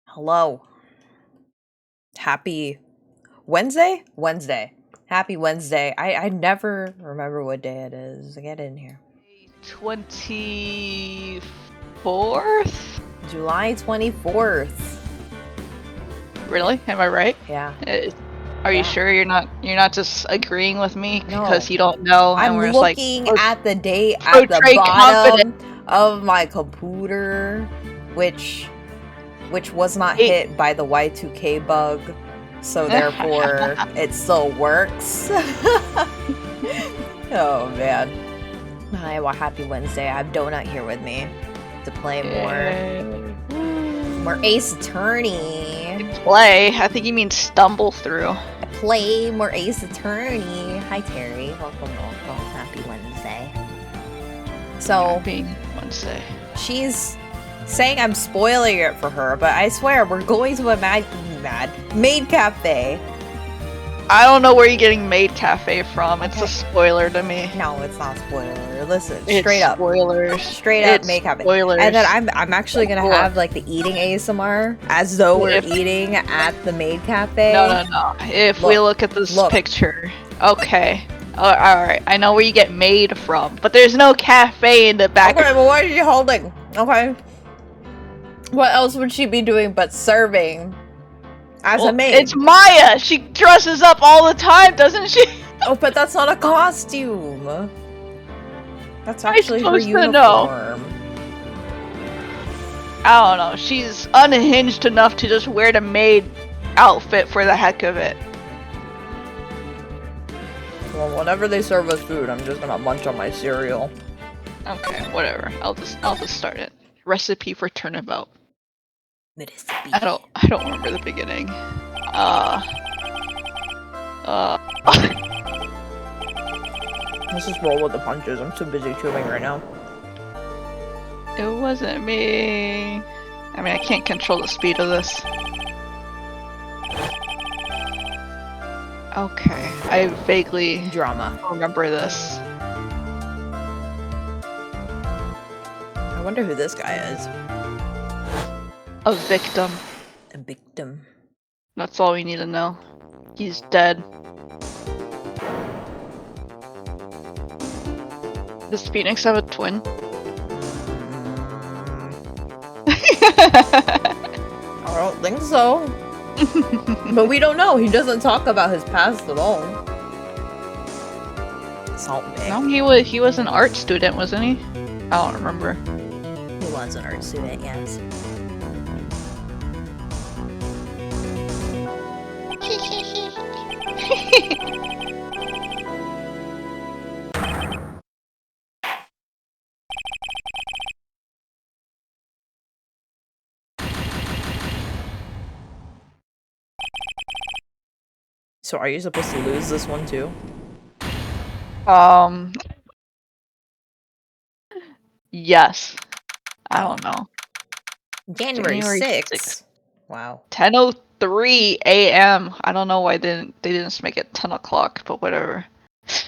Hello. Happy Wednesday? Wednesday. Happy Wednesday. I never remember what day it is. Get in here. 24th? July 24th. Really? Am I right? Yeah. Are you sure you're not just agreeing with me because No. you don't know? I'm and we're looking just like, at the date at the bottom of my computer, which was not hit by the Y2K bug, so therefore it still works. Oh man. Hi, well, happy Wednesday. I have Donut here with me to play more Ace Attorney. Play? I think you mean stumble through. Play more Ace Attorney. Hi Terry, welcome. Happy Wednesday. So Happy Wednesday. She's saying I'm spoiling it for her, but I swear we're going to a Maid Cafe. I don't know where you're getting Maid Cafe from. It's a spoiler to me. No, it's not spoiler. Listen, it's straight up spoilers. Straight up Maid Cafe. Spoilers. And then I'm actually gonna have like the eating ASMR as though we're eating at the Maid Cafe. No. If we look at this picture, okay. All right, I know where you get Maid from, but there's no cafe in the back. Okay, well, what are you holding? Okay. What else would she be doing but serving as a maid? It's Maya! She dresses up all the time, doesn't she? Oh, but that's not a costume. That's actually her uniform. I don't know. She's unhinged enough to just wear the maid outfit for the heck of it. Well, whenever they serve us food, I'm just gonna munch on my cereal. Okay, whatever. I'll just start it. Recipe for turnabout. I don't remember the beginning. Let's just roll with the punches. I'm too busy tubing right now. It wasn't me. I mean, I can't control the speed of this. Okay, I vaguely remember this. I wonder who this guy is. A victim. A victim. That's all we need to know. He's dead. Does Phoenix have a twin? I don't think so. But we don't know. He doesn't talk about his past at all. Salt Bay. No, he was an art student, wasn't he? I don't remember. He was an art student, yes. So are you supposed to lose this one too? Yes. I don't know. January 6th. Wow. 10:03 a.m. I don't know why they didn't just make it 10 o'clock, but whatever. It's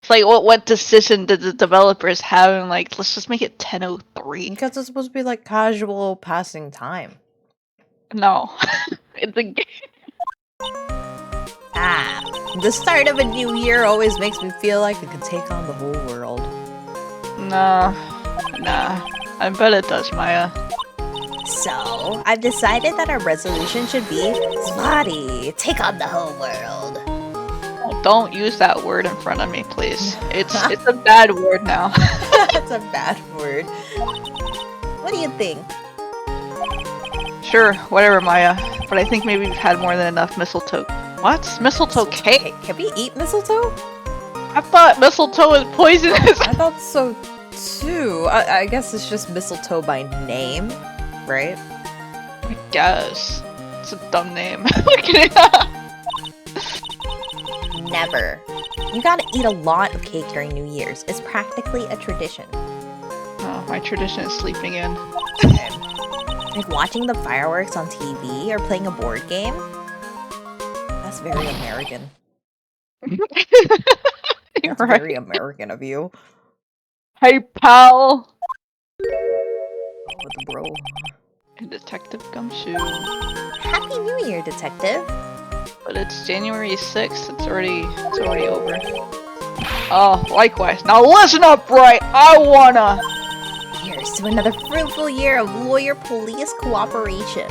like, what decision did the developers have? And like, let's just make it 10:03. Because it's supposed to be like casual passing time. No. It's a game. The start of a new year always makes me feel like it could take on the whole world. Nah. I bet it does, Maya. So, I've decided that our resolution should be Spotty, take on the whole world. Oh, don't use that word in front of me, please. It's a bad word now. It's a bad word. What do you think? Sure, whatever, Maya. But I think maybe we've had more than enough mistletoe. What? Mistletoe cake? Can we eat mistletoe? I thought mistletoe was poisonous. I thought so too. I guess it's just mistletoe by name, right? I guess. It's a dumb name. Never. You gotta eat a lot of cake during New Year's. It's practically a tradition. Oh, my tradition is sleeping in. Like watching the fireworks on TV or playing a board game? That's very American. That's right. Very American of you. Hey, pal! Oh, the bro. Detective Gumshoe. Happy New Year, Detective! But it's January 6th, it's already over. Oh, likewise. Now listen up, right? I wanna... Here's to another fruitful year of lawyer-police cooperation.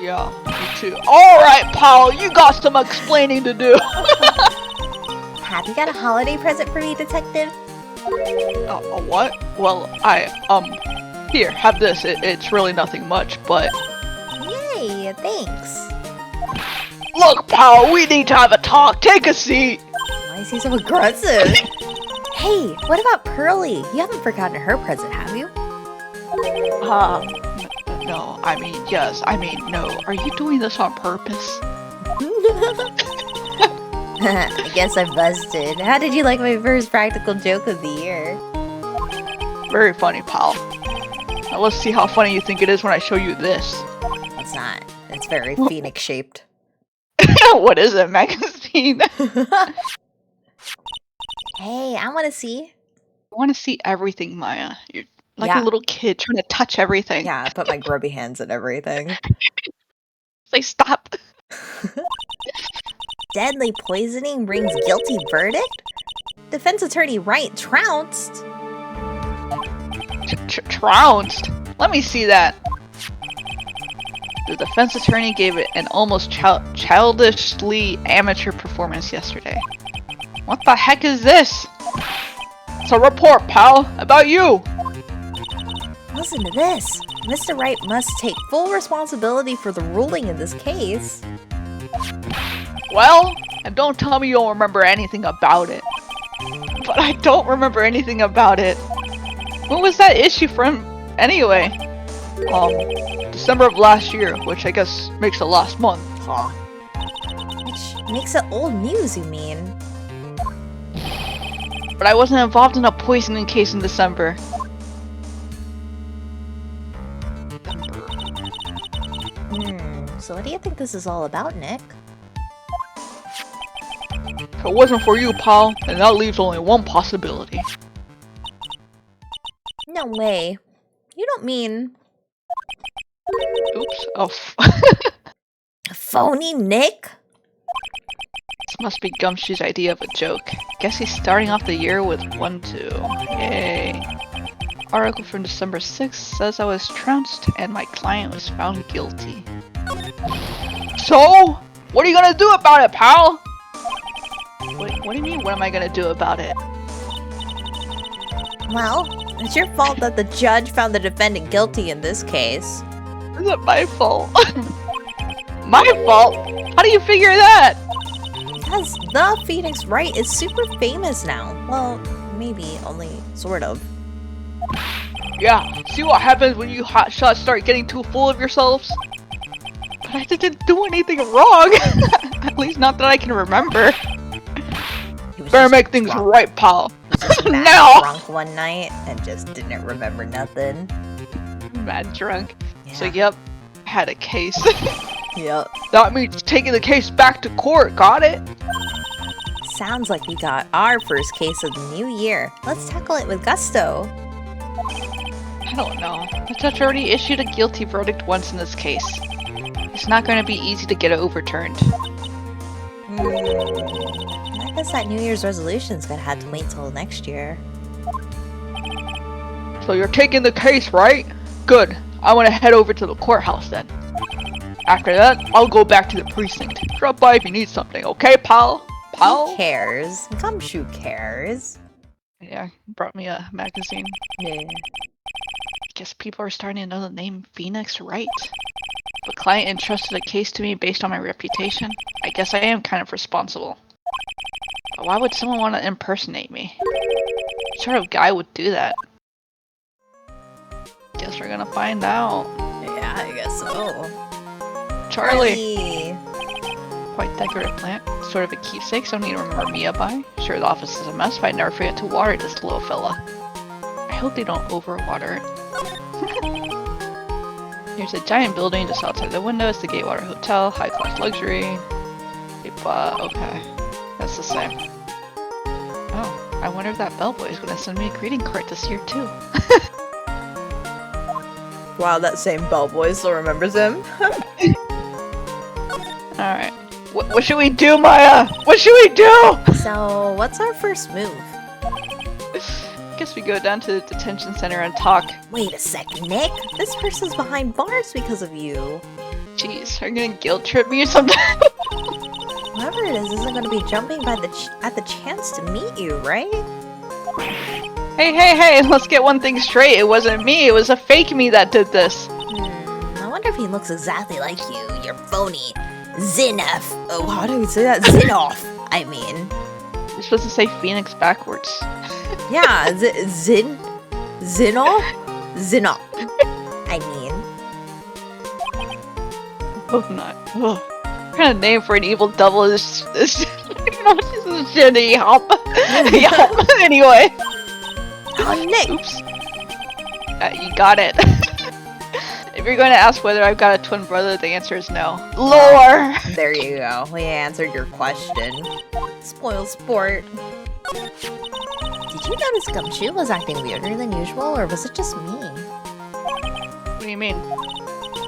Yeah, me too. Alright, pal, you got some explaining to do. Have you got a holiday present for me, Detective? A what? Well, here, have this. It's really nothing much, but... Yay, thanks. Look, pal, we need to have a talk. Take a seat. Why is he so aggressive? Hey, what about Pearly? You haven't forgotten her present, have you? No, I mean, yes, I mean, no. Are you doing this on purpose? I guess I busted. How did you like my first practical joke of the year? Very funny, pal. Now let's see how funny you think it is when I show you this. It's not. It's very phoenix-shaped. What is it, magazine? Hey, I want to see. I want to see everything, Maya. You're like a little kid trying to touch everything. Yeah, I put my grubby hands in everything. Say stop. Deadly poisoning brings guilty verdict? Defense attorney Wright trounced. Trounced? Let me see that. The defense attorney gave it an almost childishly amateur performance yesterday. What the heck is this? It's a report, pal, about you. Listen to this. Mr. Wright must take full responsibility for the ruling in this case. Well, And don't tell me you don't remember anything about it. But I don't remember anything about it. When was that issue from, anyway? December of last year, which I guess makes it last month, huh? Which makes it old news, you mean? But I wasn't involved in a poisoning case in December. So what do you think this is all about, Nick? If it wasn't for you, pal, then that leaves only one possibility. No way. You don't mean... Oops. Oh. Phony Nick? This must be Gumshoe's idea of a joke. Guess he's starting off the year with 1-2. Yay. Article from December 6th says I was trounced and my client was found guilty. So? What are you gonna do about it, pal? What do you mean, what am I gonna do about it? Well, it's your fault that the judge found the defendant guilty in this case. Is it my fault? My fault? How do you figure that? Because the Phoenix Wright is super famous now. Well, maybe only sort of. Yeah, see what happens when you hotshots start getting too full of yourselves? But I didn't do anything wrong! At least not that I can remember. Better make things right, pal. Now! Drunk one night and just didn't remember nothing. Mad drunk. Yeah. So yep, had a case. Yep. That means taking the case back to court, got it? Sounds like we got our first case of the new year. Let's tackle it with gusto. I don't know. The judge already issued a guilty verdict once in this case. It's not going to be easy to get it overturned. I guess that New Year's resolution's gonna have to wait till next year. So you're taking the case, right? Good. I want to head over to the courthouse then. After that, I'll go back to the precinct. Drop by if you need something, okay, pal? Pal? Who cares? Gumshoe cares. Yeah, brought me a magazine. Yeah. Guess people are starting to know the name Phoenix Wright. The client entrusted a case to me based on my reputation. I guess I am kind of responsible. But why would someone want to impersonate me? What sort of guy would do that? Guess we're gonna find out. Yeah, I guess so. Charlie! Quite decorative plant. Sort of a keepsake, something to remember Mia by. Sure, the office is a mess, but I never forget to water this little fella. I hope they don't overwater it. There's a giant building just outside the window. It's the Gatewater Hotel, high-class luxury. Okay, that's the same. Oh, I wonder if that bellboy is gonna send me a greeting card this year too. Wow, that same bellboy still remembers him. Alright. What should we do, Maya? What should we do? So, what's our first move? Guess we go down to the detention center and talk. Wait a second, Nick. This person's behind bars because of you. Jeez, are you gonna guilt trip me or something? Whoever it is isn't gonna be jumping by at the chance to meet you, right? Hey, let's get one thing straight. It wasn't me, it was a fake me that did this. I wonder if he looks exactly like you. You're phony. Zinov. Oh, how do we say that? Zinoff. I mean. You're supposed to say Phoenix backwards. Yeah, Zinov? Zinop. I mean. Hope not. Ugh. What kind of name for an evil devil is this? Shitty hop. Anyway. Oh, Nick. Oops. You got it. If you're going to ask whether I've got a twin brother, the answer is no. Lore! There you go. We answered your question. Spoil sport. Did you notice Gumshoe was acting weirder than usual, or was it just me? What do you mean?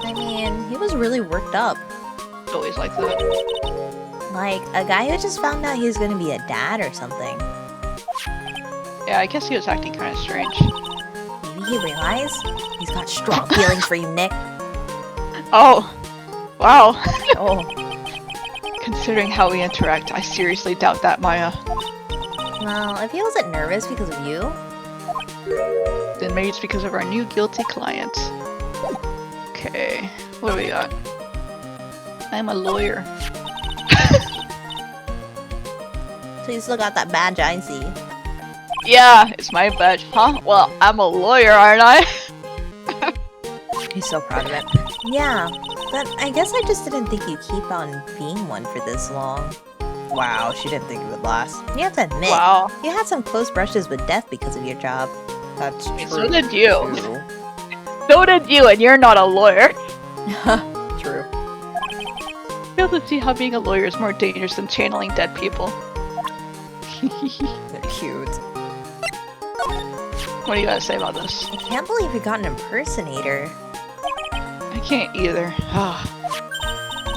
I mean, he was really worked up. It's always like that. Like, a guy who just found out he was gonna be a dad or something. Yeah, I guess he was acting kind of strange. Maybe he realized he's got strong feelings for you, Nick. Oh. Wow. Oh. Considering how we interact, I seriously doubt that, Maya. Well, if he wasn't nervous because of you... Then maybe it's because of our new guilty client. Okay, what do we got? I'm a lawyer. So you still got that badge, I see. Yeah, it's my badge, huh? Well, I'm a lawyer, aren't I? He's so proud of it. Yeah, but I guess I just didn't think you'd keep on being one for this long. Wow, she didn't think it would last. You have to admit, Wow. you had some close brushes with death because of your job. That's true. So did you. Too. So did you, and you're not a lawyer. True. Fail to see how being a lawyer is more dangerous than channeling dead people. They're cute. What do you gotta say about this? I can't believe you got an impersonator. I can't either.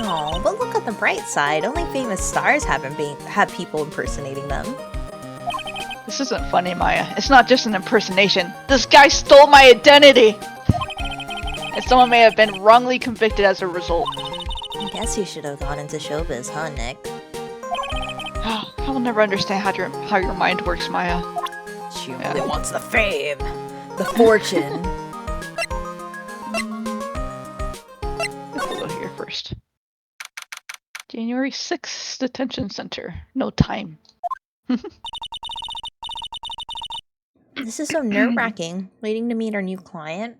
Oh, but look at the bright side. Only famous stars have people impersonating them. This isn't funny, Maya. It's not just an impersonation. This guy stole my identity! And someone may have been wrongly convicted as a result. I guess you should have gone into showbiz, huh, Nick? I will never understand how your mind works, Maya. She only wants the fame, the fortune. We'll go here first. January 6th, detention center. No time. This is so nerve-wracking, waiting to meet our new client.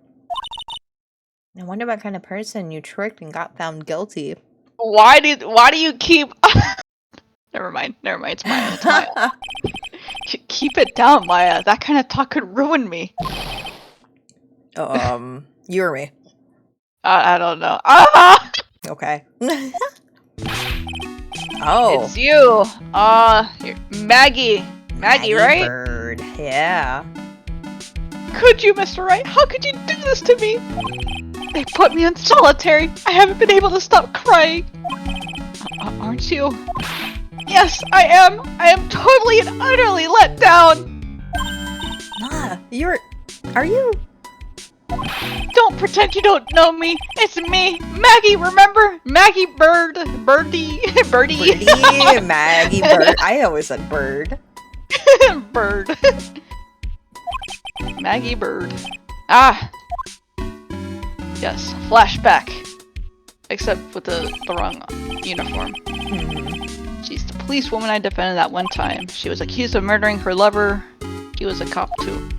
I wonder what kind of person you tricked and got found guilty. Why do you keep... Never mind, it's Maya. It's Maya. Keep it down, Maya. That kind of talk could ruin me. You or me? I don't know. Ah! Okay. Oh. It's you. You're Maggie. Maggie, right? Bird. Yeah. Could you, Mr. Wright? How could you do this to me? They put me in solitary. I haven't been able to stop crying. Aren't you? Yes, I am. I am totally and utterly let down. Ma, are you? Don't pretend you don't know me. It's me, Maggie. Remember, Maggie Bird, Birdie. Birdie, Maggie Bird. I always said Bird. Bird. Maggie Bird. Ah. Yes, flashback. Except with the wrong uniform. She's the police woman I defended that one time. She was accused of murdering her lover. He was a cop too.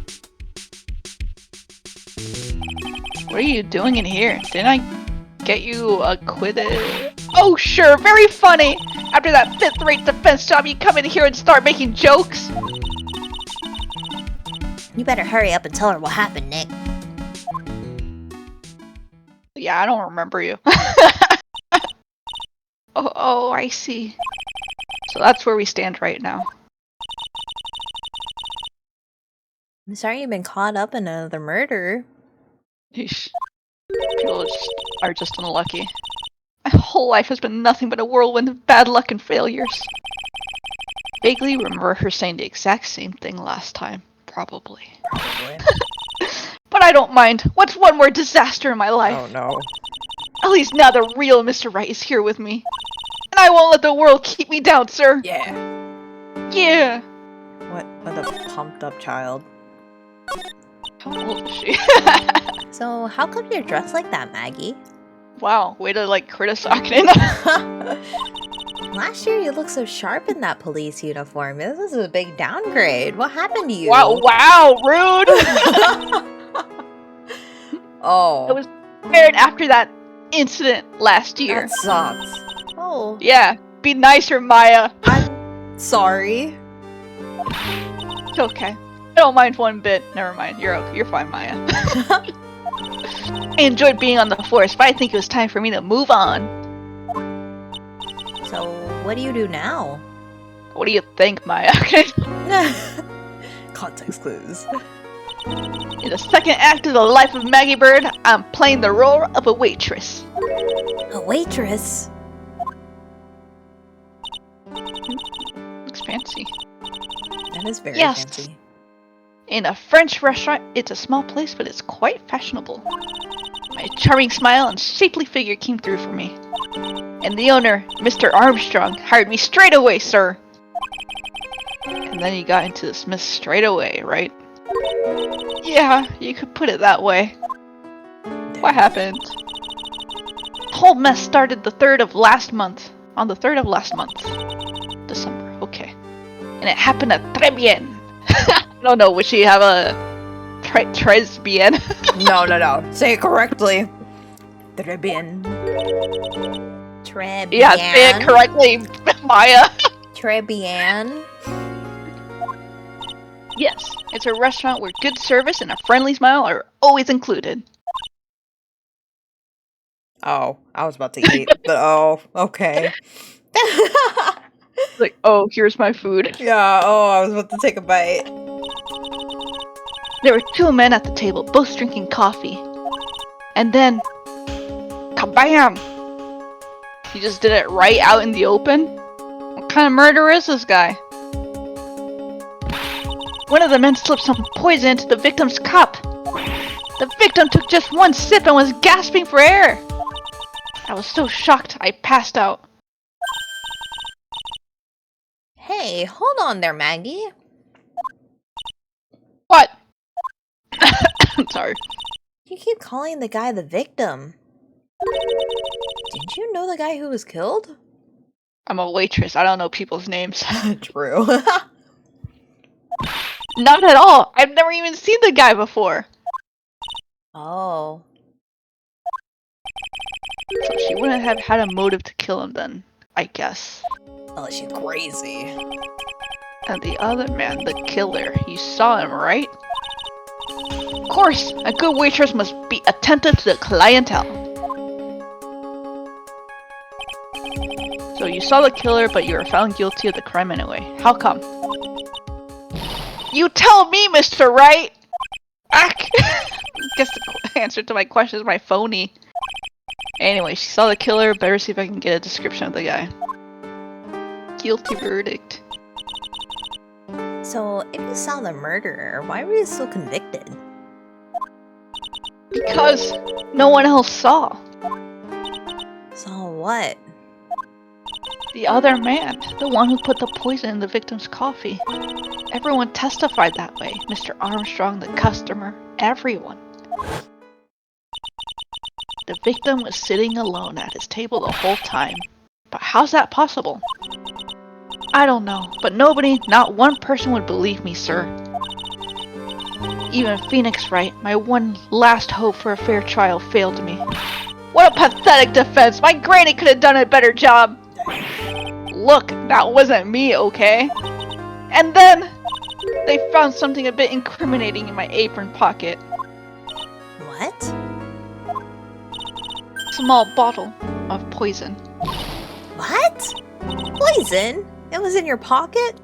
What are you doing in here? Didn't I get you acquitted? Oh sure, very funny! After that 5th-rate defense job, you come in here and start making jokes? You better hurry up and tell her what happened, Nick. Yeah, I don't remember you. Oh, I see. So that's where we stand right now. I'm sorry you've been caught up in another murder. Eesh. People are just unlucky. My whole life has been nothing but a whirlwind of bad luck and failures. Vaguely remember her saying the exact same thing last time. Probably. But I don't mind. What's one more disaster in my life? Oh no. At least now the real Mr. Right is here with me. And I won't let the world keep me down, sir. Yeah. Yeah. What a pumped up child. How old is she? So how come you're dressed like that, Maggie? Wow, way to like criticize. Last year you looked so sharp in that police uniform. This is a big downgrade. What happened to you? Wow, rude! Oh. I was scared after that incident last year. That sucks. Oh. Yeah, be nicer, Maya. I'm sorry. It's okay. I don't mind one bit. Never mind. You're okay. You're fine, Maya. I enjoyed being on the force, but I think it was time for me to move on. So, what do you do now? What do you think, Maya? Context clues. In the second act of the life of Maggie Bird, I'm playing the role of a waitress. A waitress? Looks fancy. That is very Yes. fancy. In a French restaurant, it's a small place, but it's quite fashionable. My charming smile and shapely figure came through for me. And the owner, Mr. Armstrong, hired me straight away, sir. And then he got into this mess straight away, right? Yeah, you could put it that way. What happened? The whole mess started the 3rd of last month. On the 3rd of last month. December, okay. and it happened at très bien. I don't know, would she have a très bien? No. Say it correctly. Très bien. Très bien. Yeah, say it correctly, Maya. Très bien. Yes, it's a restaurant where good service and a friendly smile are always included. Oh, I was about to eat, but oh, okay. Like, oh, here's my food. Yeah, oh, I was about to take a bite. There were two men at the table, both drinking coffee. And then, kabam! He just did it right out in the open? What kind of murderer is this guy? One of the men slipped some poison into the victim's cup. The victim took just one sip and was gasping for air. I was so shocked I passed out. Hey, hold on there, Maggie. What? Sorry. You keep calling the guy the victim. Didn't you know the guy who was killed? I'm a waitress. I don't know people's names. True. Not at all. I've never even seen the guy before. Oh. So she wouldn't have had a motive to kill him then, I guess. Unless she's crazy. And the other man, the killer, you saw him, right? Of course! A good waitress must be attentive to the clientele. So you saw the killer, but you were found guilty of the crime anyway. How come? You tell me, Mr. Right! Guess the answer to my question is my phony. Anyway, she saw the killer. Better see if I can get a description of the guy. Guilty verdict. So, if you saw the murderer, why were you still convicted? Because no one else saw. Saw what? The other man, the one who put the poison in the victim's coffee. Everyone testified that way. Mr. Armstrong, the customer, everyone. The victim was sitting alone at his table the whole time. But how's that possible? I don't know, but nobody, not one person would believe me, sir. Even Phoenix Wright, my one last hope for a fair trial, failed me. What a pathetic defense! My granny could have done a better job! Look, that wasn't me, okay? And then, they found something a bit incriminating in my apron pocket. What? Small bottle of poison. What? Poison? It was in your pocket?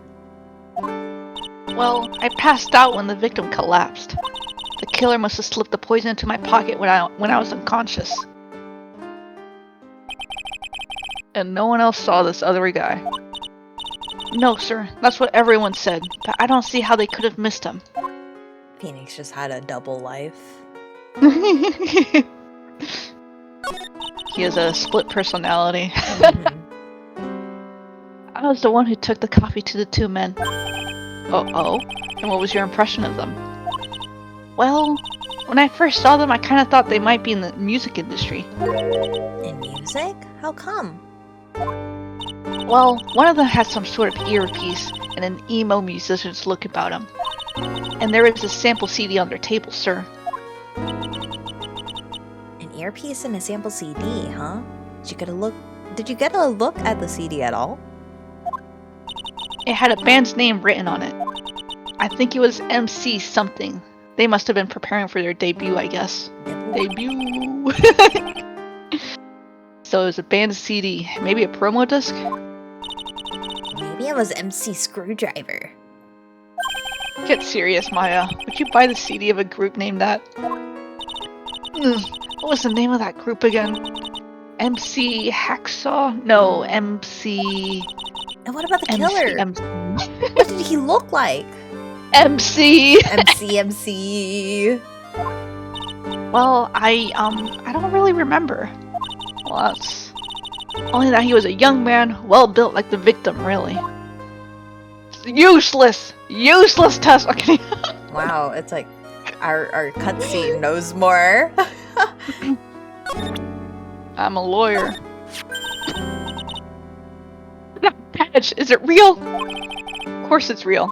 Well, I passed out when the victim collapsed. The killer must have slipped the poison into my pocket when I was unconscious. And no one else saw this other guy. No, sir, that's what everyone said, but I don't see how they could have missed him. Phoenix just had a double life. He has a split personality. I was the one who took the coffee to the two men. Oh? And what was your impression of them? Well, when I first saw them, I kind of thought they might be in the music industry. In music? How come? Well, one of them had some sort of earpiece and an emo musician's look about him. And there is a sample CD on their table, sir. An earpiece and a sample CD, huh? Did you get a look at the CD at all? It had a band's name written on it. I think it was MC something. They must have been preparing for their debut, I guess. Debut! So it was a band CD. Maybe a promo disc? Maybe it was MC Screwdriver. Get serious, Maya. Would you buy the CD of a group named that? What was the name of that group again? MC Hacksaw? No, MC... And what about the killer? What did he look like? MC! MC. Well, I don't really remember. Well, that's... Only that he was a young man, well-built like the victim, really. Useless! Useless test! Okay. Wow, it's like our cutscene knows more. I'm a lawyer. That badge, is it real? Of course it's real.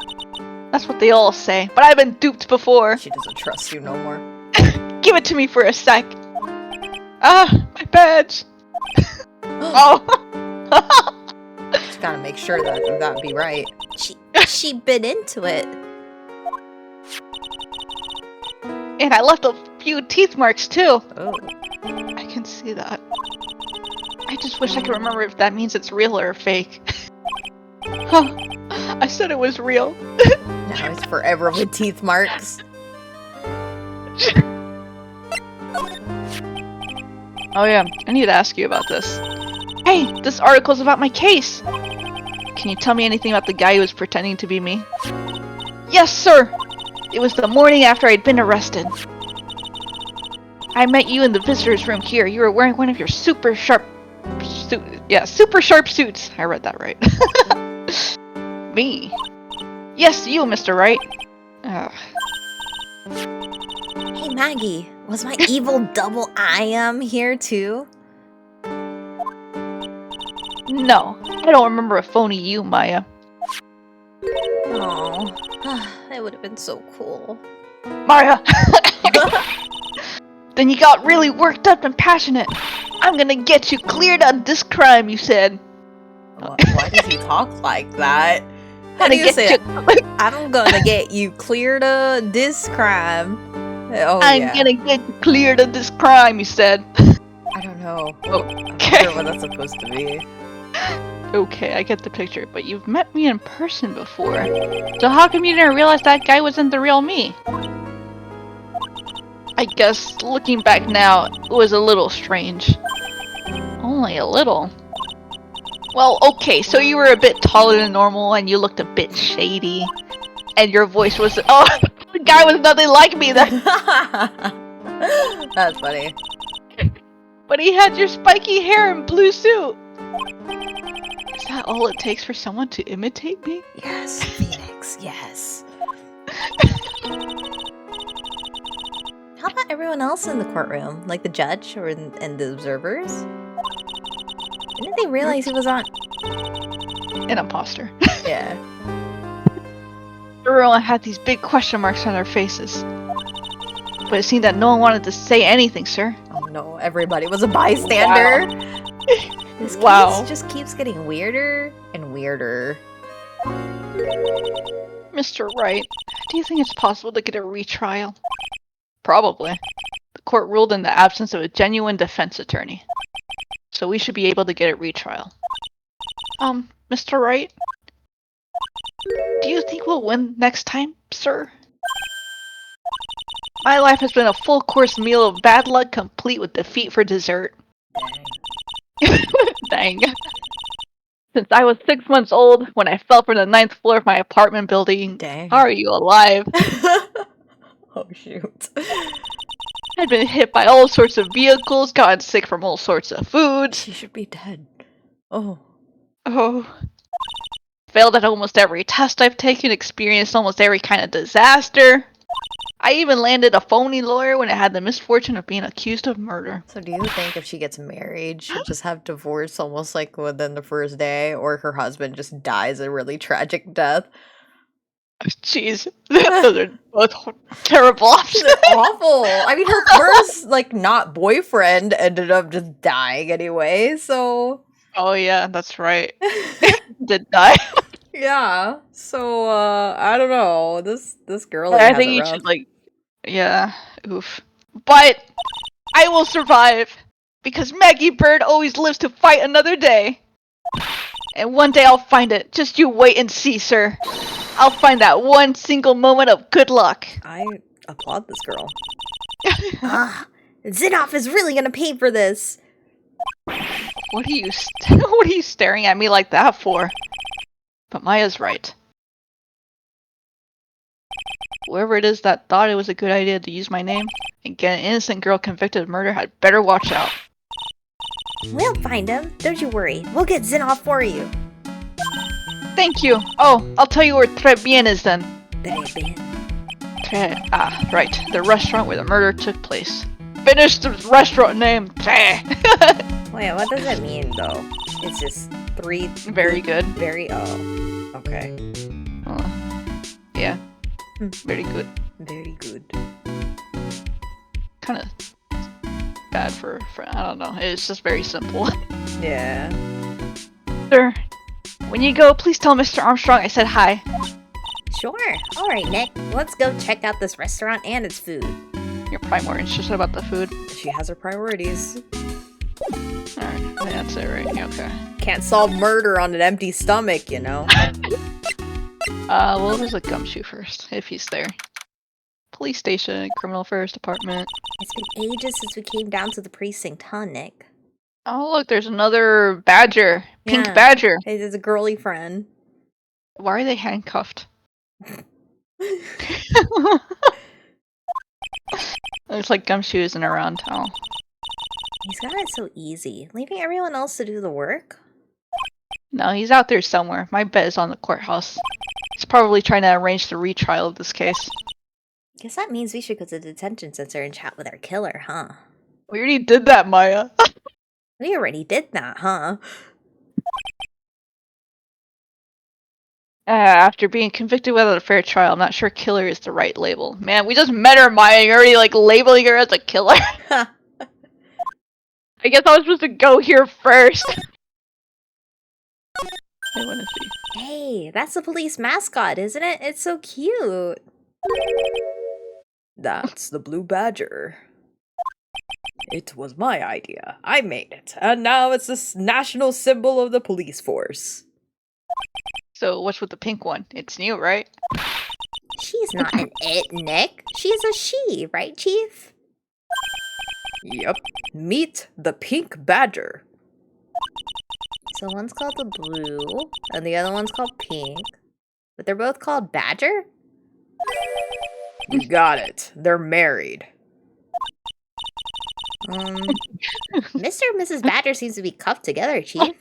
That's what they all say, but I've been duped before. She doesn't trust you no more. Give it to me for a sec. Ah, my badge. Oh. Just gotta make sure that'd be right. She bit into it. And I left a few teeth marks too. Oh. I can see that. I just wish I could remember if that means it's real or fake. Huh. I said it was real. Now he's forever with teeth marks. Oh yeah, I need to ask you about this. Hey, this article's about my case! Can you tell me anything about the guy who was pretending to be me? Yes, sir! It was the morning after I'd been arrested. I met you in the visitor's room here. You were wearing one of your super sharp suits. I read that right. Me? Yes, you, Mr. Wright. Hey Maggie, was my evil double I am here too? No, I don't remember a phony you, Maya. Oh, that would have been so cool. Maya! Then you got really worked up and passionate. I'm gonna get you cleared of this crime, you said. Why does he talk like that? How do you say it? I'm gonna get you cleared of this crime. Oh, I'm gonna get you cleared of this crime, you said. I don't know. Okay. I'm not sure what that's supposed to be. Okay, I get the picture, but you've met me in person before. So how come you didn't realize that guy wasn't the real me? I guess, looking back now, it was a little strange. Only a little. Well, okay, so you were a bit taller than normal, and you looked a bit shady. And your voice was— oh, the guy was nothing like me then! That's funny. But he had your spiky hair and blue suit! Is that all it takes for someone to imitate me? Yes, Phoenix, yes. How about everyone else in the courtroom? Like the judge or and the observers? Didn't they realize he was on? An imposter. Yeah. Everyone had these big question marks on their faces. But it seemed that no one wanted to say anything, sir. Oh no, everybody was a bystander. Wow. This Wow. case just keeps getting weirder and weirder. Mr. Wright, do you think it's possible to get a retrial? Probably. The court ruled in the absence of a genuine defense attorney. So we should be able to get a retrial. Mr. Wright? Do you think we'll win next time, sir? My life has been a full-course meal of bad luck complete with defeat for dessert. Dang. Since I was 6 months old, when I fell from the 9th floor of my apartment building. Dang. How are you alive? Oh shoot. I've been hit by all sorts of vehicles, gotten sick from all sorts of foods. She should be dead. Oh. Oh. Failed at almost every test I've taken, experienced almost every kind of disaster. I even landed a phony lawyer when I had the misfortune of being accused of murder. So do you think if she gets married, she'll just have divorce almost like within the first day, or her husband just dies a really tragic death? Jeez. Those are both terrible options. Awful. I mean, her first, like, not boyfriend ended up just dying anyway, so... Oh yeah, that's right. Did die. Yeah, so, I don't know. This girl I has think it you rough. should, like... Yeah, oof. But I will survive, because Maggie Bird always lives to fight another day. And one day I'll find it. Just you wait and see, sir. I'll find that one single moment of good luck. I applaud this girl. Zinoff is really gonna pay for this. What are you what are you staring at me like that for? But Maya's right. Whoever it is that thought it was a good idea to use my name and get an innocent girl convicted of murder had better watch out. We'll find him. Don't you worry. We'll get Zinoff for you. Thank you. Oh, I'll tell you where Tribulations is then. Right. The restaurant where the murder took place. Finish the restaurant name. Wait, what does that mean though? It's just 3. Very good. Very, oh. Okay. Very good. Very good. Kind of bad for I don't know. It's just very simple. Yeah. Sir, when you go, please tell Mr. Armstrong I said hi. Sure. All right, Nick. Let's go check out this restaurant and its food. You're probably more interested about the food. She has her priorities. Alright, that's it, right? Okay. Can't solve murder on an empty stomach, you know? We'll visit Gumshoe first, if he's there. Police station, criminal affairs department. It's been ages since we came down to the precinct, huh, Nick? Oh, look, there's another badger. Pink Yeah. badger. Hey, there's a girly friend. Why are they handcuffed? Looks like Gumshoe isn't around. Oh. He's got it so easy, leaving everyone else to do the work. No, he's out there somewhere. My bet is on the courthouse. He's probably trying to arrange the retrial of this case. Guess that means we should go to the detention center and chat with our killer, huh? We already did that, Maya. We already did that, huh? After being convicted without a fair trial, I'm not sure killer is the right label. Man, we just met her, Maya. You're already, like, labeling her as a killer. I guess I was supposed to go here first. I want to see. Hey, that's the police mascot, isn't it? It's so cute. That's the blue badger. It was my idea. I made it. And now it's the national symbol of the police force. So, what's with the pink one? It's new, right? She's not an it, Nick. She's a she, right, Chief? Yep. Meet the pink badger. So one's called the blue, and the other one's called pink. But they're both called Badger? You got it. They're married. Mr. and Mrs. Badger seems to be cuffed together, Chief.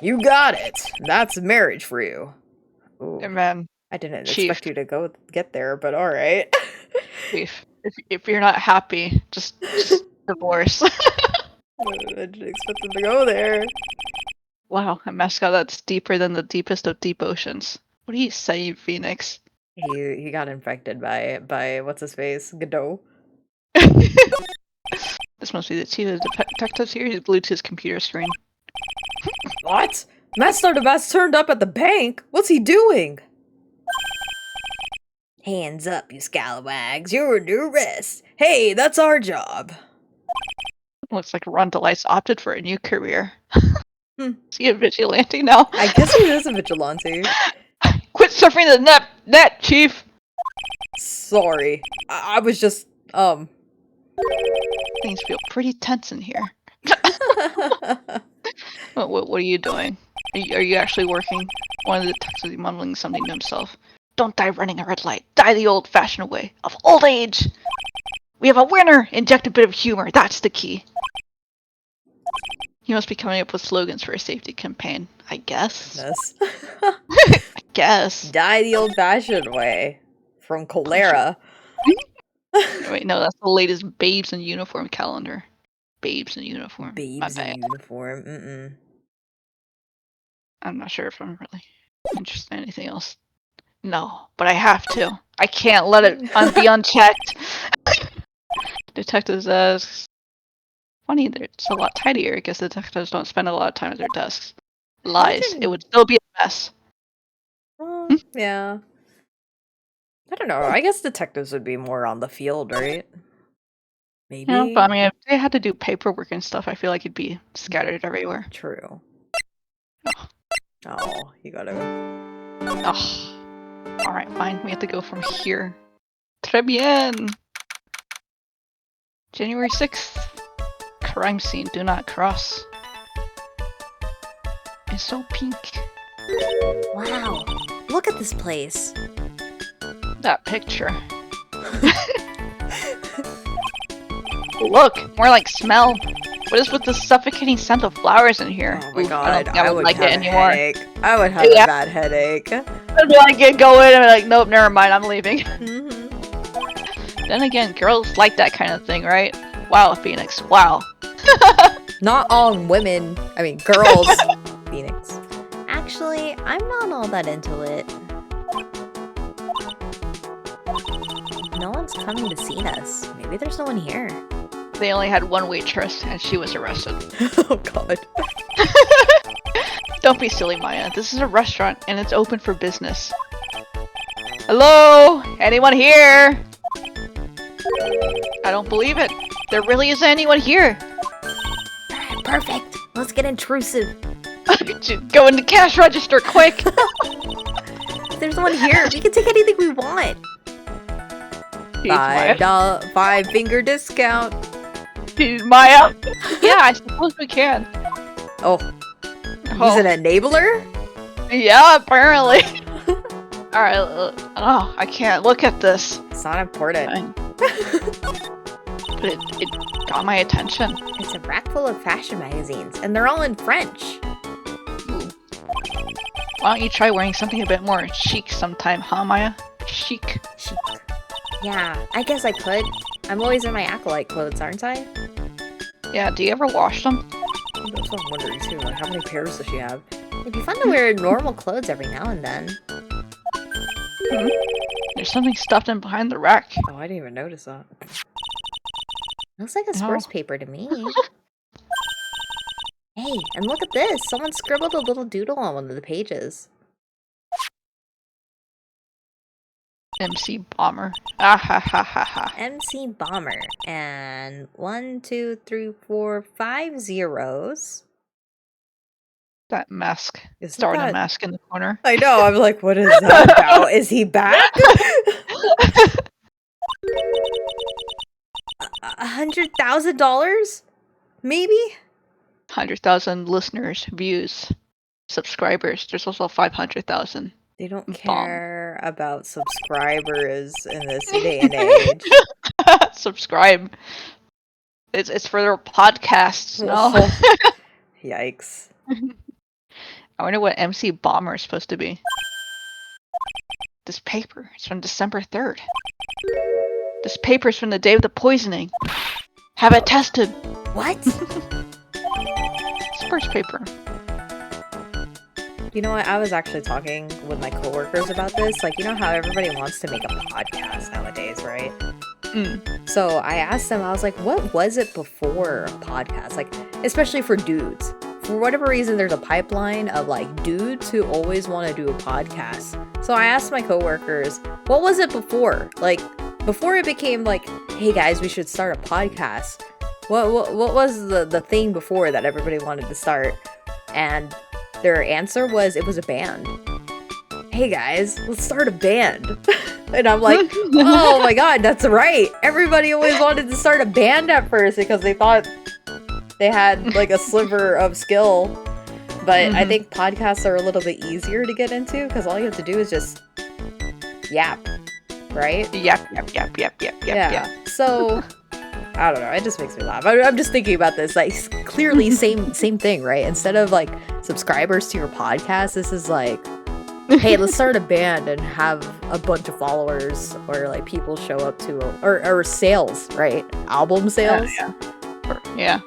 You got it. That's marriage for you. Ooh, Hey, man, I didn't Chief. expect you to get there, but all right. Chief, if you're not happy, just divorce. I didn't expect them to go there. Wow, a mascot that's deeper than the deepest of deep oceans. What do you say, Phoenix? He got infected by what's his face? Godot. This must be the chief of the detectives here. He's glued to his computer screen. What? Master the Bass turned up at the bank? What's he doing? Hands up, you scalawags. You're under arrest. Hey, that's our job. Looks like Ron DeLice opted for a new career. Hmm. Is he a vigilante now? I guess he is a vigilante. Quit surfing the net, Chief! Sorry. I was just, Things feel pretty tense in here. What are you doing? Are you actually working? One of the detectives is mumbling something to himself. Don't die running a red light. Die the old-fashioned way of old age! We have a winner! Inject a bit of humor. That's the key. He must be coming up with slogans for a safety campaign. I guess. Yes. I guess. Die the old-fashioned way. From cholera. Wait, no, that's the latest Babes in Uniform calendar. Babes in Uniform. Babes in uniform. Mm-mm. I'm not sure if I'm really interested in anything else. No, but I have to. I can't let it be unchecked. Detectives asks. Funny, it's a lot tidier. I guess detectives don't spend a lot of time at their desks. Lies. It would still be a mess. Yeah. I don't know. I guess detectives would be more on the field, right? Maybe. Yeah, but I mean, if they had to do paperwork and stuff, I feel like it'd be scattered everywhere. True. Oh. Oh, you gotta. Oh. Alright, fine. We have to go from here. Très bien! January 6th. Crime scene. Do not cross. It's so pink. Wow. Look at this place. That picture. Look! More like smell. What is with the suffocating scent of flowers in here? Oh my Oof, god, I don't think I would like have it anymore. a headache. I would have Yeah. a bad headache. I'd be like, go in, and be like, nope, never mind, I'm leaving. Mm-hmm. Then again, girls like that kind of thing, right? Wow, Phoenix, wow. Not all women, I mean girls, Phoenix. Actually, I'm not all that into it. no one's coming to see us. Maybe there's no one here. They only had one waitress, and she was arrested. Oh god. Don't be silly, Maya. This is a restaurant, and it's open for business. Hello? Anyone here? I don't believe it. There really isn't anyone here. Alright, perfect. Let's get intrusive. Go in the cash register, quick! There's no one here. We can take anything we want. $5 discount. Jeez, Maya. Yeah, I suppose we can. Oh. He's an enabler? Yeah, apparently. Alright, oh, I can't look at this. It's not important. But it got my attention. It's a rack full of fashion magazines, and they're all in French. Ooh. Why don't you try wearing something a bit more chic sometime, huh, Maya? Chic. Chic. Yeah, I guess I could. I'm always in my acolyte clothes, aren't I? Yeah, do you ever wash them? That's what I'm wondering too. Like, how many pairs does she have? It'd be fun to wear normal clothes every now and then. There's something stuffed in behind the rack. Oh, I didn't even notice that. Looks like a sports paper to me. Hey, and look at this! Someone scribbled a little doodle on one of the pages. MC Bomber. Ah ha ha ha ha. MC Bomber. And 1, 2, 3, 4, 5 zeros. That mask. Isn't Starting that... a mask in the corner. I know, I'm like, what is that about? Is he back? $100,000? Maybe? 100,000 listeners, views, subscribers. There's also 500,000. They don't care about subscribers in this day and age. Subscribe. It's for their podcasts, no? Yikes. I wonder what MC Bomber is supposed to be. This paper, it's from December 3rd. This paper's from the day of the poisoning. Have it tested. What? Sports paper. You know what? I was actually talking with my coworkers about this. Like, you know how everybody wants to make a podcast nowadays, right? So I asked them, I was like, what was it before a podcast? Like, especially for dudes. For whatever reason, there's a pipeline of like dudes who always want to do a podcast. So I asked my coworkers, what was it before? Like, before it became like, hey guys, we should start a podcast. What was the thing before that everybody wanted to start? And their answer was, it was a band. Hey guys, let's start a band. And I'm like, oh my god, that's right. Everybody always wanted to start a band at first because they thought they had like a sliver of skill. But I think podcasts are a little bit easier to get into because all you have to do is just yap, right? Yep. Yeah. So I don't know. It just makes me laugh. I'm just thinking about this. Like, clearly, same thing, right? Instead of like subscribers to your podcast, this is like, hey, let's start a band and have a bunch of followers, or like people show up to, or sales, right? Album sales. Yeah.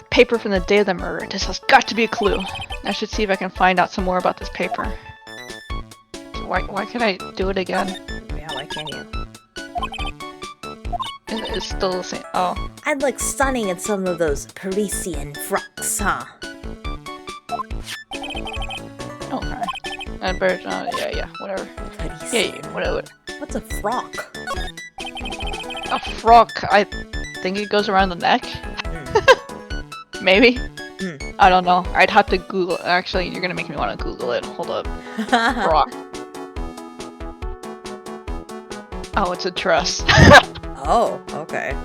Paper from the day of the murder. This has got to be a clue. I should see if I can find out some more about this paper. Why can't I do it again? Yeah, why can't you? It's still the same. Oh. I'd look stunning in some of those Parisian frocks, huh? Okay. And bird, yeah, whatever. Parisian. Yeah, whatever. What's a frock? A frock. I think it goes around the neck. Maybe. I don't know. I'd have to Google. Actually, you're gonna make me want to Google it. Hold up. Frock. Oh, it's a dress. Oh, okay.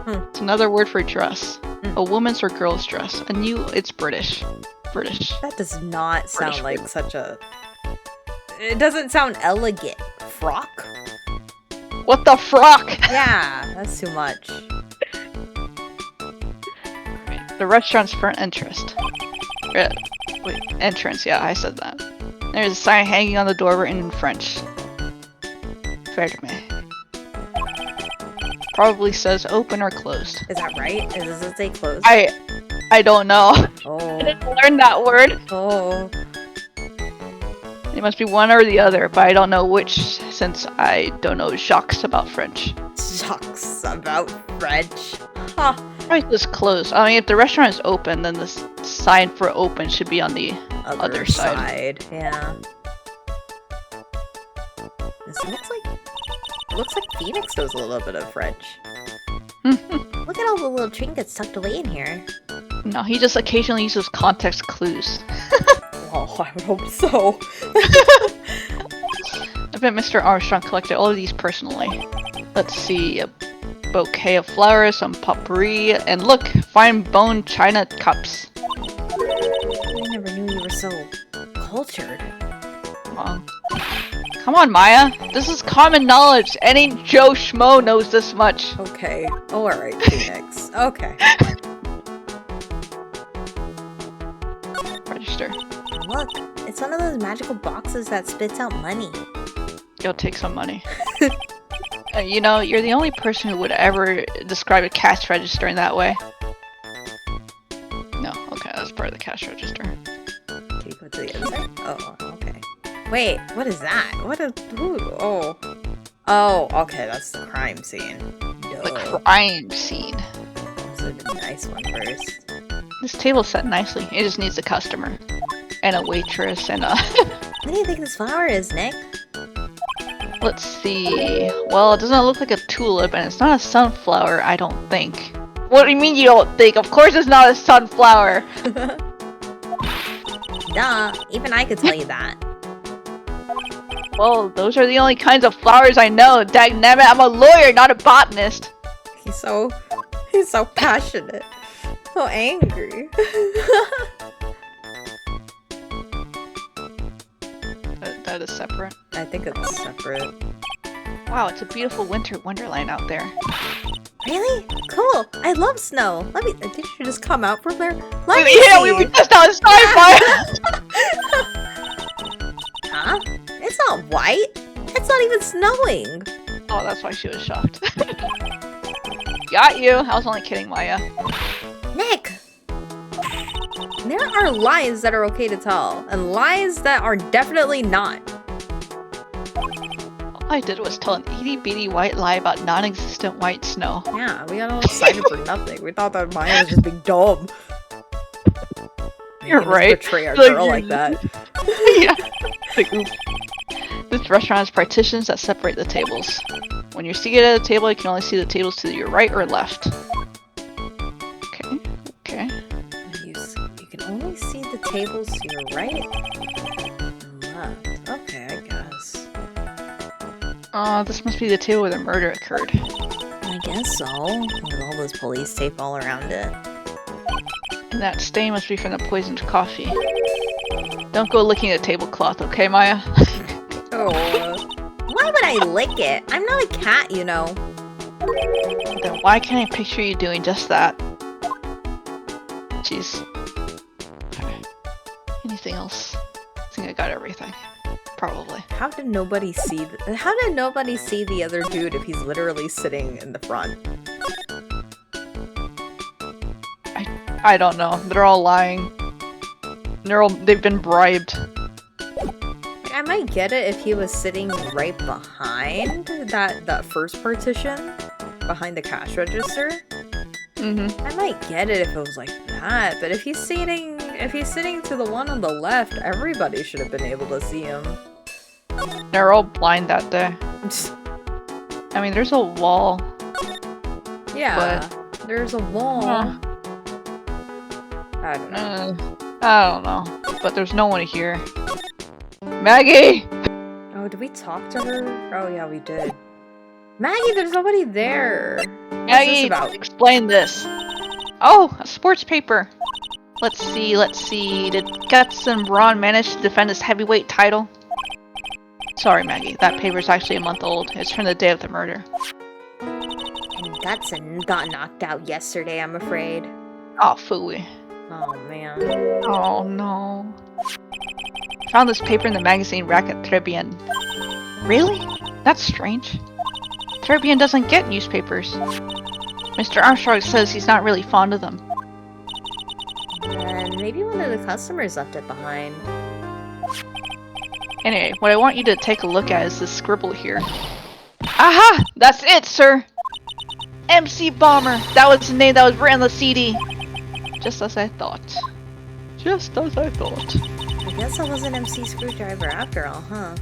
It's another word for dress. A woman's or girl's dress. It's British. That does not sound British like food. such a... It doesn't sound elegant. Frock? What the frock? Yeah, that's too much. The restaurant's front entrance. Wait, entrance, yeah, I said that. There's a sign hanging on the door written in French. Ferme. Probably says open or closed. Is that right? Does it say closed? I don't know. Oh. I didn't learn that word. Oh. It must be one or the other, but I don't know which since I don't know shocks about French. Shocks about French. Huh. Probably just closed. I mean, if the restaurant is open, then the sign for open should be on the other side. Yeah. This looks like Phoenix knows a little bit of French. Look at all the little trinkets tucked away in here. No, he just occasionally uses context clues. Oh, I would hope so. I bet Mr. Armstrong collected all of these personally. Let's see, a bouquet of flowers, some potpourri, and look, fine bone china cups. I never knew you were so cultured. Come on, Maya. This is common knowledge. Any Joe Schmo knows this much. Okay. Oh, alright, Phoenix. Okay. Register. Look, it's one of those magical boxes that spits out money. Go take some money. You know, you're the only person who would ever describe a cash register in that way. No, okay, that's part of the cash register. Can you go to the other side? Oh, okay. Wait, what is that? Oh. Oh, okay, that's the crime scene. Duh. The crime scene. Let's look at the nice one first. This table's set nicely. It just needs a customer. And a waitress and a... What do you think this flower is, Nick? Let's see... Well, it doesn't look like a tulip, and it's not a sunflower, I don't think. What do you mean you don't think? Of course it's not a sunflower! Duh, even I could tell you that. Well, those are the only kinds of flowers I know. Dagnabbit, I'm a lawyer, not a botanist. He's so passionate. So angry. That is separate. I think it's separate. Wow, it's a beautiful winter wonderland out there. Really? Cool. I love snow. Did you just come out from there? Yeah, we were just outside fire. Huh? It's not white. It's not even snowing. Oh, that's why she was shocked. Got you. I was only kidding, Maya. Nick! There are lies that are okay to tell, and lies that are definitely not. All I did was tell an itty-bitty white lie about non-existent white snow. Yeah, we got all excited for nothing. We thought that Maya was just being dumb. You're right. Portray our girl like that. Yeah. Like, oops. This restaurant has partitions that separate the tables. When you're seated at a table, you can only see the tables to your right or left. Okay. Okay. You can only see the tables to your right and left. Okay, I guess. This must be the table where the murder occurred. I guess so. With all this police tape all around it. And that stain must be from the poisoned coffee. Don't go licking the tablecloth, okay, Maya? Oh. Why would I lick it? I'm not a cat, you know. Then why can't I picture you doing just that? Jeez. Anything else? I think I got everything. Probably. How did nobody see the other dude if he's literally sitting in the front? I don't know. They're all lying. They've been bribed. I might get it if he was sitting right behind that first partition, behind the cash register. I might get it if it was like that, but if he's sitting to the one on the left, everybody should have been able to see him. They're all blind that day. I mean, there's a wall. Yeah, but there's a wall. I don't know. I don't know. But there's no one here. Maggie! Oh, did we talk to her? Oh yeah, we did. Maggie, there's nobody there. Maggie, explain this. Oh, a sports paper. Let's see. Did Guts and Braun manage to defend this heavyweight title? Sorry, Maggie. That paper's actually a month old. It's from the day of the murder. And Guts got knocked out yesterday, I'm afraid. Oh, phooey. Oh, man. Oh, no. Found this paper in the magazine rack at Tribune. Really? That's strange. Tribune doesn't get newspapers. Mr. Armstrong says he's not really fond of them. And maybe one of the customers left it behind. Anyway, what I want you to take a look at is this scribble here. Aha! That's it, sir! MC Bomber! That was the name that was written on the CD! Just as I thought. Just as I thought. I guess I was an MC Screwdriver after all, huh?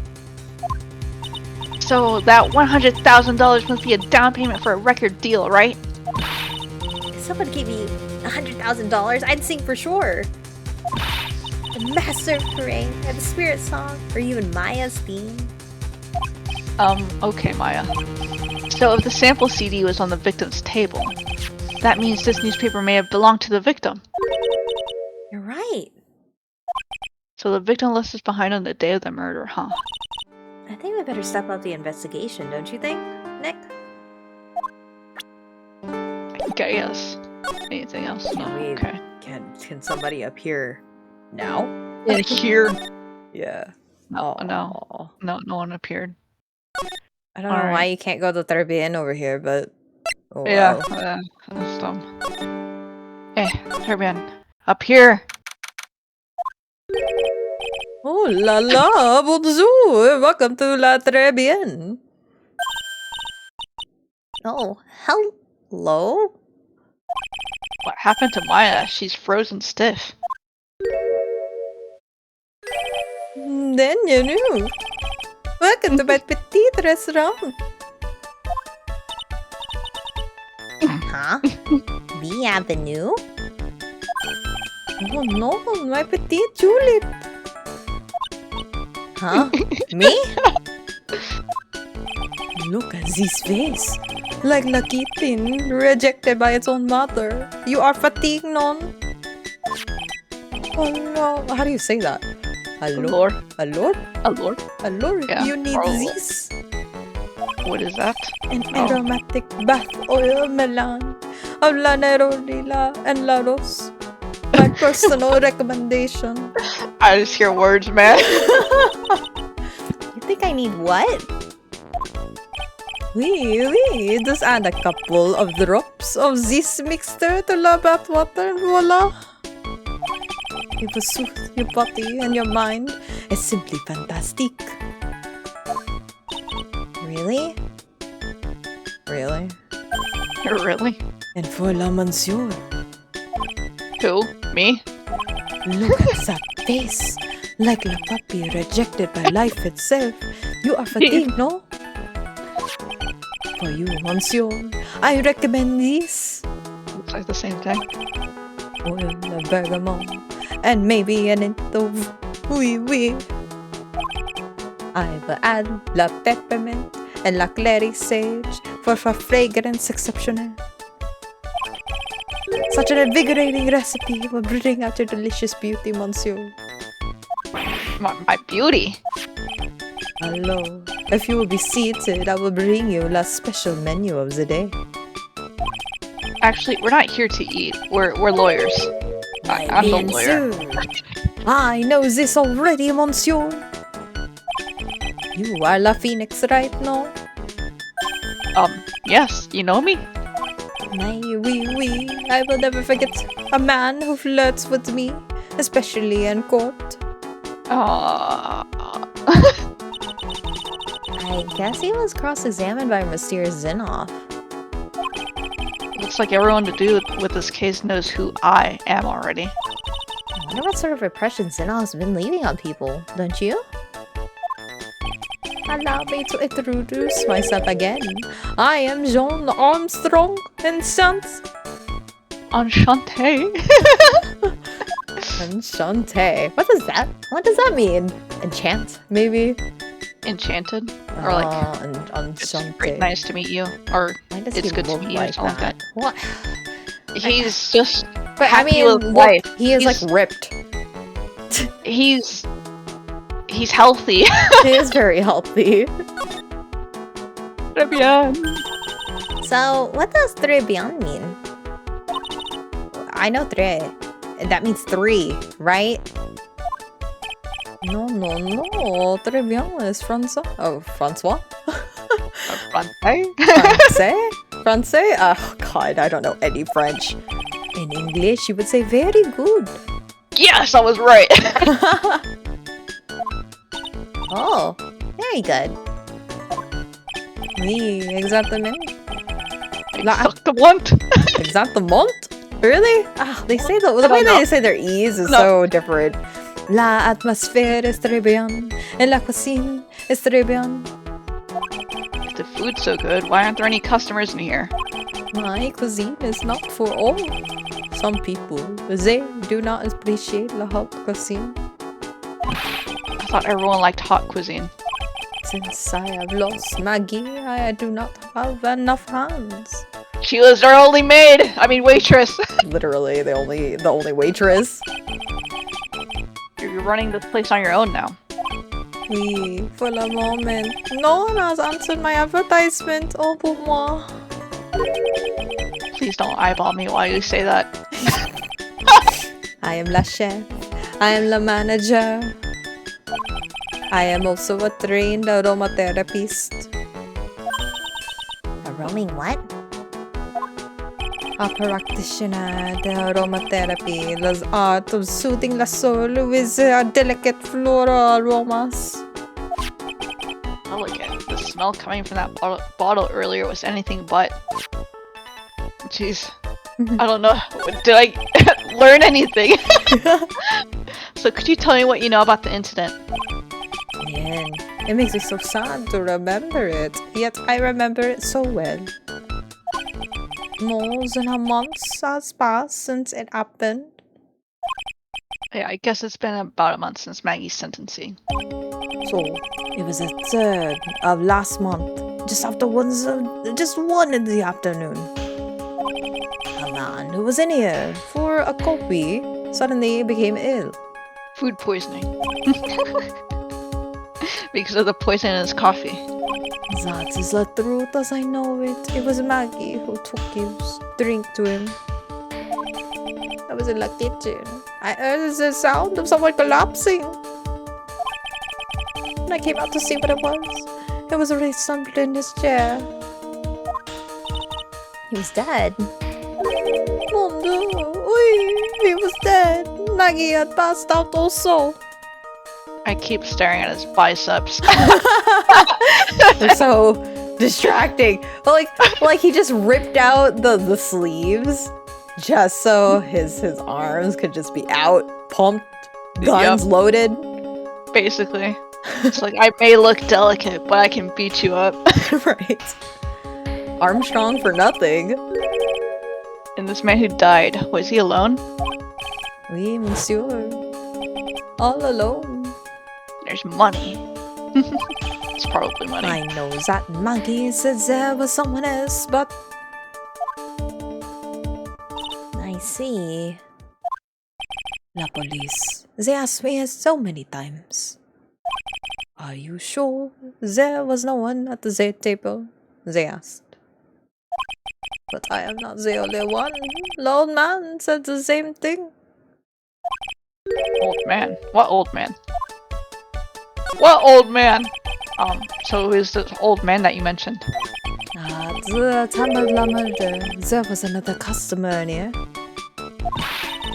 So that $100,000 must be a down payment for a record deal, right? If someone gave me $100,000, I'd sing for sure. The Master Parade, and the Spirit Song, or even Maya's theme. Okay, Maya. So if the sample CD was on the victim's table, that means this newspaper may have belonged to the victim. You're right. So the victim left us behind on the day of the murder, huh? I think we better step up the investigation, don't you think, Nick? I guess. Anything else? No. Okay. Can somebody appear now? Yeah, here. Yeah. No one appeared. I don't know why you can't go to Tribulations over here, but... Oh, yeah, that's dumb. Hey, Tribulations. Up here! Oh la la, bonjour! Welcome to La Tribulations. Oh, hello? What happened to Maya? She's frozen stiff. Then you knew. Welcome to my petite restaurant. Huh? The Avenue? Oh no, my petite tulip. Huh? Me? Look at this face. Like Lucky Tin, rejected by its own mother. You are fatigued, non? Oh no. How do you say that? Allure? Allure? Allure? Allure? Yeah, You need probably. this. What is that? An aromatic bath oil melange of La Nerolila and La Rose. My personal recommendation. I just hear words, man. You think I need what? We just add a couple of drops of this mixture to the bath water and voila. It will soothe your body and your mind. It's simply fantastic. Really? Really? Really? And for la monsieur, Who? Me? look at that face. Like la puppy rejected by life itself. You are fatigued, no? For you, monsieur, I recommend this. Looks like the same thing. Oil of bergamot. And maybe an hint of oui. I will add la peppermint and la clary sage for fragrance exceptional. Such an invigorating recipe will bring out your delicious beauty, monsieur. My beauty? Hello. If you will be seated, I will bring you la special menu of the day. Actually, we're not here to eat. We're lawyers. I'm the lawyer. I know this already, monsieur. You are La Phoenix, right now? Yes, you know me? My oui. I will never forget a man who flirts with me, especially in court. I guess he was cross-examined by mysterious Zinoff. Looks like everyone to do with this case knows who I am already. I wonder what sort of repression Zinoff's been leaving on people, don't you? Allow me to introduce myself again. I am Jean Armstrong Enchant. Enchanté. Enchanté. What does that mean? Enchant, maybe? Enchanted? Or like, it's Enchanté. great, nice to meet you. Or Why does it's he good to look meet you, like something like that. What? He's just But happy I mean, with life. he is like ripped. He's healthy. He is very healthy. Bien. So, what does Tribulations mean? I know tre. That means three, right? No. Tribulations is Francois. Oh, Francois? Francais? Oh god, I don't know any French. In English, you would say very good. Yes, I was right. Oh, very good. Oui, exactement. Exactement. Exactement? Really? Ah, they say the way they say their E's is so different. La atmosphère est très bien, and la cuisine est très bien. If the food's so good, why aren't there any customers in here? My cuisine is not for all. Some people, they do not appreciate la hot cuisine. I thought everyone liked hot cuisine. Since I have lost Maggie, I do not have enough hands. She was our only maid! I mean waitress! Literally, the only waitress. You're running this place on your own now. Oui, for the moment. No one has answered my advertisement. Oh, pour moi. Please don't eyeball me while you say that. I am la chef. I am la manager. I am also a trained aromatherapist. A roaming what? A practitioner de aromatherapy, the art of soothing the soul with delicate floral aromas. Delicate. The smell coming from that bottle earlier was anything but. Jeez. I don't know. Did I learn anything? So could you tell me what you know about the incident? Man, it makes me so sad to remember it, yet I remember it so well. More than a month has passed since it happened. Yeah, I guess it's been about a month since Maggie's sentencing. So, it was the 3rd of last month, just after just 1 in the afternoon. A man who was in here for a coffee suddenly became ill. Food poisoning. Because of the poison in his coffee. That is the truth as I know it. It was Maggie who took his drink to him. I was in the kitchen. I heard the sound of someone collapsing. When I came out to see what it was already slumped in his chair. He was dead. Oh no! He was dead. Maggie had passed out also. I keep staring at his biceps. They're so distracting. But like he just ripped out the sleeves just so his arms could just be out, pumped, guns loaded. Basically. It's like, I may look delicate, but I can beat you up. Right. Armstrong for nothing. And this man who died, was he alone? Oui, monsieur. All alone. There's money. It's probably money. I know that Maggie said there was someone else, but... I see. La police. They asked me so many times. Are you sure there was no one at the table? They asked. But I am not the only one. The old man said the same thing. Old man? What old man? What old man? So who's the old man that you mentioned? At the time of the murder, there was another customer in here.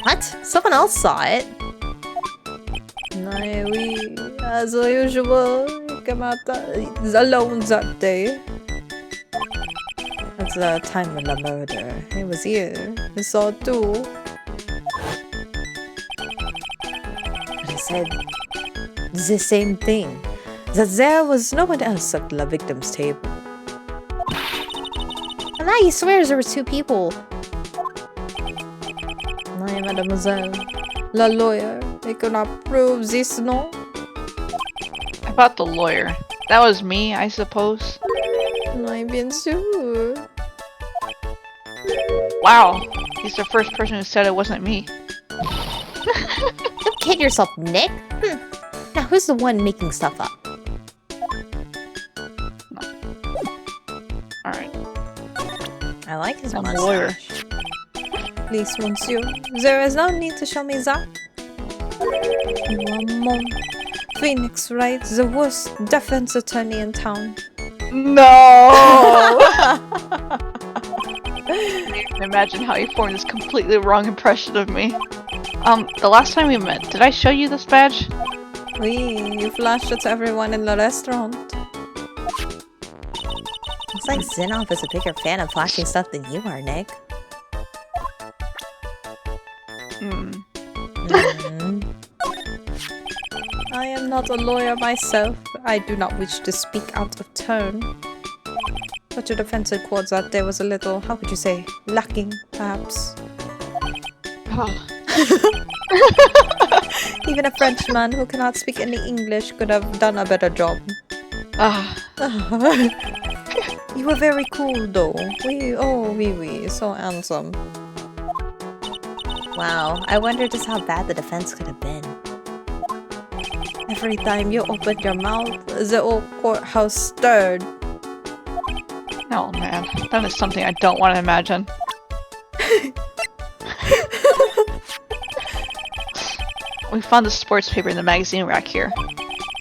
What? Someone else saw it? We, as usual, came out alone that day. At the time of the murder, he was here. He saw it too. But he said the same thing, that there was no one else at the victim's table. And now he swears there were 2 people. Nay, mademoiselle, la lawyer, they could not prove this, no? About the lawyer. That was me, I suppose. Nay, bien sûr. Wow, he's the first person who said it wasn't me. Don't kid yourself, Nick. Now who's the one making stuff up? Alright. I like his I'm mustache. a lawyer. Please, monsieur, there is no need to show me that. You are Mom. Phoenix, right? The worst defense attorney in town. No! I can imagine how you formed this completely wrong impression of me. The last time we met, did I show you this badge? You flashed it to everyone in the restaurant. Looks like Zinov is a bigger fan of flashing stuff than you are, Nick. I am not a lawyer myself. I do not wish to speak out of turn. But your defense in court that day was a little, how would you say, lacking, perhaps. Even a Frenchman who cannot speak any English could have done a better job. You were very cool, though. Oui, so handsome. Wow, I wonder just how bad the defense could have been. Every time you opened your mouth, the old courthouse stirred. Oh man, that is something I don't want to imagine. We found the sports paper in the magazine rack here.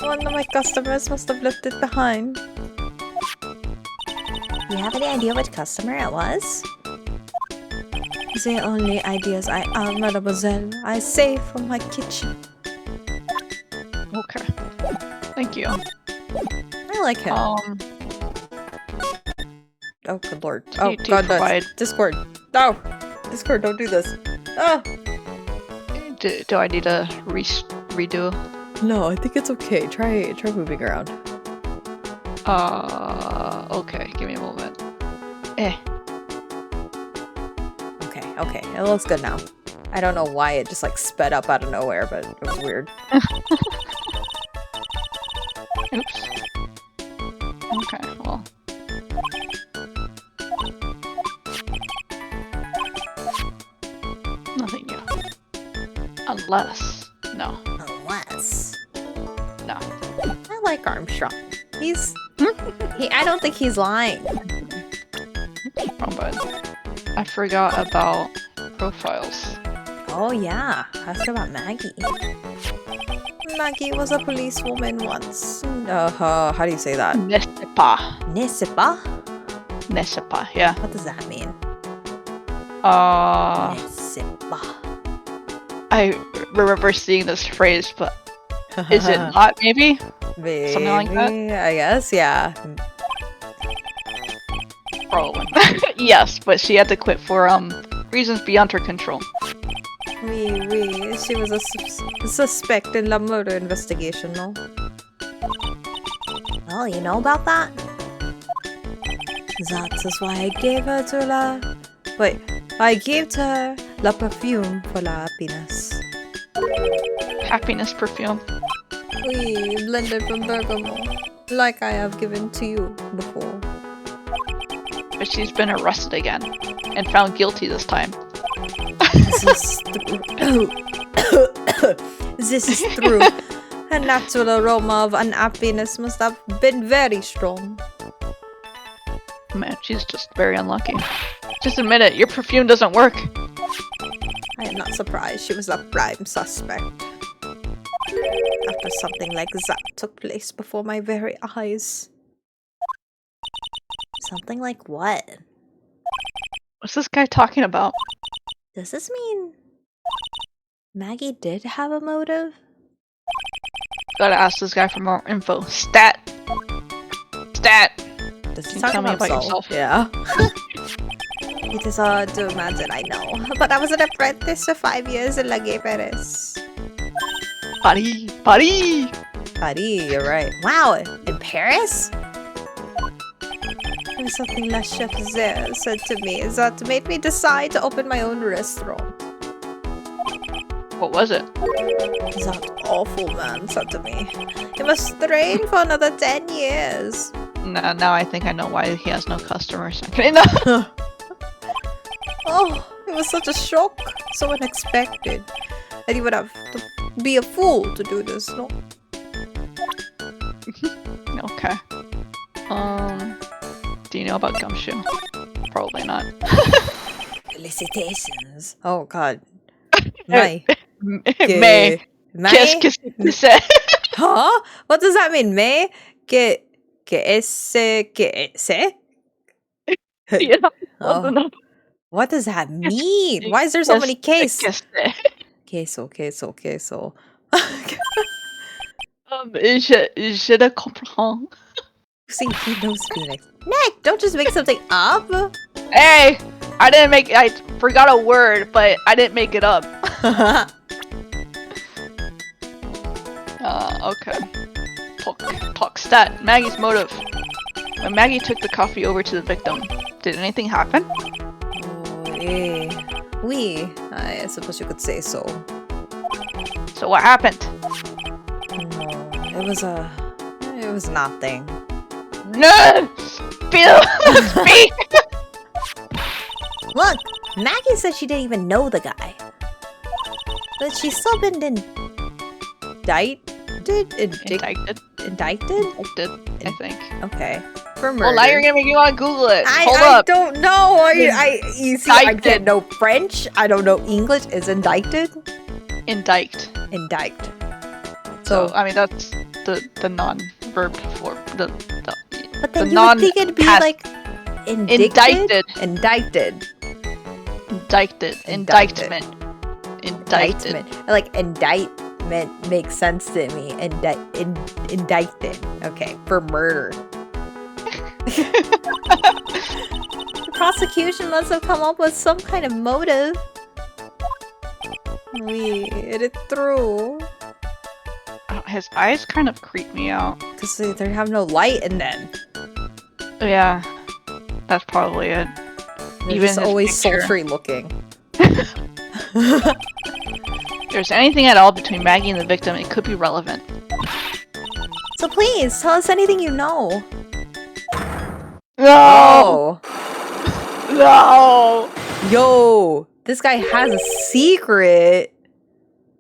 One of my customers must have left it behind. Do you have any idea which customer it was? The only ideas I have, mademoiselle, I save from my kitchen. Okay. Thank you. I like him. Oh, good lord. Oh, Do god, provide... Discord. No! Discord, don't do this. Oh! Do I need to redo? No, I think it's okay. Try moving around. Okay. Give me a moment. Okay. It looks good now. I don't know why it just like sped up out of nowhere, but it was weird. Oops. Okay, well. Nothing new. Unless. No. Unless. No. I like Armstrong. I don't think he's lying. Oh, but I forgot about profiles. Oh yeah, ask about Maggie. Maggie was a policewoman once. How do you say that? Nesipa. Nesipa? Yeah. What does that mean? Nesipa. I remember seeing this phrase, but is it not maybe? Maybe, something like that? I guess, yeah. Probably. Yes, but she had to quit for reasons beyond her control. She was a suspect in the murder investigation, no? Well, you know about that? That is why I gave her to la... Wait, I gave to her la perfume for la happiness. Happiness perfume? Oui, blended from bergamot, like I have given to you before. But she's been arrested again, and found guilty this time. This is true. Her natural aroma of unhappiness must have been very strong. Man, she's just very unlucky. Just admit it, your perfume doesn't work. I am not surprised she was a prime suspect. After something like that took place before my very eyes. Something like what? What's this guy talking about? Does this mean Maggie did have a motive? Gotta ask this guy for more info. Stat! Does he tell me about yourself? Yeah. It is hard to imagine, I know. But I was an apprentice for 5 years in La Gay Paris. Paris, you're right. Wow, in Paris? There was something La Chef there said to me that made me decide to open my own restaurant. What was it? That awful man said to me, "You must train for another 10 years." Now I think I know why he has no customers. Okay, no. Oh, it was such a shock, so unexpected. And you would have to be a fool to do this, no? Okay. Do you know about Gumshoe? Probably not. Felicitations. Oh god. May. May. Kiss. Huh? What does that mean? May? Que ese? Yeah. Oh. What does that mean? Why is there so many Ks? Queso. Je ne comprends. See, he knows Phoenix. Nick, don't just make something up. Hey! I forgot a word, but I didn't make it up. Okay. Talk stat. Maggie's motive. When Maggie took the coffee over to the victim, did anything happen? Oui, I suppose you could say so. So what happened? No, it was nothing. No! Speak! Look, Maggie said she didn't even know the guy. But she's still been indicted? Indicted, I think. Okay. For murder. Well, now you're gonna make me want to Google it. Hold I up. don't know. You see, I Indicted. can't know French. I don't know English. Is indicted? Indict. Indict. So I mean that's the non-verb form. The but then the you would think it'd be past- like indicted. Indicted. Indictment. Like indictment makes sense to me. Indicted. Okay, for murder. The prosecution must have come up with some kind of motive. It's true. His eyes kind of creep me out. Because they have no light in them. Yeah, that's probably it. They're Even just his always picture. sultry looking. If there's anything at all between Maggie and the victim, it could be relevant. So please, tell us anything you know. No! Oh. No! Yo! This guy has a secret!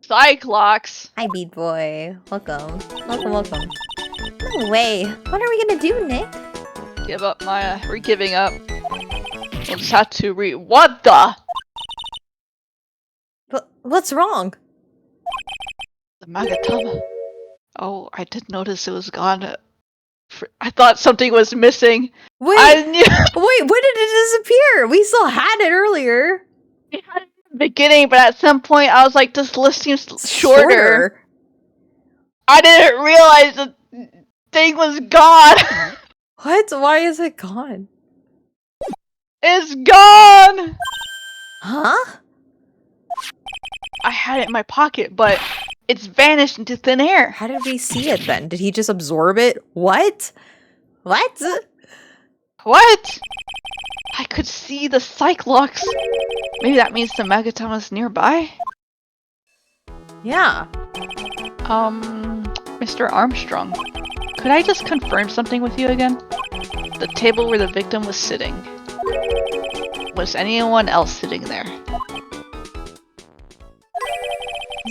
Cyclops! Hi, Beat Boy. Welcome. Welcome. No way. What are we gonna do, Nick? Give up, Maya. We're giving up. We'll just have to What the? But what's wrong? The Magatama. Oh, I did notice it was gone. I thought something was missing. Wait! I knew Wait, when did it disappear? We still had it earlier. we had it in the beginning, but at some point I was like, this list seems shorter. I didn't realize the thing was gone. What? Why is it gone? It's gone! Huh? I had it in my pocket, but it's vanished into thin air. How did we see it then? Did he just absorb it? What? What? What? I could see the Cyclops. Maybe that means the Magatama's nearby? Yeah. Mr. Armstrong, could I just confirm something with you again? The table where the victim was sitting. Was anyone else sitting there?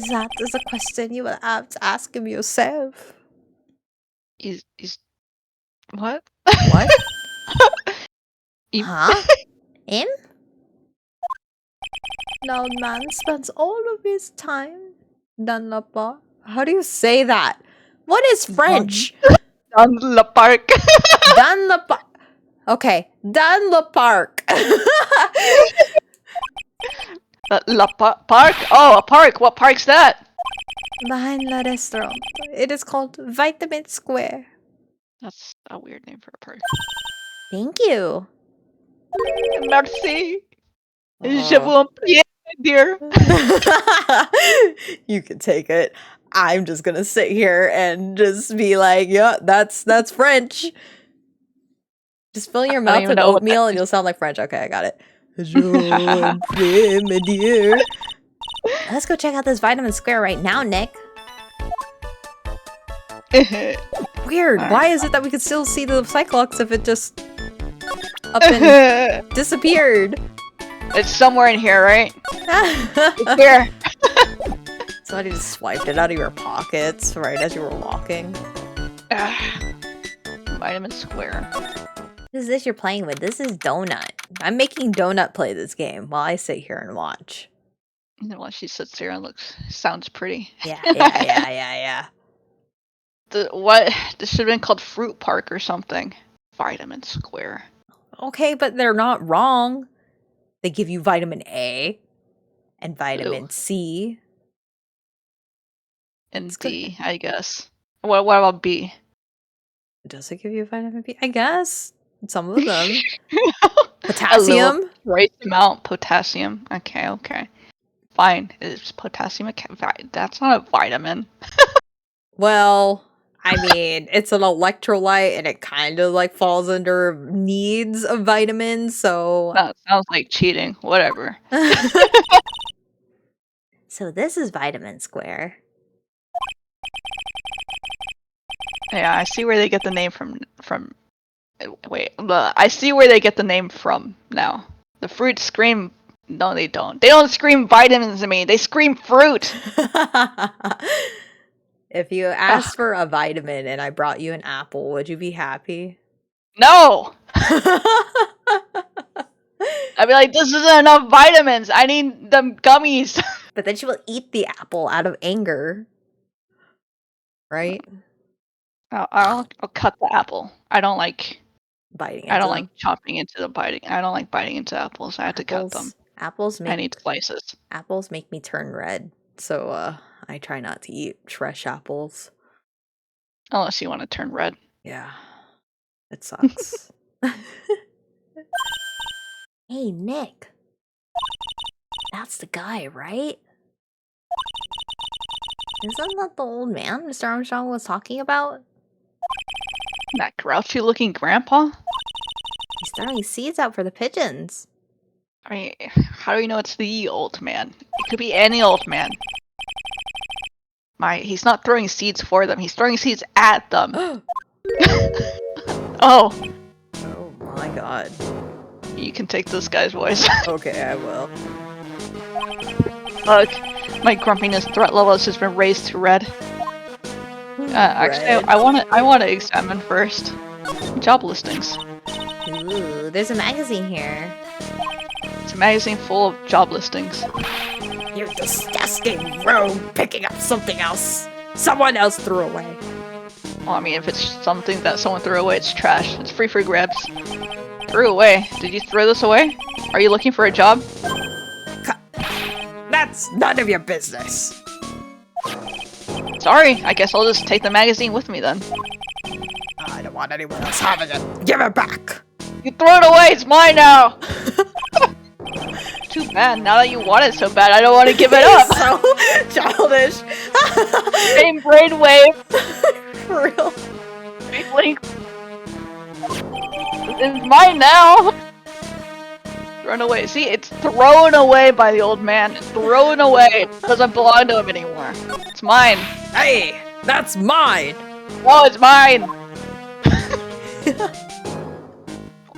That is a question you will have to ask him yourself. He's what? What? He- Huh? Him? No man spends all of his time dans la bar. How do you say that? What is French? On the park. Dans la park. Okay, dans le park. Park? Oh, a park. What park's that? Behind la restaurant. It is called Vitamin Square. That's a weird name for a park. Thank you. Merci. Je vous en prie, dear. You can take it. I'm just gonna sit here and just be like, yeah, that's French. Just fill your mouth with oatmeal and you'll sound like French. Okay, I got it. Let's go check out this Vitamin Square right now, Nick. Weird. Why is it that we could still see the Cyclops if it just up and disappeared? It's somewhere in here, right? It's here. Somebody just swiped it out of your pockets right as you were walking. Vitamin Square. What is this you're playing with? This is Donut. I'm making Donut play this game while I sit here and watch. And then while she sits there and sounds pretty. Yeah. This should have been called Fruit Park or something. Vitamin Square. Okay, but they're not wrong. They give you vitamin A and vitamin C. And D, I guess. What about B? Does it give you vitamin B? I guess. Some of them. A little Potassium? trace amount potassium. Okay. Fine. Is potassium that's not a vitamin. Well, I mean, it's an electrolyte and it kind of like falls under needs of vitamins, so. That sounds like cheating. Whatever. So this is vitamin square. Yeah, I see where they get the name from. Wait, I see where they get the name from now. The fruits scream. No, they don't. They don't scream vitamins to me. They scream fruit. If you asked for a vitamin and I brought you an apple, would you be happy? No. I'd be like, this isn't enough vitamins. I need them gummies. But then she will eat the apple out of anger. Right? I'll cut the apple. I don't like biting. I don't like chopping into the biting. I don't like biting into apples. I have to cut them. Apples make. I need slices. Apples make me turn red, so I try not to eat fresh apples. Unless you want to turn red. Yeah, it sucks. Hey, Nick. That's the guy, right? Isn't that the old man Mr. Armstrong was talking about? That grouchy-looking grandpa? He's throwing seeds out for the pigeons. I mean, how do you know it's the old man? It could be any old man. He's not throwing seeds for them. He's throwing seeds at them. Oh. Oh my god. You can take this guy's voice. Okay, I will. Look, my grumpiness threat level has just been raised to red. Actually, I want to examine first. Job listings. Ooh, there's a magazine here. It's a magazine full of job listings. You disgusting rogue picking up something else someone else threw away. Well, I mean, if it's something that someone threw away, it's trash. It's free for grabs. Threw away. Did you throw this away? Are you looking for a job? That's none of your business. Sorry, I guess I'll just take the magazine with me then. I don't want anyone else having it. Give it back. You threw it away, it's mine now! Too bad, now that you want it so bad, I don't want to give it up! So childish. Same brainwave! For real. Wavelength. It's mine now! Thrown away. See, it's thrown away by the old man. It's thrown away. It doesn't belong to him anymore. It's mine. Hey, that's mine. No, it's mine!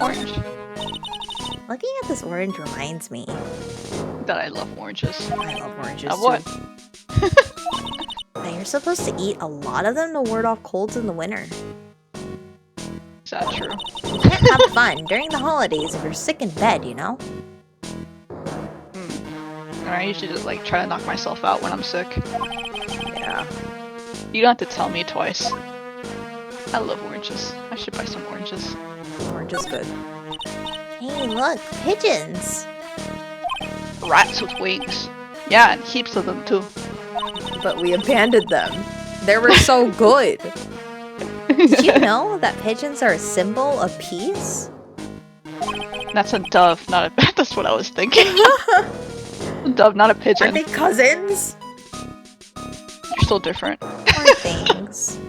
Orange. Looking at this orange reminds me That I love oranges. I love oranges Of what? too. Now, you're supposed to eat a lot of them to ward off colds in the winter. Is that true? You can't have fun during the holidays if you're sick in bed, you know? And I usually just like try to knock myself out when I'm sick. Yeah. You don't have to tell me twice. I love oranges. I should buy some oranges. Orange is good. Hey, look, pigeons. Rats with wings. Yeah, and heaps of them too. But we abandoned them. They were so good. Did you know that pigeons are a symbol of peace? That's a dove, not a. That's what I was thinking. A dove, not a pigeon. Are they cousins? You're still different. Poor things.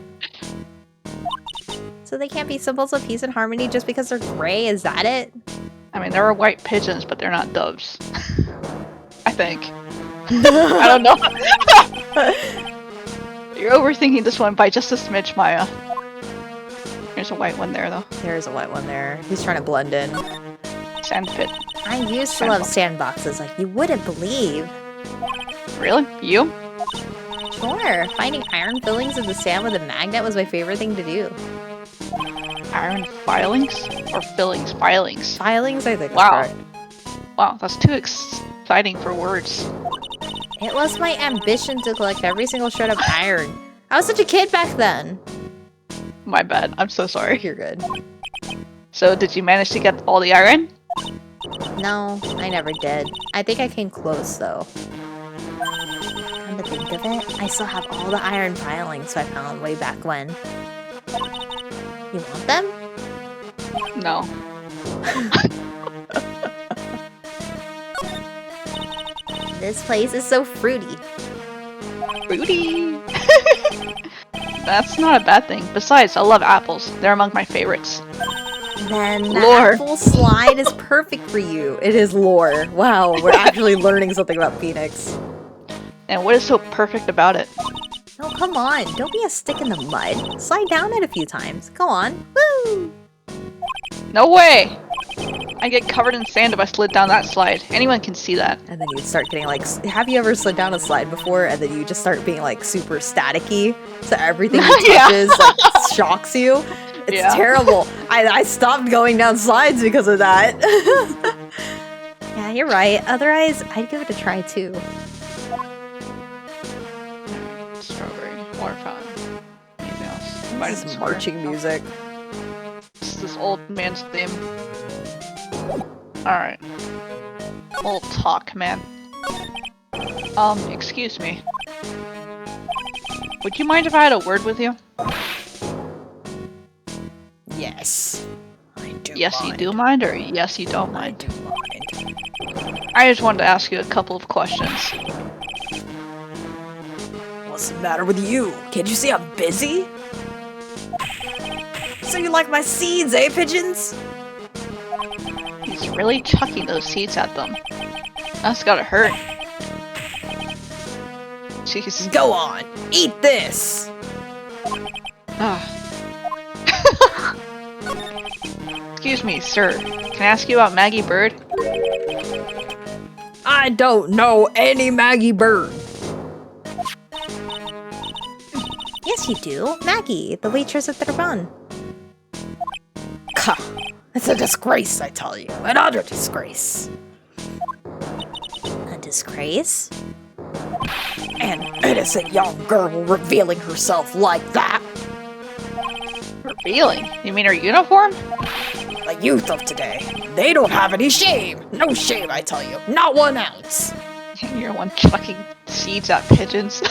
So they can't be symbols of peace and harmony just because they're gray? Is that it? I mean, there are white pigeons, but they're not doves. I think. I don't know. You're overthinking this one by just a smidge, Maya. There's a white one there, though. There's a white one there. He's trying to blend in. Sand pit. I used to love sandboxes like you wouldn't believe. Really? You? Sure. Finding iron fillings in the sand with a magnet was my favorite thing to do. Iron filings? Or fillings? Filings. Filings, I think. Wow. That's right. Wow, that's too exciting for words. It was my ambition to collect every single shred of iron. I was such a kid back then. My bad. I'm so sorry. You're good. So, did you manage to get all the iron? No, I never did. I think I came close, though. Kinda think of it, I still have all the iron filings I found way back when. You want them? No. This place is so fruity. Fruity! That's not a bad thing. Besides, I love apples. They're among my favorites. Then the Lore. apple slide is perfect for you. It is lore. Wow, we're actually learning something about Phoenix. And what is so perfect about it? Oh, come on. Don't be a stick in the mud. Slide down it a few times. Go on. Woo! No way! I get covered in sand if I slid down that slide. Anyone can see that. And then you'd start getting like, have you ever slid down a slide before and then you just start being like super staticky? So everything you Yeah. touches like shocks you? It's terrible. I stopped going down slides because of that. Yeah, you're right. Otherwise, I'd give it a try too. Strawberry, water fountain. Anything else? This is marching music. This is this old man's theme. Alright. Old talk, man. Excuse me. Would you mind if I had a word with you? Yes. I do Yes, mind. you do mind, or yes, you don't I mind? do mind. I just wanted to ask you a couple of questions. What's the matter with you? Can't you see I'm busy? So you like my seeds, eh, pigeons? He's really chucking those seeds at them. That's gotta hurt. Jeez. Go on, eat this! Ah. Excuse me, sir. Can I ask you about Maggie Bird? I don't know any Maggie Bird. Yes, you do. Maggie, the waitress at the run. It's a disgrace, I tell you. An utter disgrace. A disgrace? An innocent young girl revealing herself like that. Revealing? You mean her uniform? The youth of today, they don't have any shame. No shame, I tell you. Not 1 ounce. You're one chucking seeds at pigeons.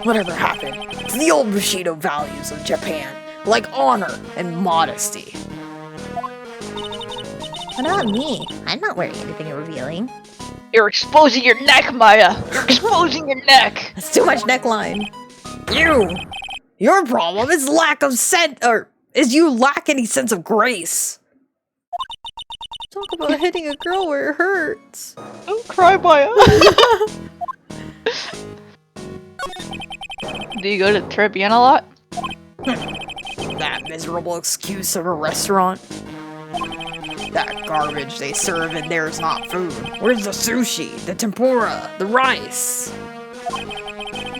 Whatever happened to the old Bushido values of Japan, like honor and modesty? What about me? I'm not wearing anything revealing. You're exposing your neck, Maya! You're exposing your neck! That's too much neckline. Your problem is lack of is you lack any sense of grace. Talk about hitting a girl where it hurts. Don't cry, Maya! Do you go to Tribune a lot? That miserable excuse of a restaurant. That garbage they serve in there is not food. Where's the sushi, the tempura, the rice?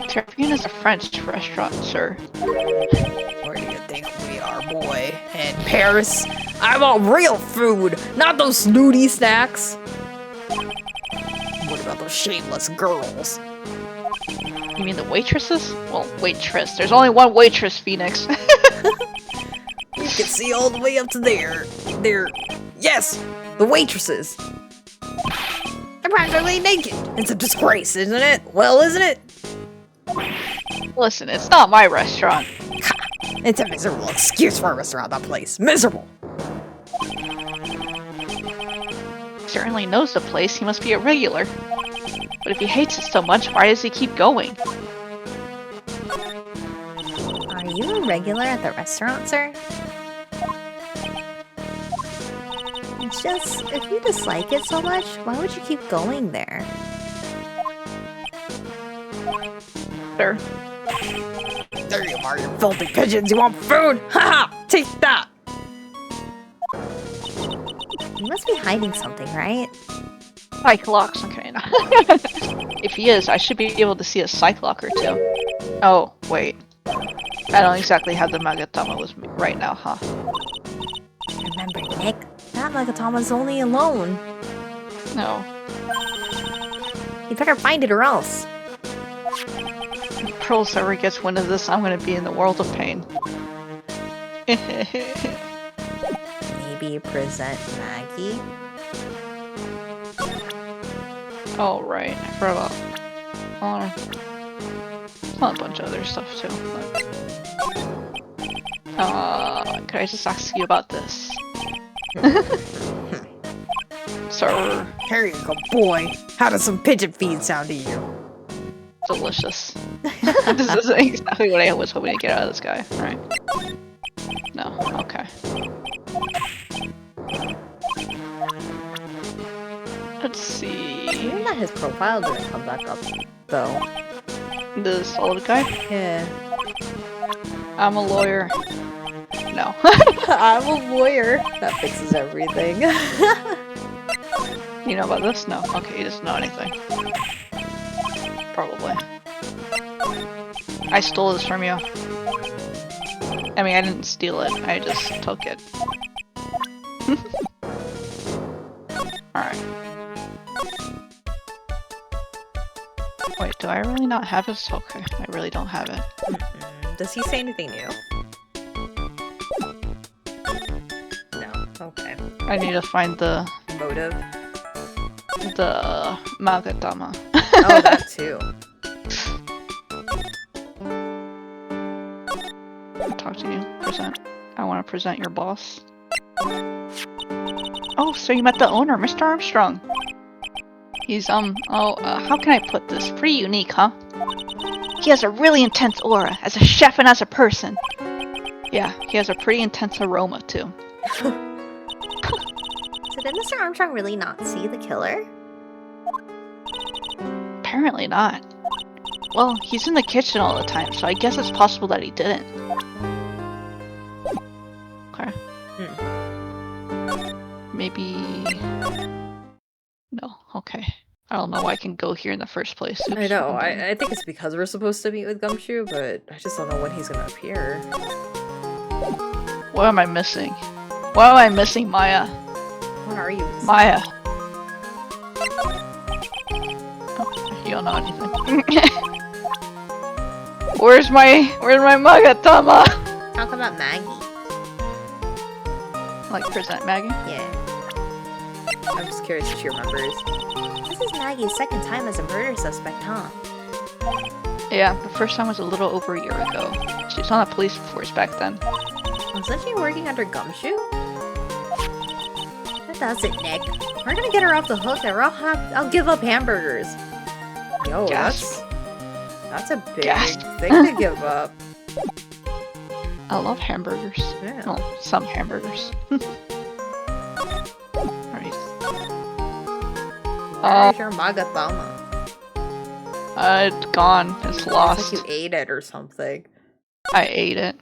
Tribune is a French restaurant, sir. Where do you think we are, boy? In Paris? I want real food, not those snooty snacks. What about those shameless girls? You mean the waitresses? Well, waitress. There's only one waitress, Phoenix. You can see all the way up to there. Yes, the waitresses. They're practically naked. It's a disgrace, isn't it? Well, isn't it? Listen, it's not my restaurant. It's a miserable excuse for a restaurant, that place. Miserable. Certainly knows the place. He must be a regular. But if he hates it so much, why does he keep going? Are you a regular at the restaurant, sir? It's just, if you dislike it so much, why would you keep going there? Sir. There you are, you filthy pigeons. You want food? Haha! Take that! You must be hiding something, right? Cyclops, okay. If he is, I should be able to see a Cyclops or two. Oh, wait. I don't exactly have the Magatama with me right now, huh? Remember, Nick, that Magatama's only alone. No. You better find it or else. If Pearls ever gets wind of this, I'm gonna be in the world of pain. Maybe present Maggie? Oh, right. I forgot about... on a bunch of other stuff too. But... could I just ask you about this? Sir. Here you go, boy. How does some pigeon feed sound to you? Delicious. This isn't exactly what I was hoping to get out of this guy. Alright. No, okay. Let's see. Maybe that his profile didn't come back up, though. The solid guy? Yeah. I'm a lawyer. No. I'm a lawyer. That fixes everything. You know about this? No. Okay, he doesn't know anything. Probably. I stole this from you. I mean, I didn't steal it. I just took it. Alright. Wait, do I really not have this? Okay, I really don't have it. Does he say anything new? No. Okay. I need to find the Motive? the Magatama. Oh, that too. Talk to you. Present. I want to present your boss. Oh, so you met the owner, Mr. Armstrong. He's, how can I put this? Pretty unique, huh? He has a really intense aura, as a chef and as a person. Yeah, he has a pretty intense aroma, too. So did Mr. Armstrong really not see the killer? Apparently not. Well, he's in the kitchen all the time, so I guess it's possible that he didn't. Okay. Maybe... No, okay. I don't know why I can go here in the first place. Oops, I know, I think it's because we're supposed to meet with Gumshoe, but I just don't know when he's gonna appear. What am I missing? What am I missing, Maya? What are you missing? Maya. Oh, you don't know anything. Where's my Magatama? Talk about Maggie. Like present Maggie? Yeah. I'm just curious if she remembers. This is Maggie's second time as a murder suspect, huh? Yeah, the first time was a little over a year ago. She was on the police force back then. Wasn't she working under Gumshoe? That does it, Nick. We're gonna get her off the hook or I'll give up hamburgers. Yo, Gasp. that's a big Gasp. thing to give up. I love hamburgers. Yeah. Well, some hamburgers. Alright. Where's your Magatama? It's gone. It's lost. It's like you ate it or something. I ate it.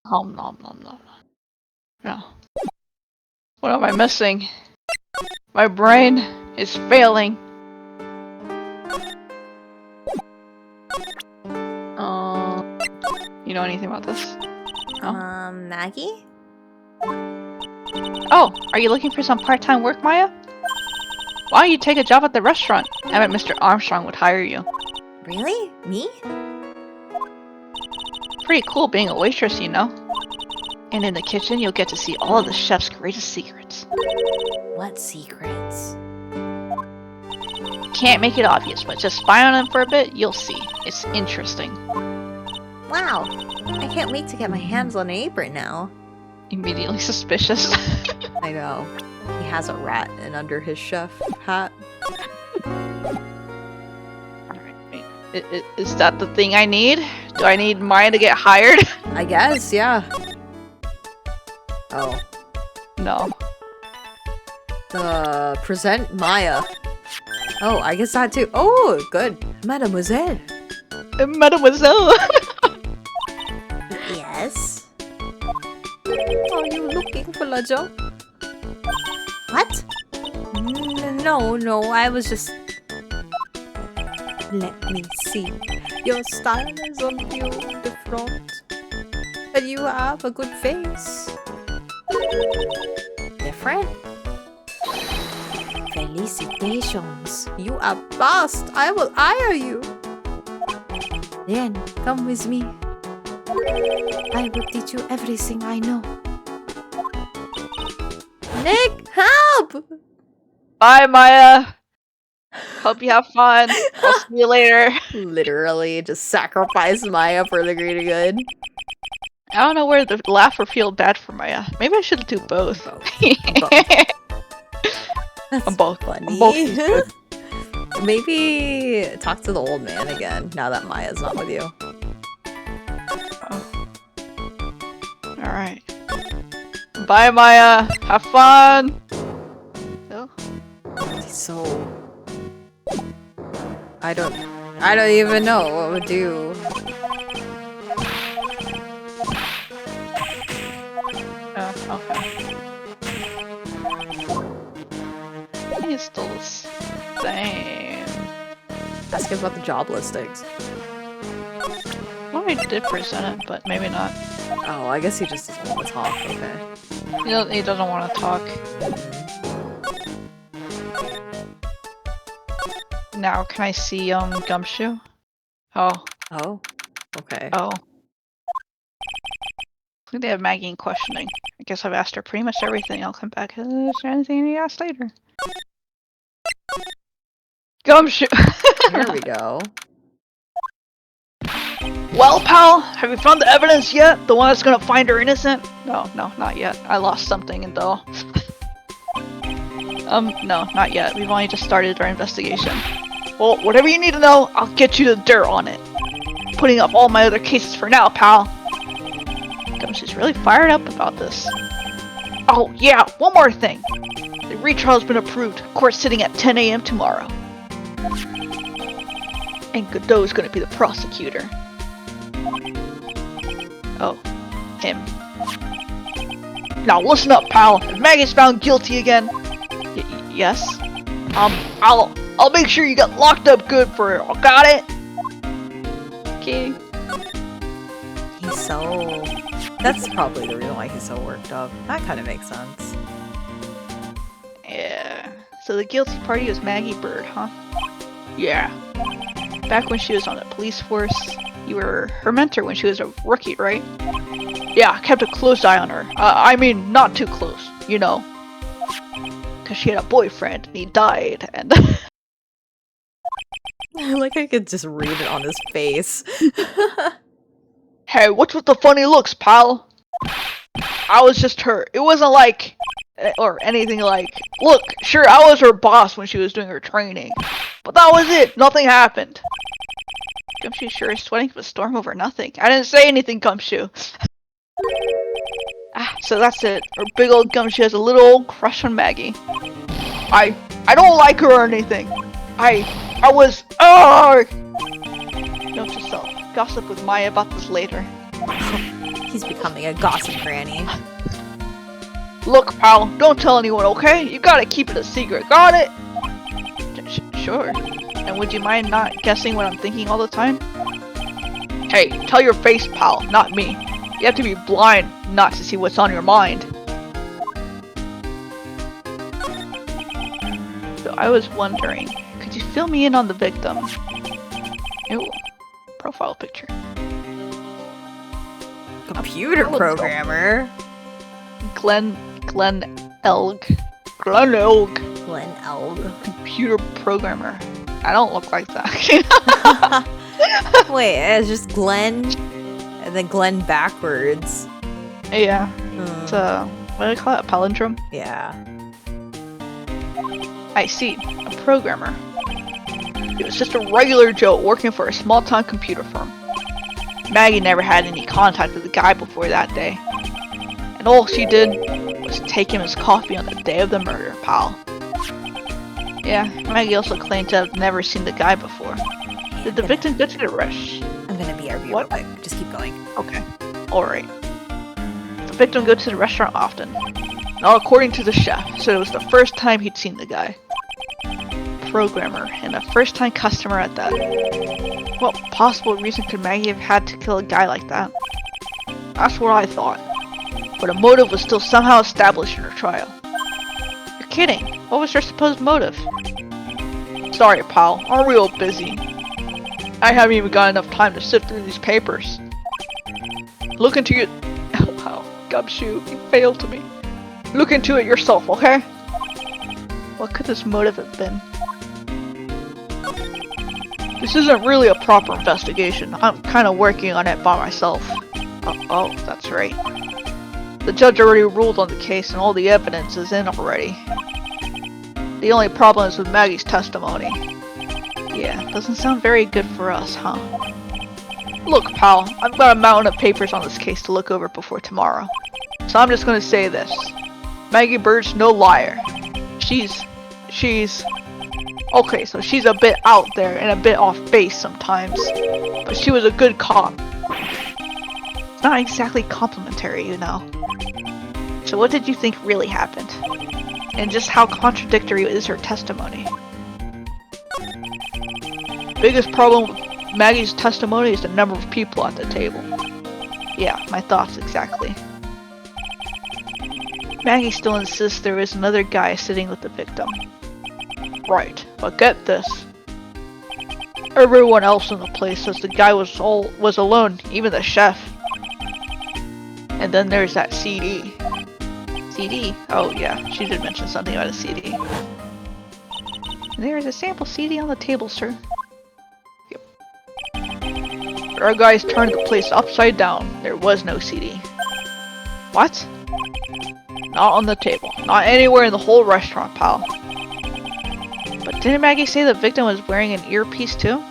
Nom nom nom nom. Yeah. What am I missing? My brain is failing. You know anything about this? No? Maggie? Oh, are you looking for some part-time work, Maya? Why don't you take a job at the restaurant? I bet Mr. Armstrong would hire you. Really? Me? Pretty cool being a waitress, you know? And in the kitchen, you'll get to see all of the chef's greatest secrets. What secrets? Can't make it obvious, but just spy on them for a bit, you'll see. It's interesting. Wow. I can't wait to get my hands on an apron now. Immediately suspicious. I know. He has a rat under his chef hat. Alright, is that the thing I need? Do I need Maya to get hired? I guess, yeah. Oh. No. Present Maya. Oh, I guess that too. Oh, good. Mademoiselle. Mademoiselle! Yes? Are you looking for a job? What? No, I was just... Let me see. Your style is on you in the front. And you have a good face. Different? Felicitations. You are fast. I will hire you. Then, come with me. I will teach you everything I know. Nick, help! Bye, Maya! Hope you have fun. I'll see you later. Literally, just sacrifice Maya for the greater good. I don't know where to laugh or feel bad for Maya. Maybe I should do both. That's both. funny. Both is good. Maybe talk to the old man again, now that Maya's not with you. Oh. Alright. Bye, Maya. Have fun. Oh. So... I don't even know what would do. Oh, okay. I think it's still the same. Ask him about the job listings. Well, I did present it, but maybe not. Oh, I guess he just doesn't want to talk, okay. He doesn't want to talk. Now, can I see, Gumshoe? Oh. Oh? Okay. Oh. I think they have Maggie in questioning. I guess I've asked her pretty much everything. I'll come back. Is there anything you ask later? Gumshoe! Here we go. Well, pal, have you found the evidence yet? The one that's gonna find her innocent? No, not yet. I lost something in though. No, not yet. We've only just started our investigation. Well, whatever you need to know, I'll get you the dirt on it. Putting up all my other cases for now, pal. Gumshoe's really fired up about this. Oh, yeah, one more thing. The retrial's been approved. Court sitting at 10 AM tomorrow. And Godot's gonna be the prosecutor. Oh, him. Now listen up, pal. If Maggie's found guilty again, yes. I'll make sure you get locked up good for it. Got it? Okay. He's so... That's probably the reason why he's so worked up. That kind of makes sense. Yeah. So the guilty party was Maggie Bird, huh? Yeah. Back when she was on the police force, you were her mentor when she was a rookie, right? Yeah, I kept a close eye on her. I mean, not too close, you know. Because she had a boyfriend and he died, and... Like I could just read it on his face. Hey, what's with the funny looks, pal? I was just her. It wasn't like... or anything like... Look, sure, I was her boss when she was doing her training. But that was it. Nothing happened. Gumshoe sure is sweating up a storm over nothing. I didn't say anything, Gumshoe. So that's it. Her big old Gumshoe has a little old crush on Maggie. I don't like her or anything. I was... Note to self. Gossip with Maya about this later. He's becoming a gossip granny. Look, pal, don't tell anyone, okay? You gotta keep it a secret, got it? Sure. And would you mind not guessing what I'm thinking all the time? Hey, tell your face, pal, not me. You have to be blind not to see what's on your mind. So I was wondering, could you fill me in on the victim? Ooh, profile picture. Computer programmer? Glenn Elg. Glenn Elg. Glenn Elg. Computer programmer. I don't look like that. Wait, it's just Glenn, and then Glenn backwards. Yeah. It's what do they call it? A palindrome? Yeah. I see. A programmer. It was just a regular Joe working for a small-town computer firm. Maggie never had any contact with the guy before that day. And all she did was take him his coffee on the day of the murder, pal. Yeah, Maggie also claimed to have never seen the guy before. Did the victim go to the rush? I'm gonna BRB real quick. Just keep going. Okay. Alright. The victim go to the restaurant often. Not according to the chef, so it was the first time he'd seen the guy. Programmer, and a first-time customer at that. What possible reason could Maggie have had to kill a guy like that? That's what I thought. But a motive was still somehow established in her trial. You're kidding. What was her supposed motive? Sorry, pal. I'm real busy. I haven't even got enough time to sift through these papers. Look into your... Oh, wow. Gumshoe, you failed to me. Look into it yourself, okay? What could this motive have been? This isn't really a proper investigation. I'm kind of working on it by myself. Oh, that's right. The judge already ruled on the case and all the evidence is in already. The only problem is with Maggie's testimony. Yeah, doesn't sound very good for us, huh? Look, pal, I've got a mountain of papers on this case to look over before tomorrow. So I'm just gonna say this. Maggie Bird's no liar. She's... Okay, so she's a bit out there and a bit off base sometimes. But she was a good cop. It's not exactly complimentary, you know. So what did you think really happened? And just how contradictory is her testimony? Biggest problem with Maggie's testimony is the number of people at the table. Yeah, my thoughts exactly. Maggie still insists there is another guy sitting with the victim. Right, but get this. Everyone else in the place says the guy was alone, even the chef. And then there's that CD. CD? Oh yeah, she did mention something about a CD. And there is a sample CD on the table, sir. Yep. Our guys turned the place upside down. There was no CD. What? Not on the table. Not anywhere in the whole restaurant, pal. But didn't Maggie say the victim was wearing an earpiece too?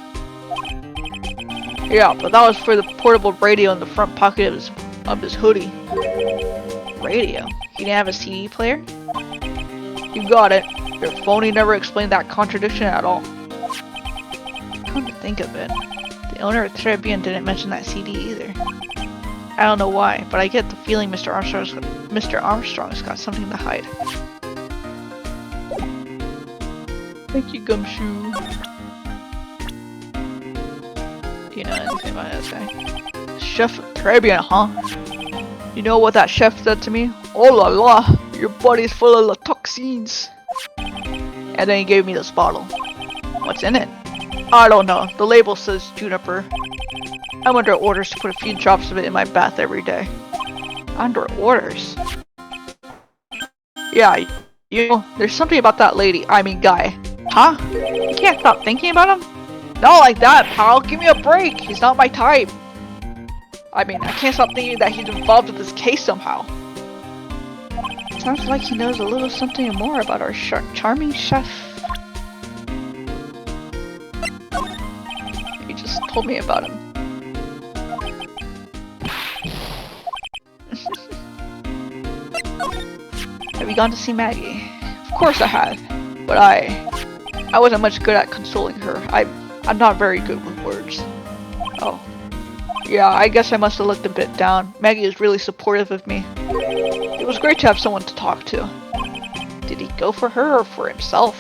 Yeah, but that was for the portable radio in the front pocket of his hoodie. Radio? He didn't have a CD player? You got it. Your phony never explained that contradiction at all. Come to think of it, the owner of Tribune didn't mention that CD either. I don't know why, but I get the feeling Mr. Armstrong's got something to hide. Thank you, Gumshoe. Do you know anything about that guy? Chef Tribune, huh? You know what that chef said to me? Oh la la, your body's full of the toxins. And then he gave me this bottle. What's in it? I don't know. The label says juniper. I'm under orders to put a few drops of it in my bath every day. Under orders? Yeah, you know, there's something about that guy. Huh? You can't stop thinking about him? Not like that, pal. Give me a break. He's not my type. I can't stop thinking that he's involved with this case somehow. Sounds like he knows a little something more about our charming chef. He just told me about him. Have you gone to see Maggie? Of course I have, but I wasn't much good at consoling her. I'm not very good with words. Oh. Yeah, I guess I must have looked a bit down. Maggie is really supportive of me. It was great to have someone to talk to. Did he go for her or for himself?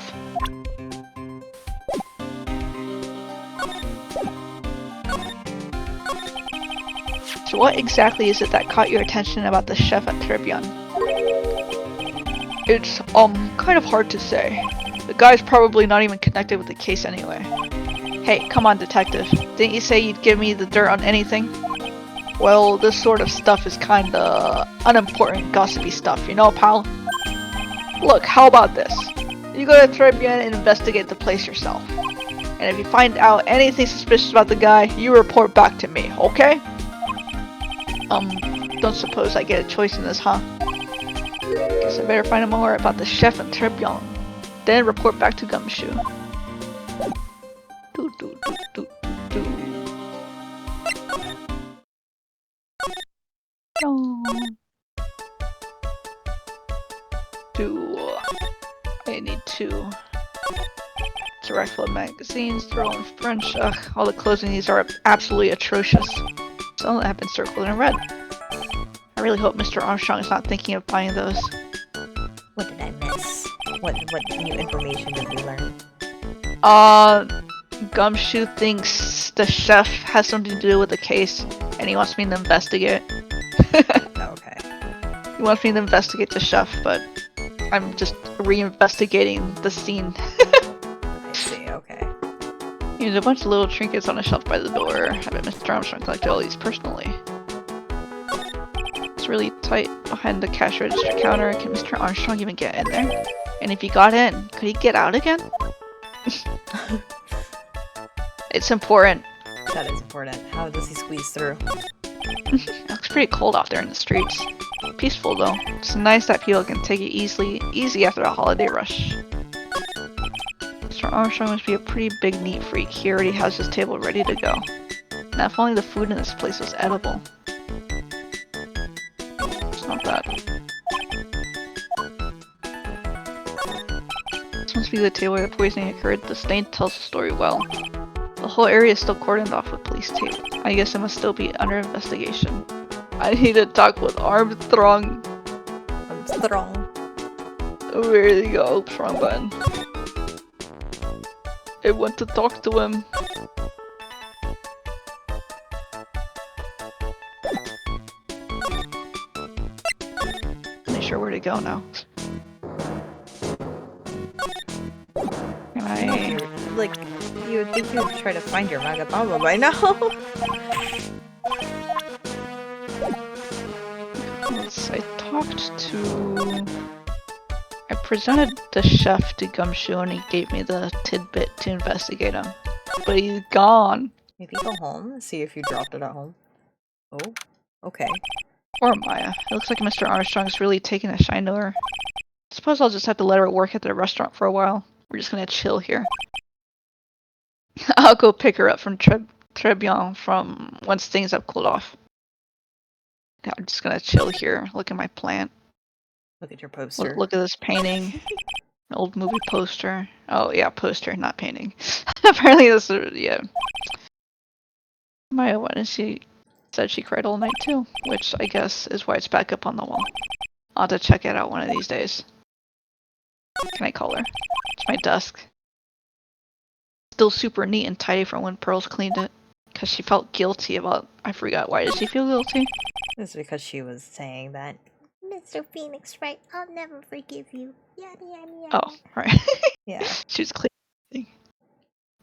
So what exactly is it that caught your attention about the chef at Tribune? It's, kind of hard to say. The guy's probably not even connected with the case anyway. Hey, come on, detective. Didn't you say you'd give me the dirt on anything? Well, this sort of stuff is kinda unimportant, gossipy stuff, you know, pal? Look, how about this? You go to Tribune and investigate the place yourself. And if you find out anything suspicious about the guy, you report back to me, okay? Don't suppose I get a choice in this, huh? Guess I better find out more about the chef and Tribune. Then report back to Gumshoe. I need to direct flow magazines, throw in French. Ugh, all the clothes in these are absolutely atrocious. Some of them have been circled in red. I really hope Mr. Armstrong is not thinking of buying those. What did I miss? What new information did we learn? Gumshoe thinks the chef has something to do with the case, and he wants me to investigate. Okay. He wants me to investigate the chef, but I'm just re-investigating the scene. I see, okay. There's a bunch of little trinkets on a shelf by the door. I bet Mr. Armstrong collected all these personally. It's really tight behind the cash register counter. Can Mr. Armstrong even get in there? And if he got in, could he get out again? It's important. That is important. How does he squeeze through? It looks pretty cold out there in the streets. Peaceful though. It's nice that people can take it easy after a holiday rush. Mr. Armstrong must be a pretty big neat freak. He already has his table ready to go. Now if only the food in this place was edible. It's not bad. This must be the table where the poisoning occurred. The stain tells the story well. The whole area is still cordoned off with police tape. I guess it must still be under investigation. I need to talk with Armstrong. Armstrong. Where did he go? Oops, wrong button. I want to talk to him. Not sure where to go now. Can I... Like, you would think you would try to find your Magababa by now. I talked to... I presented the chef to Gumshoe and he gave me the tidbit to investigate him. But he's gone. Maybe go home and see if you dropped it at home. Oh, okay. Or Maya. It looks like Mr. Armstrong's really taking a shine to her. Suppose I'll just have to let her work at the restaurant for a while. We're just gonna chill here. I'll go pick her up from Tribulations from once things have cooled off. Yeah, I'm just gonna chill here, look at my plant. Look at your poster. Look at this painting. An old movie poster. Oh yeah, poster, not painting. Apparently this is, yeah. Maya went and she said she cried all night too, which I guess is why it's back up on the wall. I'll have to check it out one of these days. Can I call her? It's my desk. Still super neat and tidy from when Pearls cleaned it. Because she felt guilty about... I forgot. Why did she feel guilty? It's because she was saying that, Mr. Phoenix, right? I'll never forgive you. Yada yada yada. Oh, right. yeah. She was cleaning.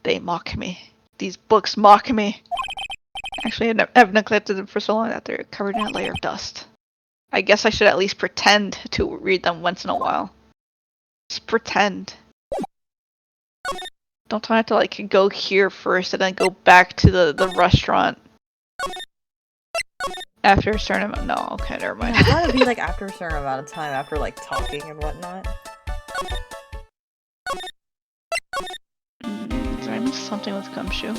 They mock me. These books mock me. Actually, I've neglected them for so long that they're covered in a layer of dust. I guess I should at least pretend to read them once in a while. Just pretend. Don't I have to like go here first and then go back to the restaurant after a certain amount? No, okay, never mind. I thought it'd be like after a certain amount of time, after like talking and whatnot. Did I miss something with Gumshoe?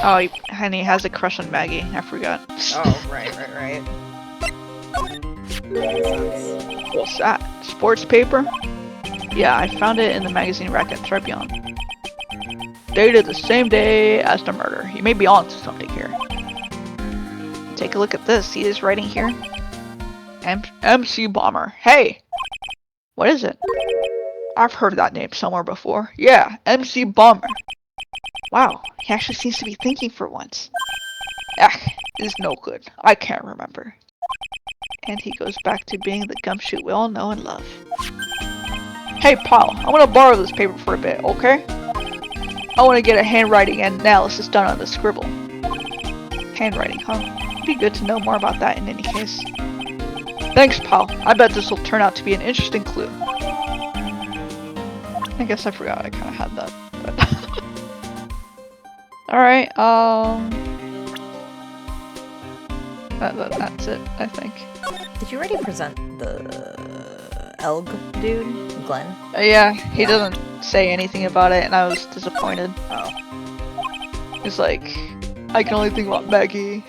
Oh, and he has a crush on Maggie. I forgot. Oh, right. What's that? Sports paper? Yeah, I found it in the magazine rack at Tribulations. Dated the same day as the murder. He may be on to something here. Take a look at this. See this writing here? MC Bomber. Hey! What is it? I've heard that name somewhere before. Yeah, MC Bomber. Wow, he actually seems to be thinking for once. It's no good. I can't remember. And he goes back to being the Gumshoe we all know and love. Hey pal, I want to borrow this paper for a bit, okay? I want to get a handwriting analysis done on the scribble. Handwriting, huh? It'd be good to know more about that in any case. Thanks pal, I bet this will turn out to be an interesting clue. I guess I forgot I kind of had that, but... Alright, that's it, I think. Did you already present the Elg dude, Glenn? Yeah, he doesn't say anything about it, and I was disappointed. Oh. He's like, I can only think about Maggie.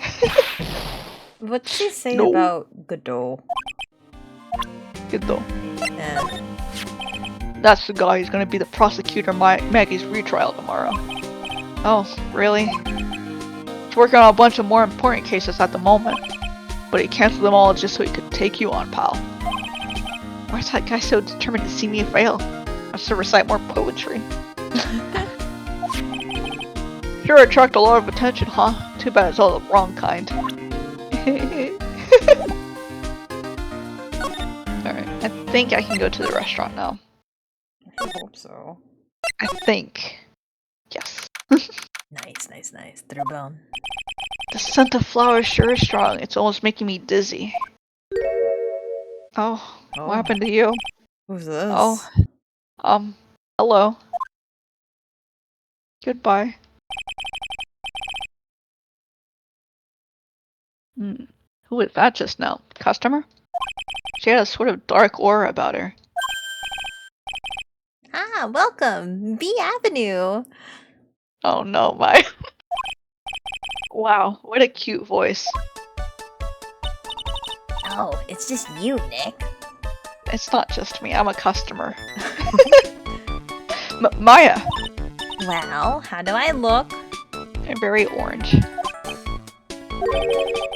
What did he say about Godot? Godot. Yeah. That's the guy who's gonna be the prosecutor Maggie's retrial tomorrow. Oh, really? He's working on a bunch of more important cases at the moment. But he canceled them all just so he could take you on, pal. Why is that guy so determined to see me fail? I should recite more poetry. Sure attract a lot of attention, huh? Too bad it's all the wrong kind. Alright, I think I can go to the restaurant now. I hope so. I think. Yes. Nice. Tribulations. The scent of flowers sure is strong. It's almost making me dizzy. Oh, Oh. what happened to you? Who's this? Oh, hello. Goodbye. Who was that just now? Customer? She had a sort of dark aura about her. Ah, welcome, B Avenue. Oh no, my. Wow, what a cute voice. Oh, it's just you, Nick. It's not just me, I'm a customer. Maya! Well, how do I look? You're very orange.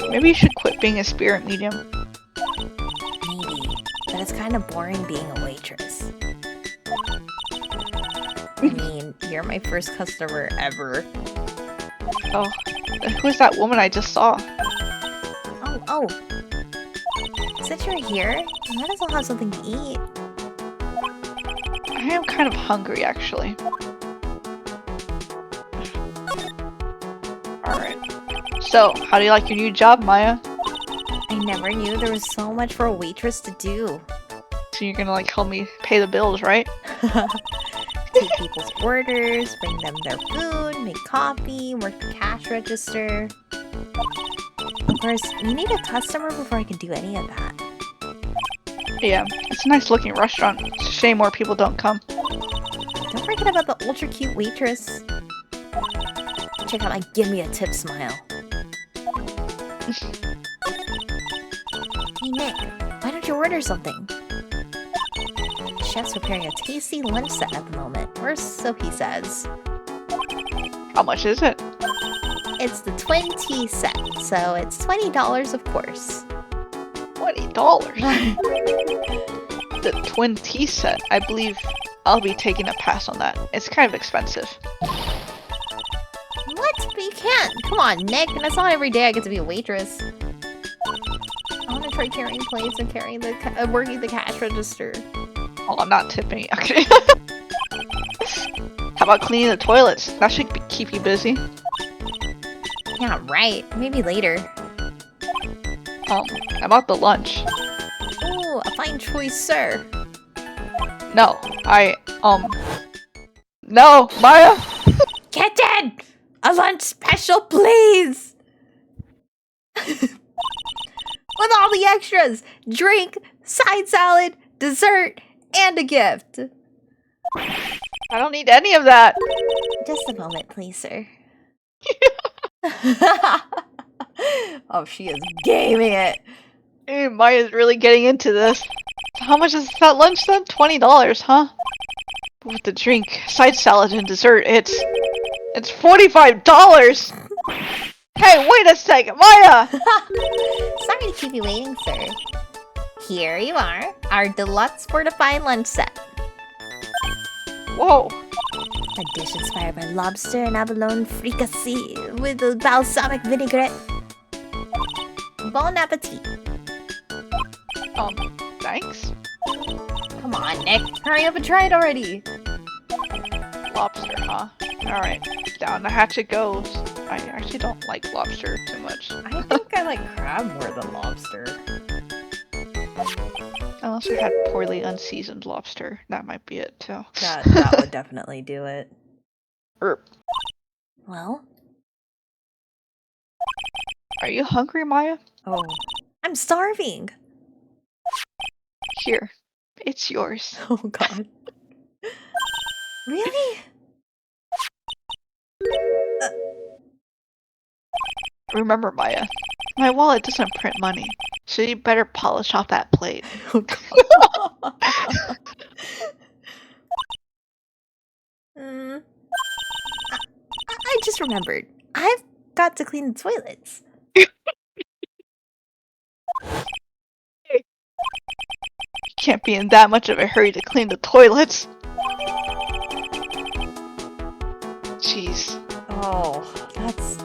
Maybe you should quit being a spirit medium. Maybe, but it's kind of boring being a waitress. I mean, you're my first customer ever. Oh, who's that woman I just saw? Oh. Since you're here, you might as well have something to eat. I am kind of hungry, actually. Alright. So, how do you like your new job, Maya? I never knew there was so much for a waitress to do. So you're gonna like help me pay the bills, right? Take people's orders, bring them their food, make coffee, work the cash register. Of course, you need a customer before I can do any of that. Yeah, it's a nice looking restaurant. It's a shame more people don't come. Don't forget about the ultra cute waitress. Check out my give me a tip smile. Hey Nick, why don't you order something? The chef's preparing a tasty lunch set at the moment, or so he says. How much is it? It's the twin tea set, so it's $20 of course. $20? The twin tea set. I believe I'll be taking a pass on that. It's kind of expensive. What? But you can't! Come on, Nick, that's not every day I get to be a waitress. I want to try carrying plates and carrying the working the cash register. Oh, I'm not tipping. Okay. How about cleaning the toilets? That should keep you busy. Yeah, right. Maybe later. How about the lunch? Ooh, a fine choice, sir. No, no, Maya! Kitten! A lunch special, please! With all the extras! Drink, side salad, dessert, and a gift. I don't need any of that. Just a moment, please, sir. Oh, she is gaming it. Hey, Maya's really getting into this. How much is that lunch then? $20, huh? With the drink, side salad, and dessert, it's $45! Hey, wait a second, Maya! Sorry to keep you waiting, sir. Here you are, our deluxe fortified lunch set. Whoa. A dish inspired by lobster and abalone fricassee with a balsamic vinaigrette. Bon appetit. Thanks. Come on, Nick. Hurry up and try it already. Lobster, huh? Alright, down the hatch it goes. I actually don't like lobster too much. I think I like crab more than lobster. Unless I had poorly unseasoned lobster. That might be it, too. That would definitely do it. Well? Are you hungry, Maya? Oh. I'm starving. Here. It's yours. Oh god. Really? Remember, Maya, my wallet doesn't print money, so you better polish off that plate. Oh god. I just remembered. I've got to clean the toilets. You can't be in that much of a hurry to clean the toilets. Jeez. Oh, that's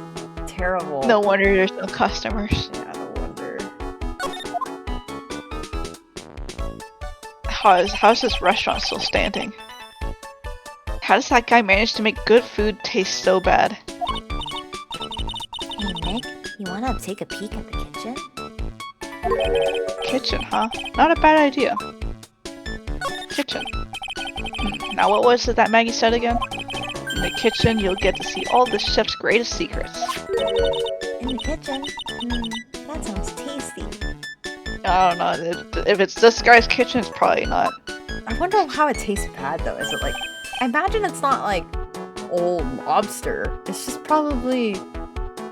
terrible. No wonder there's no customers. Yeah, no wonder. How's this restaurant still standing? How does that guy manage to make good food taste so bad? Hey, Nick, you wanna take a peek at the kitchen? Kitchen, huh? Not a bad idea. Kitchen. Now what was it that Maggie said again? In the kitchen, you'll get to see all the chef's greatest secrets. In the kitchen? That sounds tasty. I don't know. If it's this guy's kitchen, it's probably not. I wonder how it tastes bad though. Is it like? I imagine it's not like old lobster. It's just probably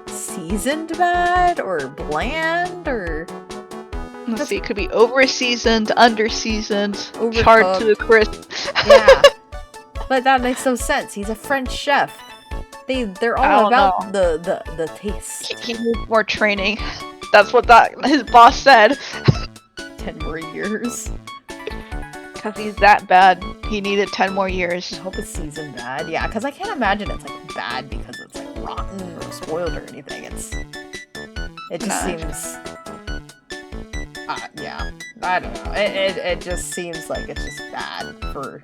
seasoned bad or bland or. Let's see. It could be over-seasoned, under-seasoned, Overcooked. charred to the crisp. Yeah. But that makes no sense. He's a French chef. They're all about the taste. He needs more training. That's what his boss said. 10 more years. Because he's that bad, he needed 10 more years. I hope it's seasoned bad. Yeah, because I can't imagine it's like bad because it's like rotten or spoiled or anything. It just seems. Yeah, I don't know. It just seems like it's just bad for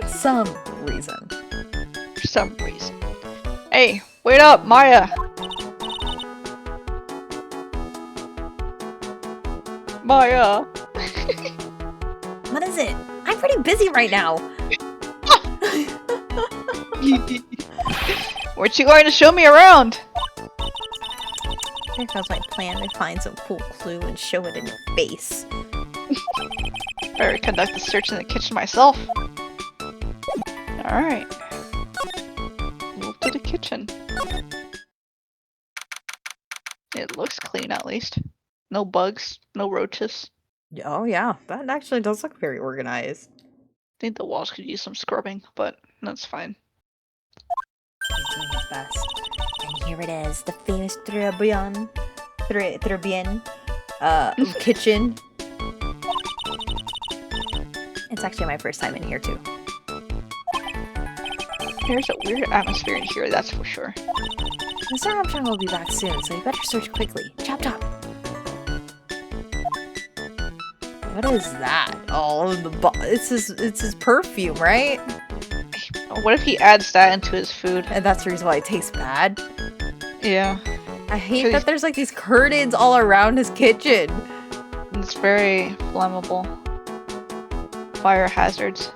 some reason. For some reason. Hey, wait up, Maya! Maya! What is it? I'm pretty busy right now. Weren't you going to show me around? There goes my plan to find some cool clue and show it in your face. Better conduct the search in the kitchen myself. Alright. Move to the kitchen. It looks clean at least. No bugs, no roaches. Oh yeah, that actually does look very organized. I think the walls could use some scrubbing, but that's fine. He's doing his best. And here it is, the famous Tribien kitchen. It's actually my first time in here too. There's a weird atmosphere in here, that's for sure. Mr. Armstrong will be back soon, so you better search quickly. Chop chop! What is that? Oh, it's his perfume, right? What if he adds that into his food? And that's the reason why it tastes bad? Yeah. I hate that there's like these curtains all around his kitchen. It's very flammable. Fire hazards.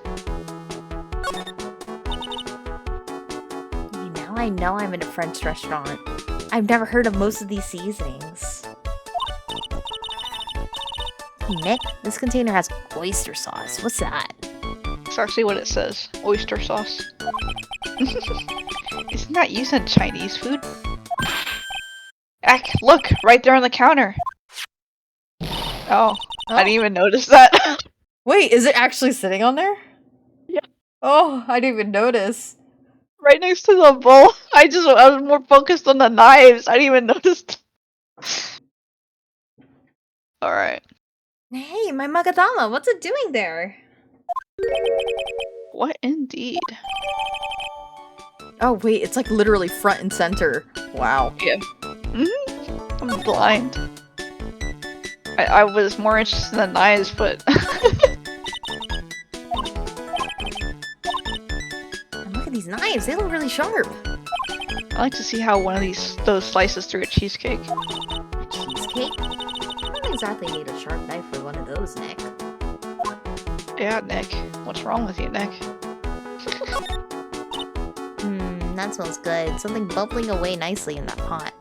Now I know I'm in a French restaurant. I've never heard of most of these seasonings. Hey Nick, this container has oyster sauce. What's that? That's actually what it says. Oyster sauce. Isn't that used in Chinese food? Eck, look! Right there on the counter! Oh, I didn't even notice that. Wait, is it actually sitting on there? Yeah. Oh, I didn't even notice. Right next to the bowl. I was more focused on the knives. I didn't even notice. Alright. Hey, my Magadama, what's it doing there? What indeed? Oh wait, it's like literally front and center. Wow. Yeah. I'm blind. I was more interested in the knives, but... And look at these knives, they look really sharp. I like to see how one of those slices through a cheesecake. A cheesecake? I don't exactly need a sharp knife for one of those, Nick. Yeah, Nick. What's wrong with you, Nick? That smells good. Something bubbling away nicely in that pot.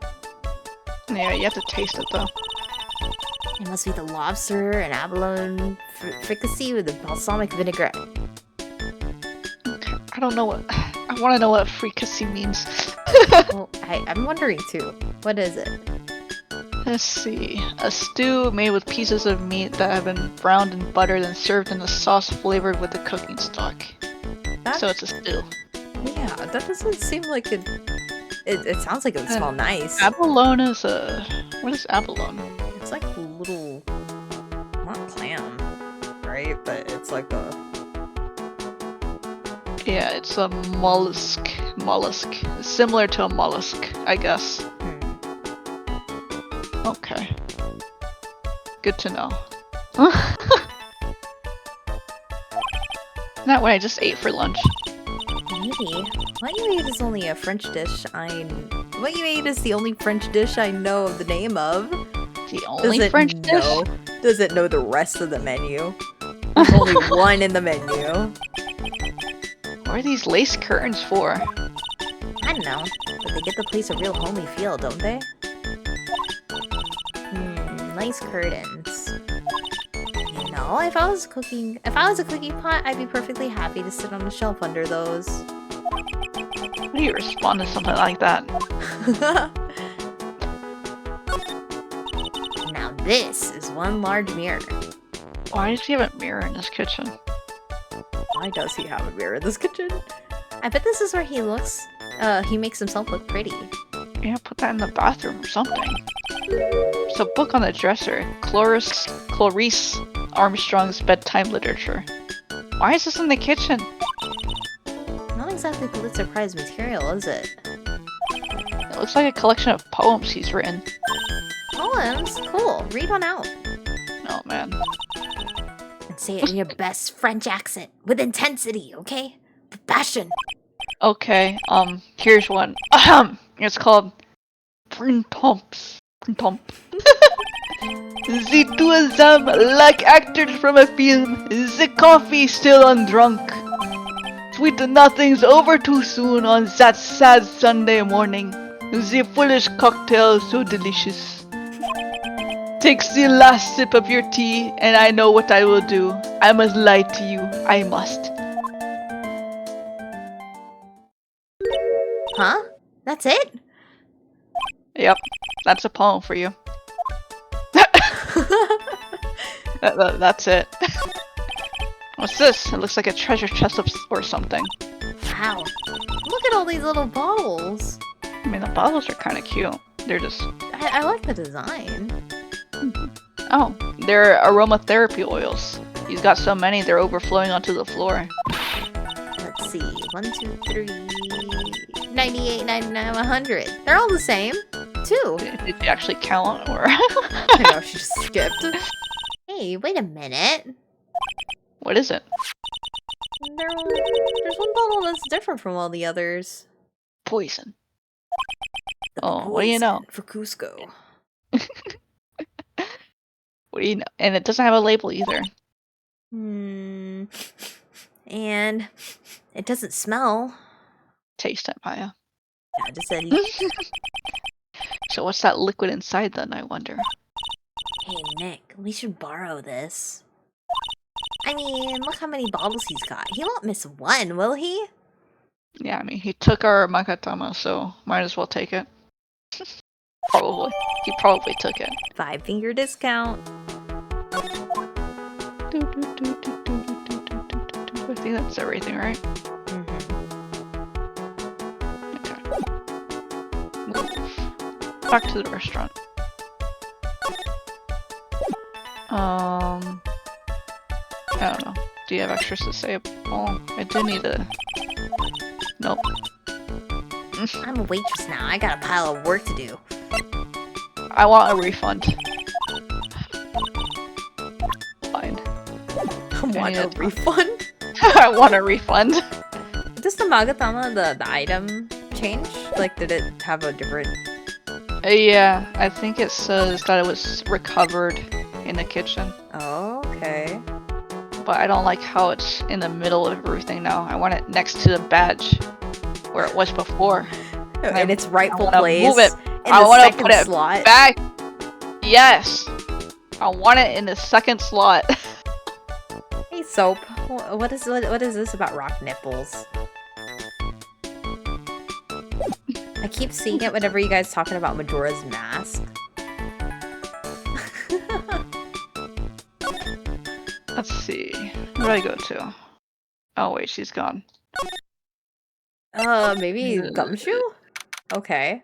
Yeah, you have to taste it though. It must be the lobster and abalone fricassee with the balsamic vinaigrette. I don't know what... I want to know what fricassee means. Well, I'm wondering too. What is it? Let's see. A stew made with pieces of meat that have been browned in butter then served in a sauce flavored with the cooking stock. So it's a stew. Yeah, that doesn't seem like it sounds like it would smell nice. Abalone is a... What is abalone? It's like a little... not clam, right? But it's like a... Yeah, it's a mollusk. Mollusk. Similar to a mollusk, I guess. Okay. Good to know. Not what I just ate for lunch. Maybe. What you ate is only a French dish What you ate is the only French dish I know the name of. The only French dish? Does it know the rest of the menu? There's only one in the menu. What are these lace curtains for? I don't know, but they give the place a real homey feel, don't they? Nice curtains. You know, if I was a cooking pot, I'd be perfectly happy to sit on the shelf under those. How do you respond to something like that? Now this is one large mirror. Why does he have a mirror in his kitchen? Why does he have a mirror in this kitchen? I bet this is where he looks. He makes himself look pretty. Yeah, put that in the bathroom or something. There's a book on the dresser. Clarice Armstrong's Bedtime Literature. Why is this in the kitchen? Not exactly Pulitzer Prize material, is it? It looks like a collection of poems he's written. Poems? Cool. Read one out. Oh man. And say it in your best French accent. With intensity, okay? With passion. Okay, here's one. It's called Printemps. Printemps. The two of them, like actors from a film, the coffee still undrunk. Sweet nothing's over too soon on that sad Sunday morning. The foolish cocktail so delicious. Take the last sip of your tea, and I know what I will do. I must lie to you. I must. Huh? That's it? Yep, that's a poem for you. That's it. What's this? It looks like a treasure chest or something. Wow. Look at all these little bottles. I mean, the bottles are kind of cute. They're just... I like the design. Oh, they're aromatherapy oils. He's got so many, they're overflowing onto the floor. Let's see. 1, 2, 3... 98, 99, 100. They're all the same. 2. Did you actually count, or...? I know, she just skipped. Hey, wait a minute. What is it? There's one bottle that's different from all the others. Poison. The Oh, what do you know? For Cusco. What do you know? And it doesn't have a label either. And it doesn't smell. Taste it, Maya. Yeah, I just said. So what's that liquid inside then, I wonder? Hey, Nick, we should borrow this. I mean, look how many bottles he's got. He won't miss one, will he? Yeah, I mean, he took our Makatama, so might as well take it. Probably. He probably took it. 5-finger discount. I think that's everything, right? Okay. Back to the restaurant. I don't know. Do you have extras to say? Oh, I do need a... Nope. I'm a waitress now. I got a pile of work to do. I want a refund. Fine. I want a refund? I want a refund. Does the Magatama, the item, change? Like, did it have a different... Yeah, I think it says that it was recovered in the kitchen. Oh, okay. But I don't like how it's in the middle of everything now. I want it next to the badge, where it was before. In its rightful place. Move it. I want to put it slot. Back. Yes. I want it in the second slot. Hey, Soap. What is this about rock nipples? I keep seeing it whenever you guys talking about Majora's Mask. Let's see. Where do I go to? Oh wait, she's gone. Maybe Gumshoe? Okay.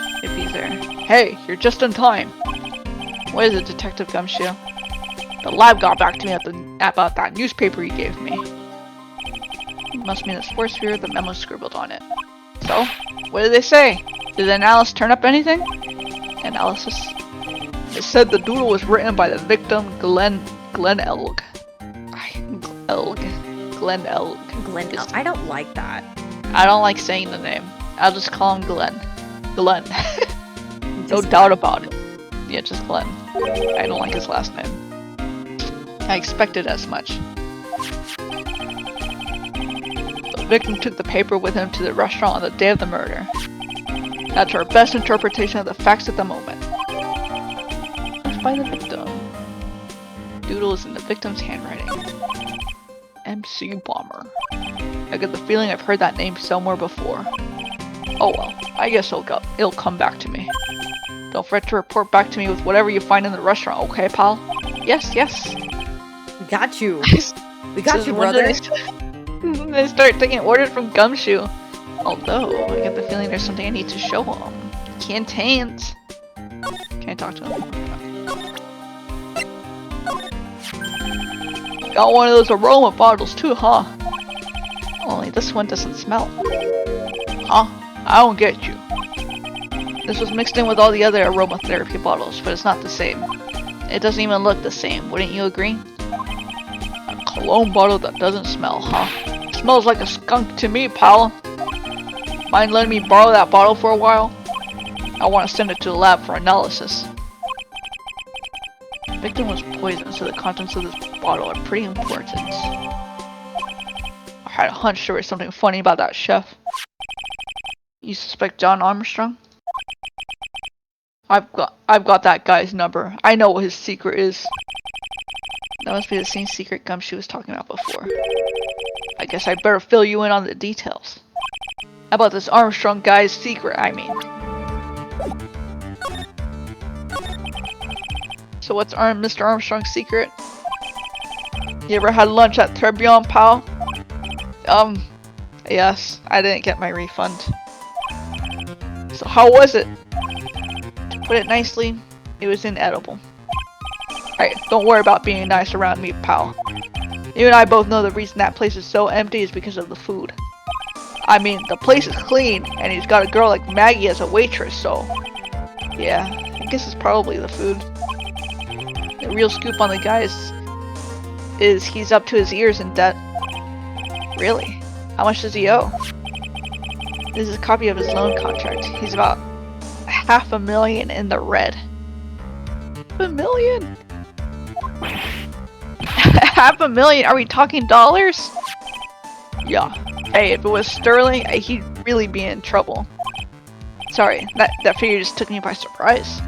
If he's there. Hey, you're just in time. What is it, Detective Gumshoe? The lab got back to me about that newspaper you gave me. It must mean the sports sphere, the memo scribbled on it. So, what did they say? Did the analysis turn up anything? Analysis? It said the doodle was written by the victim, Glenn Elg. Glenn Elg. I don't like that. I don't like saying the name. I'll just call him Glenn. No doubt about it. Yeah, just Glenn. I don't like his last name. I expected as much. The victim took the paper with him to the restaurant on the day of the murder. That's our best interpretation of the facts at the moment. Left by the victim. Doodle is in the victim's handwriting. MC Bomber. I get the feeling I've heard that name somewhere before. Oh well, I guess it'll come back to me. Don't forget to report back to me with whatever you find in the restaurant, okay, pal? Yes, yes. We got you. We got you, brother. They start taking orders from Gumshoe. Although, I get the feeling there's something I need to show him. Can't Can I talk to him? Got one of those aroma bottles too, huh? Only this one doesn't smell. Huh? I don't get you. This was mixed in with all the other aromatherapy bottles, but it's not the same. It doesn't even look the same, wouldn't you agree? A cologne bottle that doesn't smell, huh? Smells like a skunk to me, pal. Mind letting me borrow that bottle for a while? I want to send it to the lab for analysis. The victim was poisoned, so the contents of this bottle are pretty important. I had a hunch there was something funny about that chef. You suspect John Armstrong? I've got that guy's number. I know what his secret is. That must be the same secret Gumshoe was talking about before. I guess I better fill you in on the details. How about this Armstrong guy's secret, I mean? So what's Mr. Armstrong's secret? You ever had lunch at Tribulations, pal? Yes, I didn't get my refund. So how was it? To put it nicely, it was inedible. Alright, don't worry about being nice around me, pal. You and I both know the reason that place is so empty is because of the food. I mean, the place is clean, and he's got a girl like Maggie as a waitress, so... yeah, I guess it's probably the food. The real scoop on the guy is he's up to his ears in debt. Really? How much does he owe? This is a copy of his loan contract. He's about $500,000 in the red. $500,000? $500,000? Are we talking dollars? Yeah. Hey, if it was sterling, he'd really be in trouble. Sorry, that figure just took me by surprise.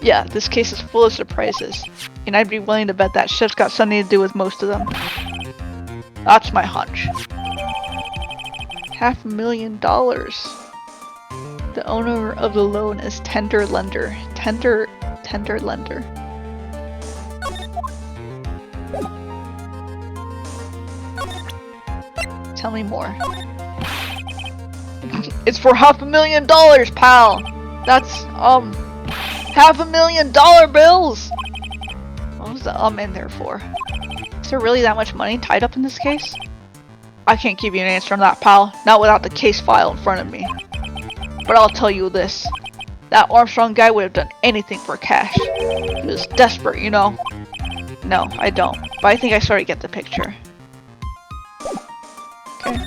Yeah, this case is full of surprises, and I'd be willing to bet that chef's got something to do with most of them. That's my hunch. $500,000. The owner of the loan is Tender Lender. Tender Lender. Tell me more. It's for $500,000, pal! That's, $500,000 bills! What was the in there for? Is there really that much money tied up in this case? I can't give you an answer on that, pal. Not without the case file in front of me. But I'll tell you this. That Armstrong guy would have done anything for cash. He was desperate, you know. No, I don't. But I think I sort of get the picture. Okay.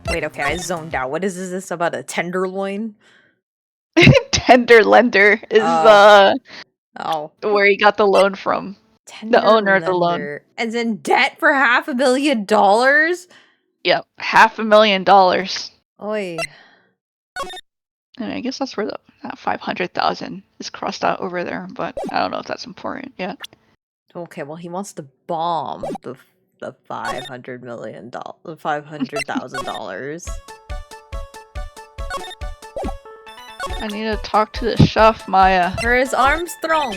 Wait, okay, I zoned out. What is this about a tenderloin? Tender Lender is where he got the loan from. The owner of the loan. As in debt for $500,000? Yep, $500,000. Oi. And I guess that's where that 500,000 is crossed out over there, but I don't know if that's important yet. Okay, well he wants to bomb the $500,000. I need to talk to the chef, Maya. Where is Armstrong?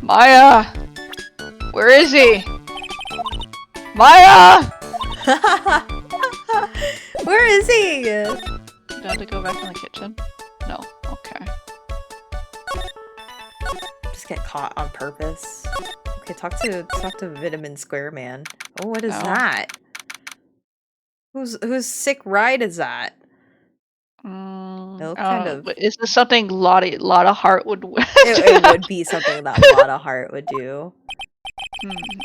Maya! Where is he? Maya! Where is he? Do I have to go back in the kitchen? No. Okay. Just get caught on purpose. Okay, talk to Vitamin Square Man. Oh, what is that? Whose sick ride is that? Kind of. Is this something Lotta Heart would it would be something that Lotta Heart would do.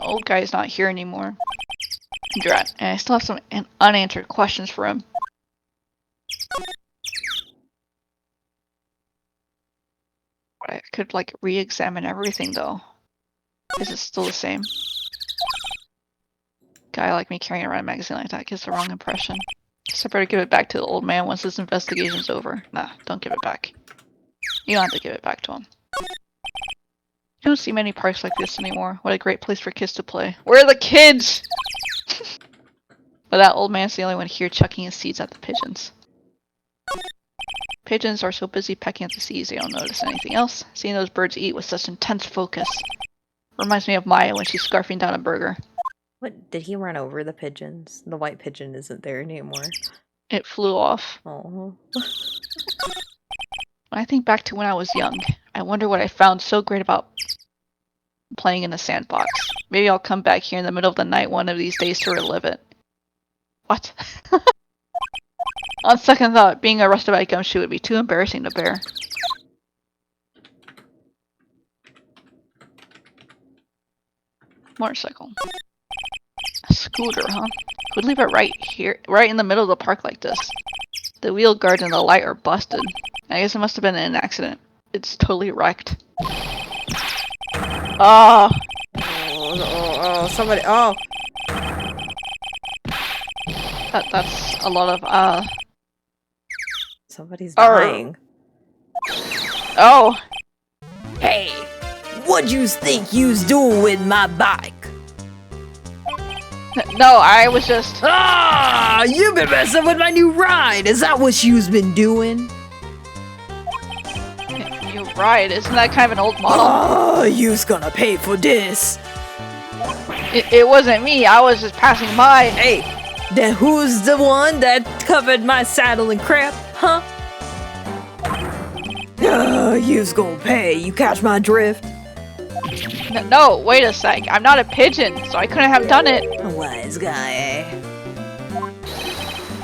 Old guy's not here anymore. Drat. And I still have some unanswered questions for him. could, like, re-examine everything, though. Is it still the same? Guy like me carrying around a magazine like that gives the wrong impression. Guess I better give it back to the old man once this investigation's over. Nah, don't give it back. You don't have to give it back to him. You don't see many parks like this anymore. What a great place for kids to play. Where are the kids? But that old man's the only one here chucking his seeds at the pigeons. Pigeons are so busy pecking at the seeds they don't notice anything else. Seeing those birds eat with such intense focus. Reminds me of Maya when she's scarfing down a burger. What, did he run over the pigeons? The white pigeon isn't there anymore. It flew off. Oh. When I think back to when I was young, I wonder what I found so great about playing in the sandbox. Maybe I'll come back here in the middle of the night one of these days to relive it. What? On second thought, being arrested by a gumshoe would be too embarrassing to bear. Motorcycle. A scooter, huh? Who'd leave it right here, right in the middle of the park like this? The wheel guard and the light are busted. I guess it must have been an accident. It's totally wrecked. Oh! Oh, somebody, oh! That's a lot of, Somebody's dying. Oh! Hey! What'd you think you's doing with my bike? No, I was just... Ah! You been messing with my new ride! Is that what you's been doing? You're right, isn't that kind of an old model? Oh, you's gonna pay for this! It wasn't me, I was just passing by. Hey! Then who's the one that covered my saddle in crap, huh? You's gonna pay, you catch my drift? No, wait a sec, I'm not a pigeon, so I couldn't have done it. A wise guy, eh?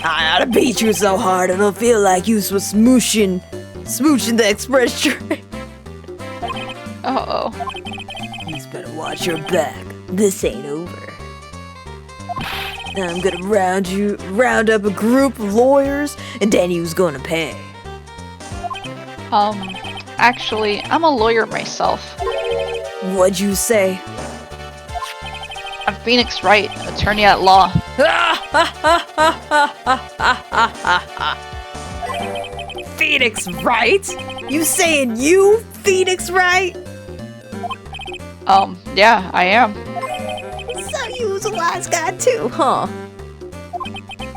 I oughta beat you so hard it'll feel like you was smooching the express train. Uh-oh. You better watch your back. This ain't over. I'm gonna round up a group of lawyers, and then you's gonna pay. Actually, I'm a lawyer myself. What'd you say? I'm Phoenix Wright, attorney at law. Phoenix Wright? You saying you Phoenix Wright? Yeah, I am. So you was a wise guy too, huh?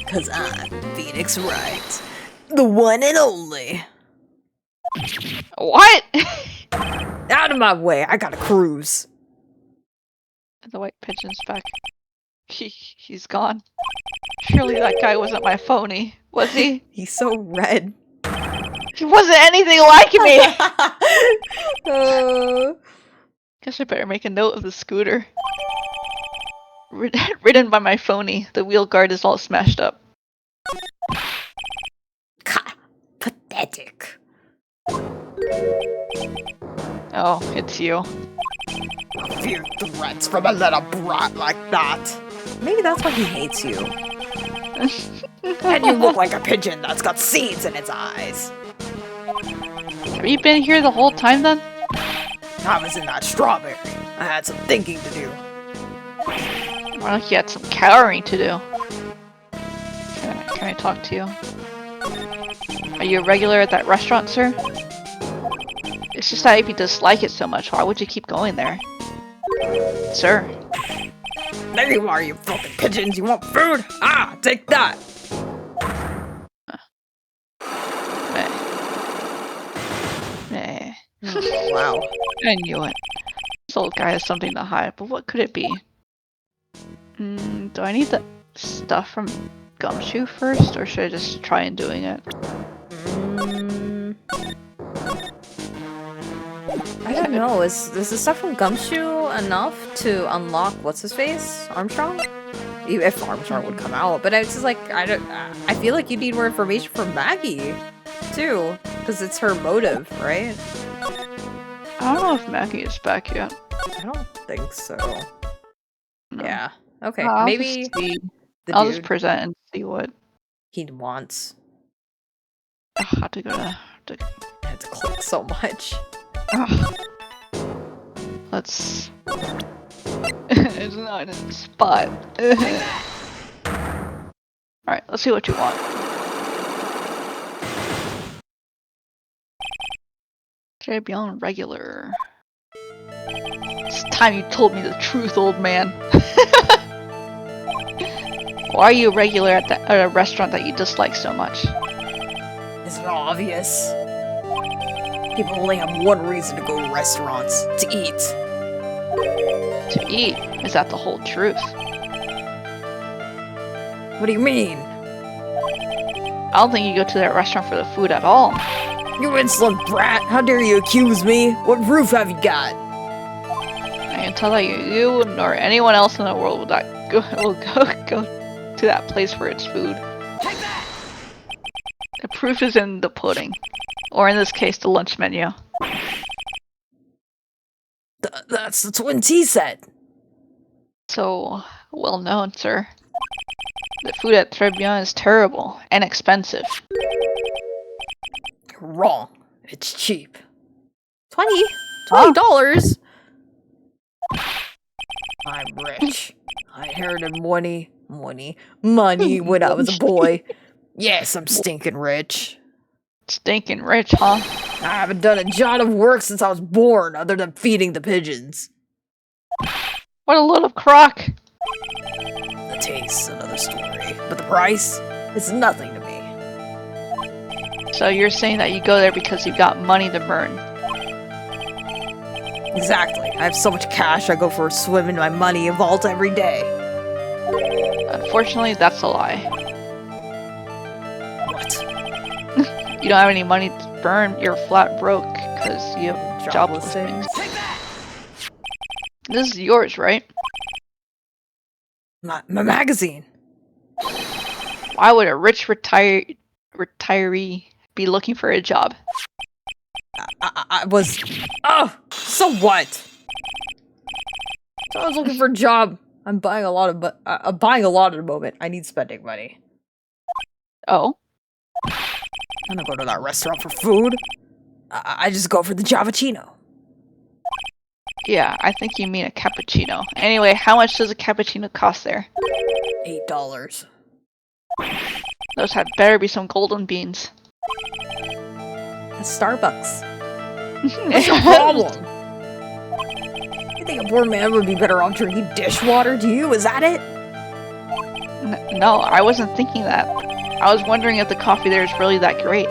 'Cause I'm Phoenix Wright. The one and only. What? Out of my way, I gotta cruise. The white pigeon's back. He's gone. Surely that guy wasn't my phony, was he? He's so red. He wasn't anything like me! Guess I better make a note of the scooter. Ridden by my phony. The wheel guard is all smashed up. Pathetic. Oh, it's you. I fear threats from a little brat like that. Maybe that's why he hates you. And you look like a pigeon that's got seeds in its eyes. Have you been here the whole time then? I was in that strawberry. I had some thinking to do. Well, you had some cowering to do. Can I talk to you? Are you a regular at that restaurant, sir? It's just that if you dislike it so much, why would you keep going there? Sir. There you are, you fucking pigeons. You want food? Ah, take that. Oh, wow. I knew it. This old guy has something to hide, but what could it be? Do I need the stuff from Gumshoe first, or should I just try and doing it? I don't know. Is the stuff from Gumshoe enough to unlock what's his face? Armstrong? If Armstrong would come out, but it's just like I feel like you need more information from Maggie too, because it's her motive, right? I don't know if Maggie is back yet. I don't think so. No. Yeah. Okay. I'll Maybe I'll just present and see what he wants. I have to go to. I had to click so much. Ugh. Let's... It's not in a spot. Alright, let's see what you want. Beyond regular. It's time you told me the truth, old man. Why are you a regular at a restaurant that you dislike so much? Isn't it obvious? People only have one reason to go to restaurants. To eat. To eat? Is that the whole truth? What do you mean? I don't think you go to that restaurant for the food at all. You insolent brat! How dare you accuse me? What proof have you got? I can tell that you nor anyone else in the world will go to that place for its food. The proof is in the pudding. Or in this case, the lunch menu. That's the twin tea set! So, well known, sir. The food at Tribulations is terrible and expensive. You're wrong. It's cheap. $20? I'm rich. I inherited money when I was a boy. Yes, I'm stinking rich. Stinking rich, huh? I haven't done a jot of work since I was born, other than feeding the pigeons. What a load of crock! The taste's another story, but the price is nothing to me. So you're saying that you go there because you've got money to burn? Exactly. I have so much cash, I go for a swim in my money vault every day. Unfortunately, that's a lie. What? You don't have any money to burn, you're flat broke because you have job listings. This is yours, right? My magazine. Why would a rich retiree be looking for a job? I was... Oh! So what? So I was looking for a job. I'm buying a lot of... I'm buying a lot at the moment. I need spending money. Oh? I don't go to that restaurant for food. I just go for the Javachino. Yeah, I think you mean a cappuccino. Anyway, how much does a cappuccino cost there? $8. Those had better be some golden beans. That's Starbucks. What's your problem? You think a poor man would be better off drinking dishwater? Do you? Is that it? No, I wasn't thinking that. I was wondering if the coffee there is really that great.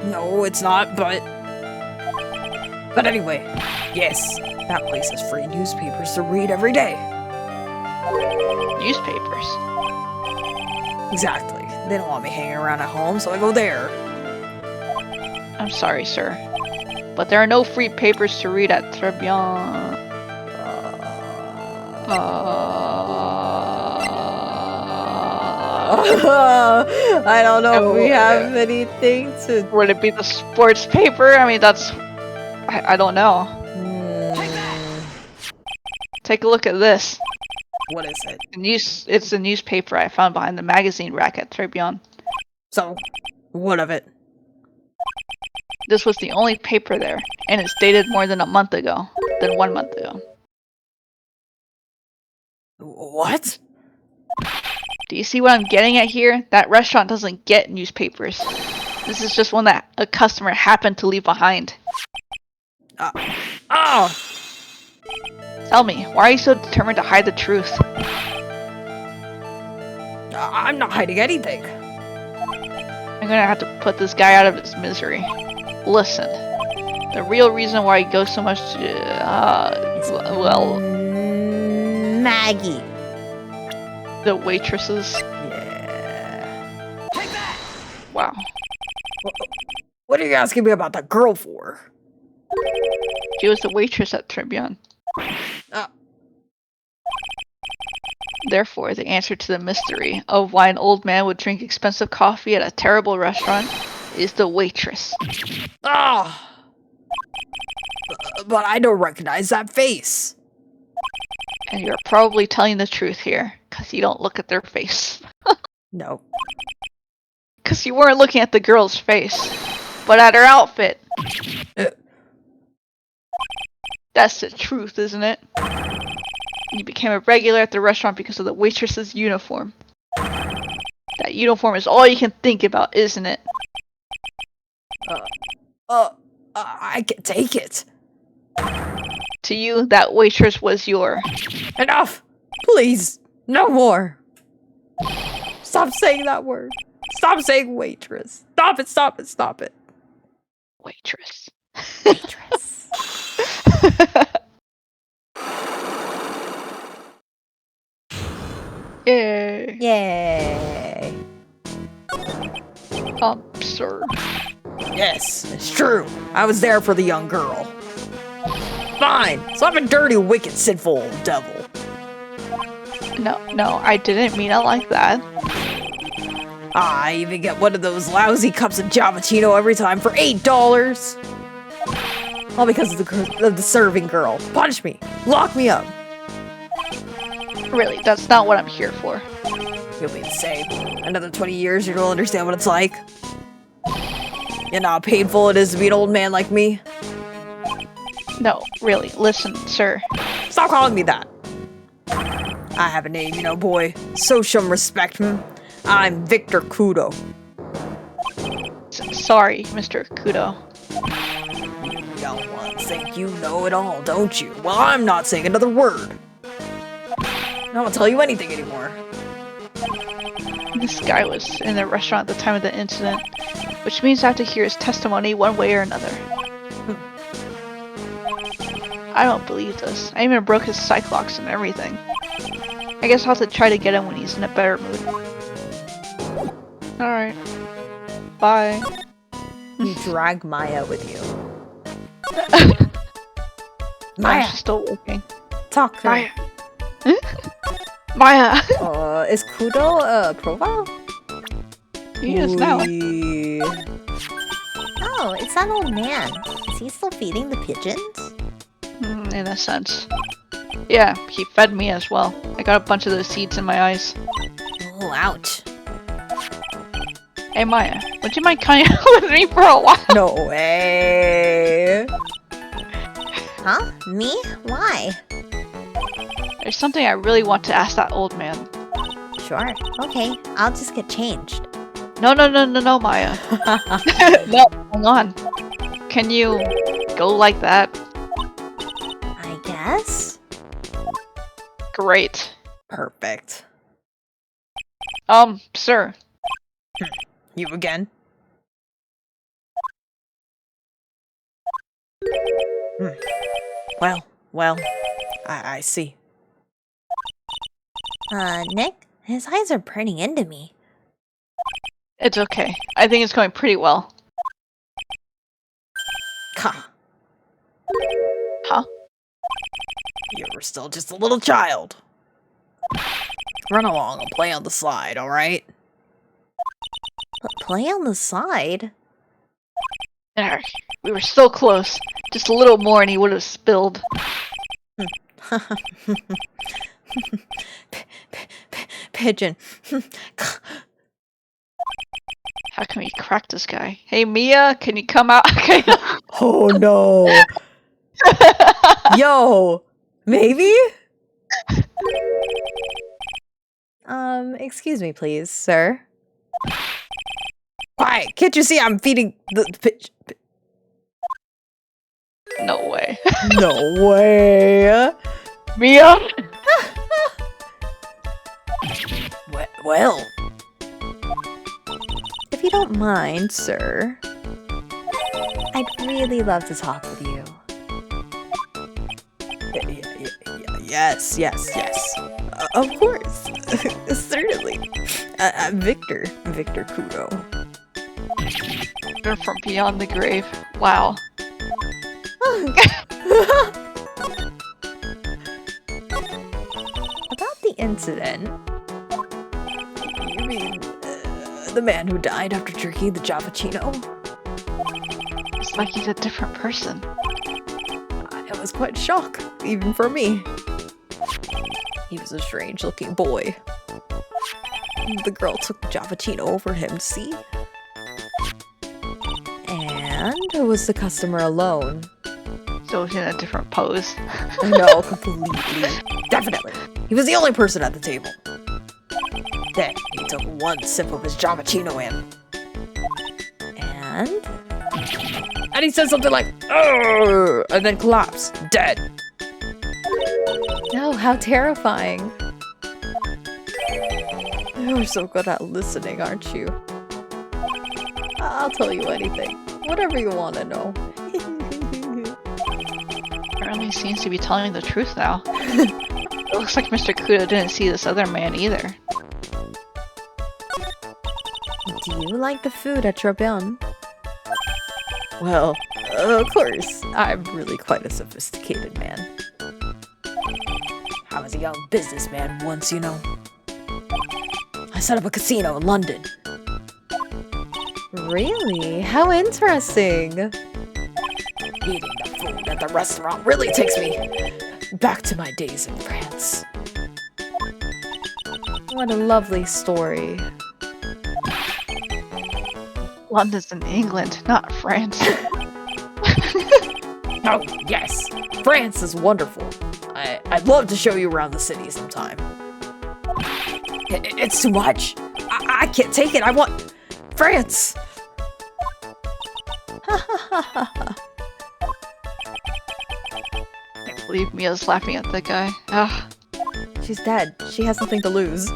No, it's not, but anyway, yes, that place has free newspapers to read every day. Newspapers? Exactly. They don't want me hanging around at home, so I go there. I'm sorry, sir, but there are no free papers to read at Tribulations. I don't know if we have anything to... Would it be the sports paper? I mean, that's... I don't know. Take a look at this. What is it? It's a newspaper I found behind the magazine rack at Tribulations. So, what of it? This was the only paper there, and it's dated more than 1 month ago. What? Do you see what I'm getting at here? That restaurant doesn't get newspapers. This is just one that a customer happened to leave behind. Tell me, why are you so determined to hide the truth? I'm not hiding anything. I'm gonna have to put this guy out of his misery. Listen, the real reason why he goes so much to, well... Maggie. The waitresses? Yeah. Wow. What are you asking me about that girl for? She was the waitress at Tribulations. Therefore, the answer to the mystery of why an old man would drink expensive coffee at a terrible restaurant is the waitress. But I don't recognize that face. And you're probably telling the truth here, because you don't look at their face. No. Because you weren't looking at the girl's face. but at her outfit. That's the truth, isn't it? You became a regular at the restaurant because of the waitress's uniform. That uniform is all you can think about, isn't it? I can take it. To you, that waitress was your... Enough! Please, no more. Stop saying that word. Stop saying waitress. Stop it, stop it, stop it. Waitress. Waitress. Yay. Yay. Sir. Yes, it's true. I was there for the young girl. Fine. So I'm a dirty, wicked, sinful old devil. No, I didn't mean it like that. I even get one of those lousy cups of Javachino every time for $8. All because of the serving girl. Punch me. Lock me up. Really, that's not what I'm here for. You'll be the same. Another 20 years, you'll understand what it's like. You know how painful it is to be an old man like me? No, really, listen, sir. Stop calling me that. I have a name, you know, boy. So some respect. I'm Victor Kudo. Sorry, Mr. Kudo. You young ones think you know it all, don't you? Well, I'm not saying another word. I don't tell you anything anymore. This guy was in the restaurant at the time of the incident, which means I have to hear his testimony one way or another. I don't believe this. I even broke his cyclops and everything. I guess I'll have to try to get him when he's in a better mood. Alright. Bye. You drag Maya with you. Maya. She's still working. Talk to Maya. Maya! Is Kudo a profile? He is now. Oh, it's that old man. Is he still feeding the pigeons? In a sense. Yeah, he fed me as well. I got a bunch of those seeds in my eyes. Oh, ouch. Hey Maya, would you mind coming out with me for a while? No way. Huh? Me? Why? There's something I really want to ask that old man. Sure. Okay, I'll just get changed. No, Maya. No, hang on. Can you go like that? I guess? Great. Perfect. Sir. You again? Well, I see. Nick? His eyes are pretty into me. It's okay. I think it's going pretty well. Ha! Huh? You were still just a little child. Run along and play on the slide, alright? Play on the side? There. We were so close. Just a little more and he would have spilled. Pigeon. How can we crack this guy? Hey Mia, can you come out? Oh no. Yo, maybe? Excuse me, please, sir. Why? Can't you see I'm feeding the pigeon? No way. No way. Mia? Well. If you don't mind, sir, I'd really love to talk with you. Yes. Of course. Certainly. Victor Kudo. You're from beyond the grave. Wow. About the incident. You mean the man who died after drinking the Javachino? It's like he's a different person. It was quite a shock, even for me. He was a strange-looking boy. The girl took Javachino over him to see. And And was the customer alone? So he's in a different pose. No, completely. Definitely. He was the only person at the table. Then he took one sip of his Javachino in. And he said something like, "Arr!" and then collapsed, dead. No, how terrifying. You're so good at listening, aren't you? I'll tell you anything. Whatever you want to know. Apparently seems to be telling the truth now. It looks like Mr. Kuda didn't see this other man either. Do you like the food at Tribulations? Well, of course. I'm really quite a sophisticated man. I was a young businessman once, you know. I set up a casino in London. Really? How interesting. Eating the food at the restaurant really takes me back to my days in France. What a lovely story. London's in England, not France. Oh, yes. France is wonderful. I'd love to show you around the city sometime. It's too much. I can't take it. I want France. I can't believe Mia's laughing at that guy. Ugh. She's dead. She has nothing to lose.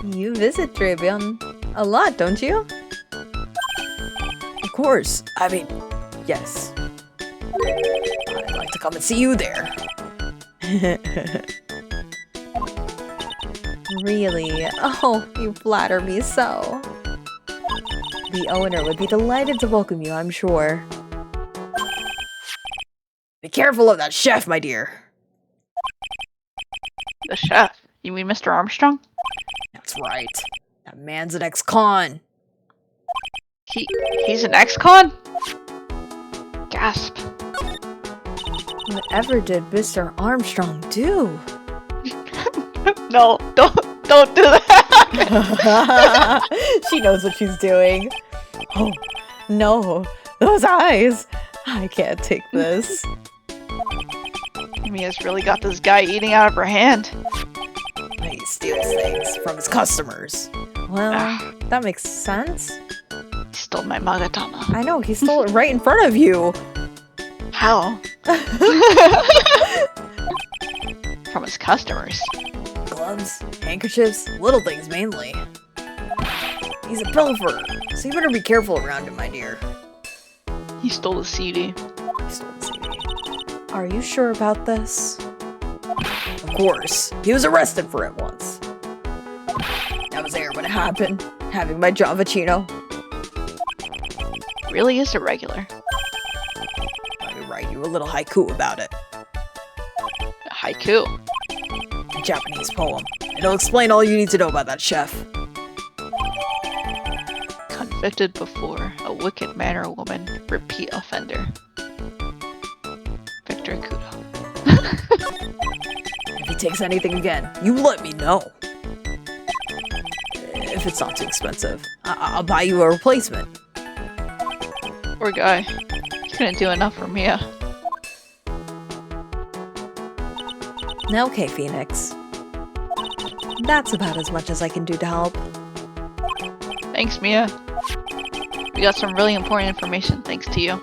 You visit Tribulations a lot, don't you? Of course. I mean, yes. I'd like to come and see you there. Really? Oh, you flatter me so. The owner would be delighted to welcome you, I'm sure. Be careful of that chef, my dear. The chef? You mean Mr. Armstrong? That's right. That man's an ex-con. He's an ex-con? Gasp. Whatever did Mr. Armstrong do? No, don't do that! She knows what she's doing. Oh, no. Those eyes. I can't take this. Mia's really got this guy eating out of her hand. He steals things from his customers. Well, that makes sense. He stole my magatama. I know, he stole it right in front of you. How? From his customers. Gloves, handkerchiefs, little things mainly. He's a pilferer, so you better be careful around him, my dear. He stole the CD. He stole the CD. Are you sure about this? Of course. He was arrested for it once. I was there when it happened, having my Javachino. Really is irregular. Let me write you a little haiku about it. A haiku? A Japanese poem. It'll explain all you need to know about that chef. Convicted before, a wicked man or woman, repeat offender. Victor Kudo. If he takes anything again, you let me know. If it's not too expensive, I'll buy you a replacement. Poor guy. He couldn't do enough for Mia. Okay, Phoenix. That's about as much as I can do to help. Thanks, Mia. We got some really important information thanks to you.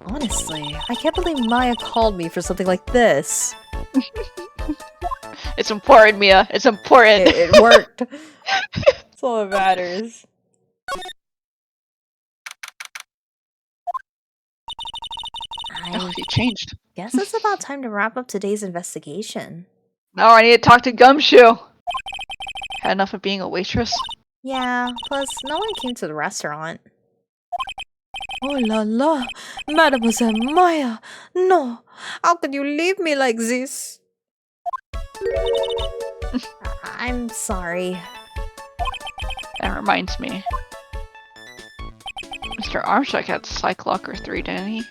Honestly, I can't believe Maya called me for something like this. It's important, Mia. It's important. It worked. That's all that matters. Oh, he changed. Guess it's about time to wrap up today's investigation. Now I need to talk to Gumshoe. Had enough of being a waitress? Yeah, plus no one came to the restaurant. Oh la la, Mademoiselle Maya, no, how could you leave me like this? I'm sorry. That reminds me. Mr. Armstrong had Psych Locker 3, didn't he?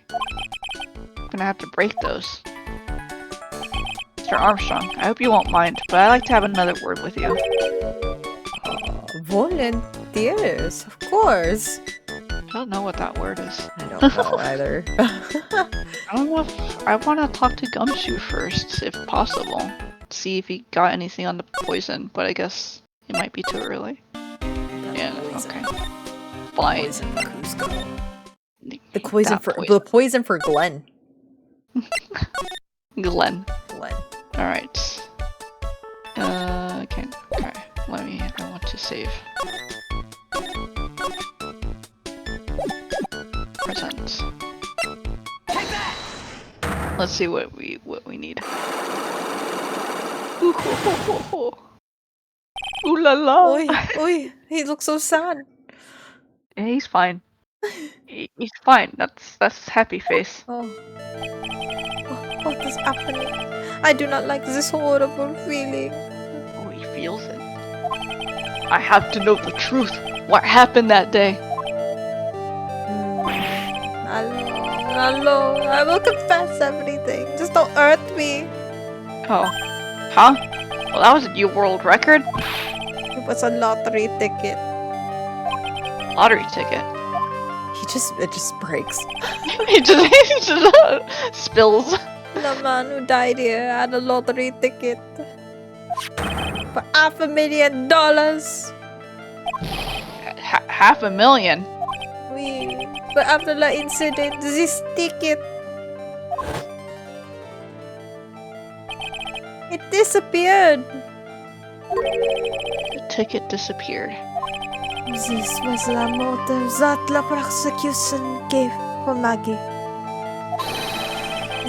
I'm gonna have to break those. Mr. Armstrong, I hope you won't mind, but I'd like to have another word with you. Volunteers, of course. don't know what that word is. I don't know either. I don't know if I want to talk to Gumshoe first, if possible. See if he got anything on the poison, but I guess it might be too early. Yeah, okay. Fine. Poison for Cusco. The poison for Glenn. Glenn. Glenn. Alright. Okay. I want to save. Present. Let's see what we need. Ooh, ooh la la. Oi, oi, he looks so sad. Yeah, he's fine. He's fine. That's happy face. Oh. What is happening? I do not like this horrible feeling. Oh, he feels it. I have to know the truth. What happened that day? Hello, I will confess everything. Just don't hurt me. Oh. Huh? Well, that was a new world record. It was a lottery ticket. Lottery ticket. It just breaks. he just spills. The man who died here had a lottery ticket for $500,000. $500,000. Oui, but after the incident, this ticket it disappeared. The ticket disappeared. This was the motive that the prosecution gave for Maggie.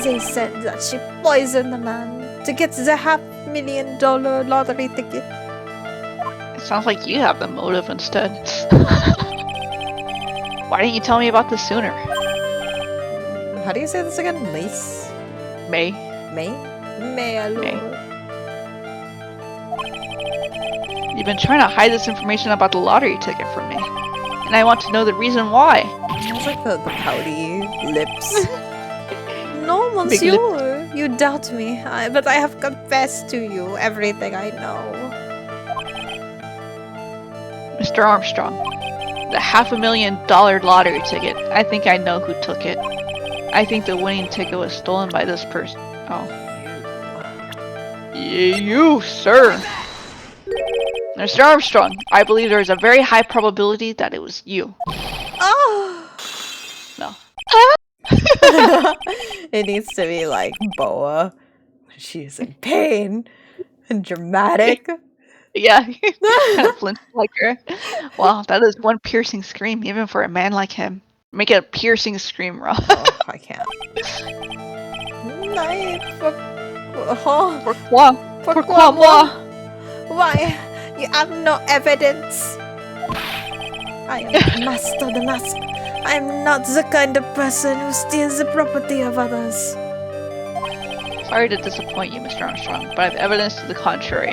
They said that she poisoned the man to get the $500,000 lottery ticket. It sounds like you have the motive instead. Why didn't you tell me about this sooner? How do you say this again? Mace? May. May? May alone. You've been trying to hide this information about the lottery ticket from me. And I want to know the reason why. It's like the pouty lips. No, monsieur. You doubt me. But I have confessed to you everything I know. Mr. Armstrong, the $500,000 lottery ticket. I think I know who took it. I think the winning ticket was stolen by this person. Oh. You, sir. Mr. Armstrong, I believe there is a very high probability that it was you. Oh! No. It needs to be like Boa. She is in pain and dramatic. Yeah, kind of flinch like her. Wow, that is one piercing scream, even for a man like him. Make it a piercing scream, Rob. Oh, I can't. Pourquoi moi? Why? You have no evidence. I am Master the Mask. I am not the kind of person who steals the property of others. Sorry to disappoint you, Mr. Armstrong, but I have evidence to the contrary.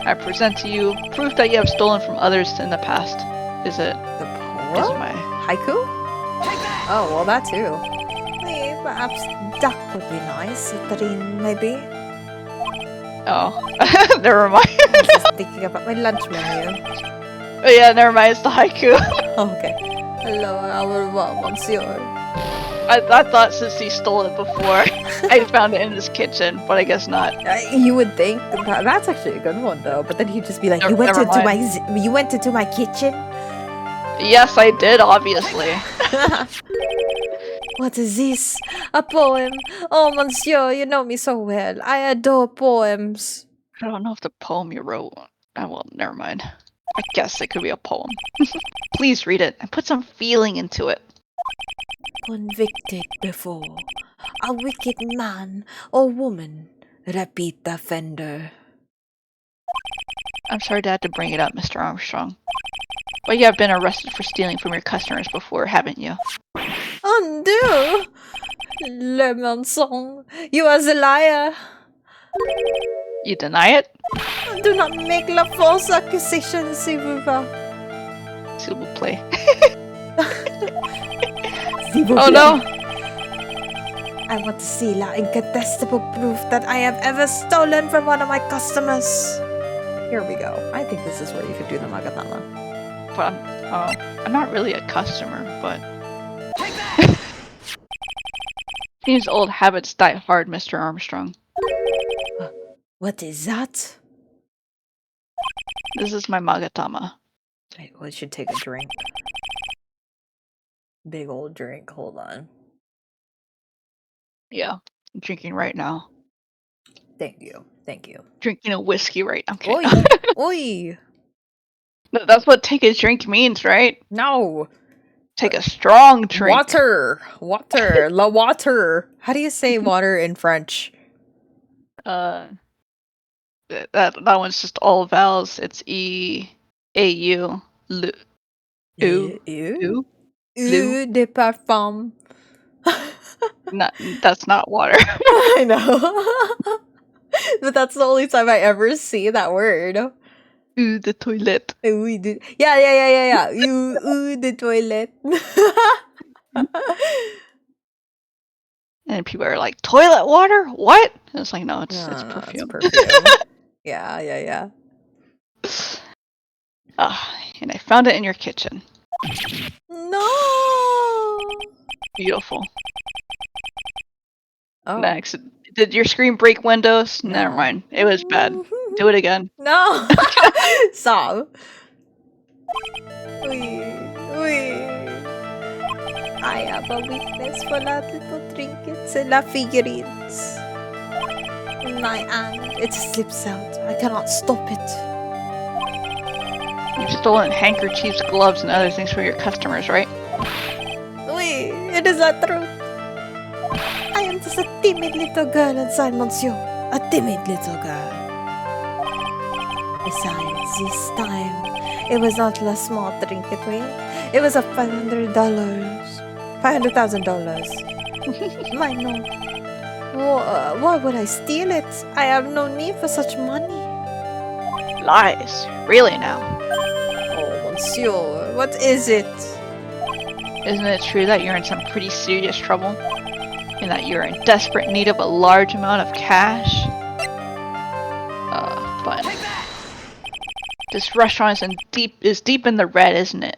I present to you proof that you have stolen from others in the past. Is it? The Is poem? my Haiku? Oh, well, that too. Perhaps that would be nice. A dream, maybe. Oh, never mind. I'm just thinking about my lunch menu. Oh yeah, never mind. It's the haiku. Oh, okay. Hello, our monsieur. I thought since he stole it before, I found it in his kitchen, but I guess not. You would think that's actually a good one though. But then he'd just be like, Never- "You went never into my kitchen." Yes, I did, obviously. What is this? A poem? Oh, monsieur, you know me so well. I adore poems. I don't know if the poem you wrote. Well, never mind. I guess it could be a poem. Please read it and put some feeling into it. Convicted before, a wicked man or woman, repeat offender. I'm sorry to have to bring it up, Mr. Armstrong. But you have been arrested for stealing from your customers before, haven't you? Undo! Le mensonge. You are the liar. You deny it? Do not make la false accusation, s'il vous plaît. S'il vous plaît. S'il vous Oh plaît. no! I want to see la incontestable proof that I have ever stolen from one of my customers. Here we go. I think this is where you could do the Magatama. but I'm not really a customer, but... These old habits die hard, Mr. Armstrong. What is that? This is my Magatama. Wait, we should take a drink. Big old drink. Hold on. Yeah, I'm drinking right now. Thank you. Thank you. Drinking a whiskey right now. Okay. Oi! Oi! That's what take a drink means, right? No! Take a strong drink. Water! Water! La water! How do you say water in French? That one's just all vowels. It's E-A-U. L. Ew. Ew de parfum. That's not water. I know. But that's the only time I ever see that word. Ooh, the toilet. Yeah. Ooh, the toilet. And people are like, toilet water? What? And it's like, no, it's perfume. It's perfume. Yeah. And I found it in your kitchen. No! Beautiful. Oh. Next. Did your screen break windows? No. Never mind. It was bad. Do it again. No! Stop. I have a weakness for that little trinkets and la figurines. In my hand, it slips out. I cannot stop it. You've stolen handkerchiefs, gloves, and other things from your customers, right? It is not true. I am just a timid little girl inside, monsieur. A timid little girl. Besides, this time, it was not a small trinket, it was a $500. $500,000. My no. Why would I steal it? I have no need for such money. Lies. Really now. Oh, monsieur, what is it? Isn't it true that you're in some pretty serious trouble? And that you're in desperate need of a large amount of cash? But... this restaurant is deep in the red, isn't it?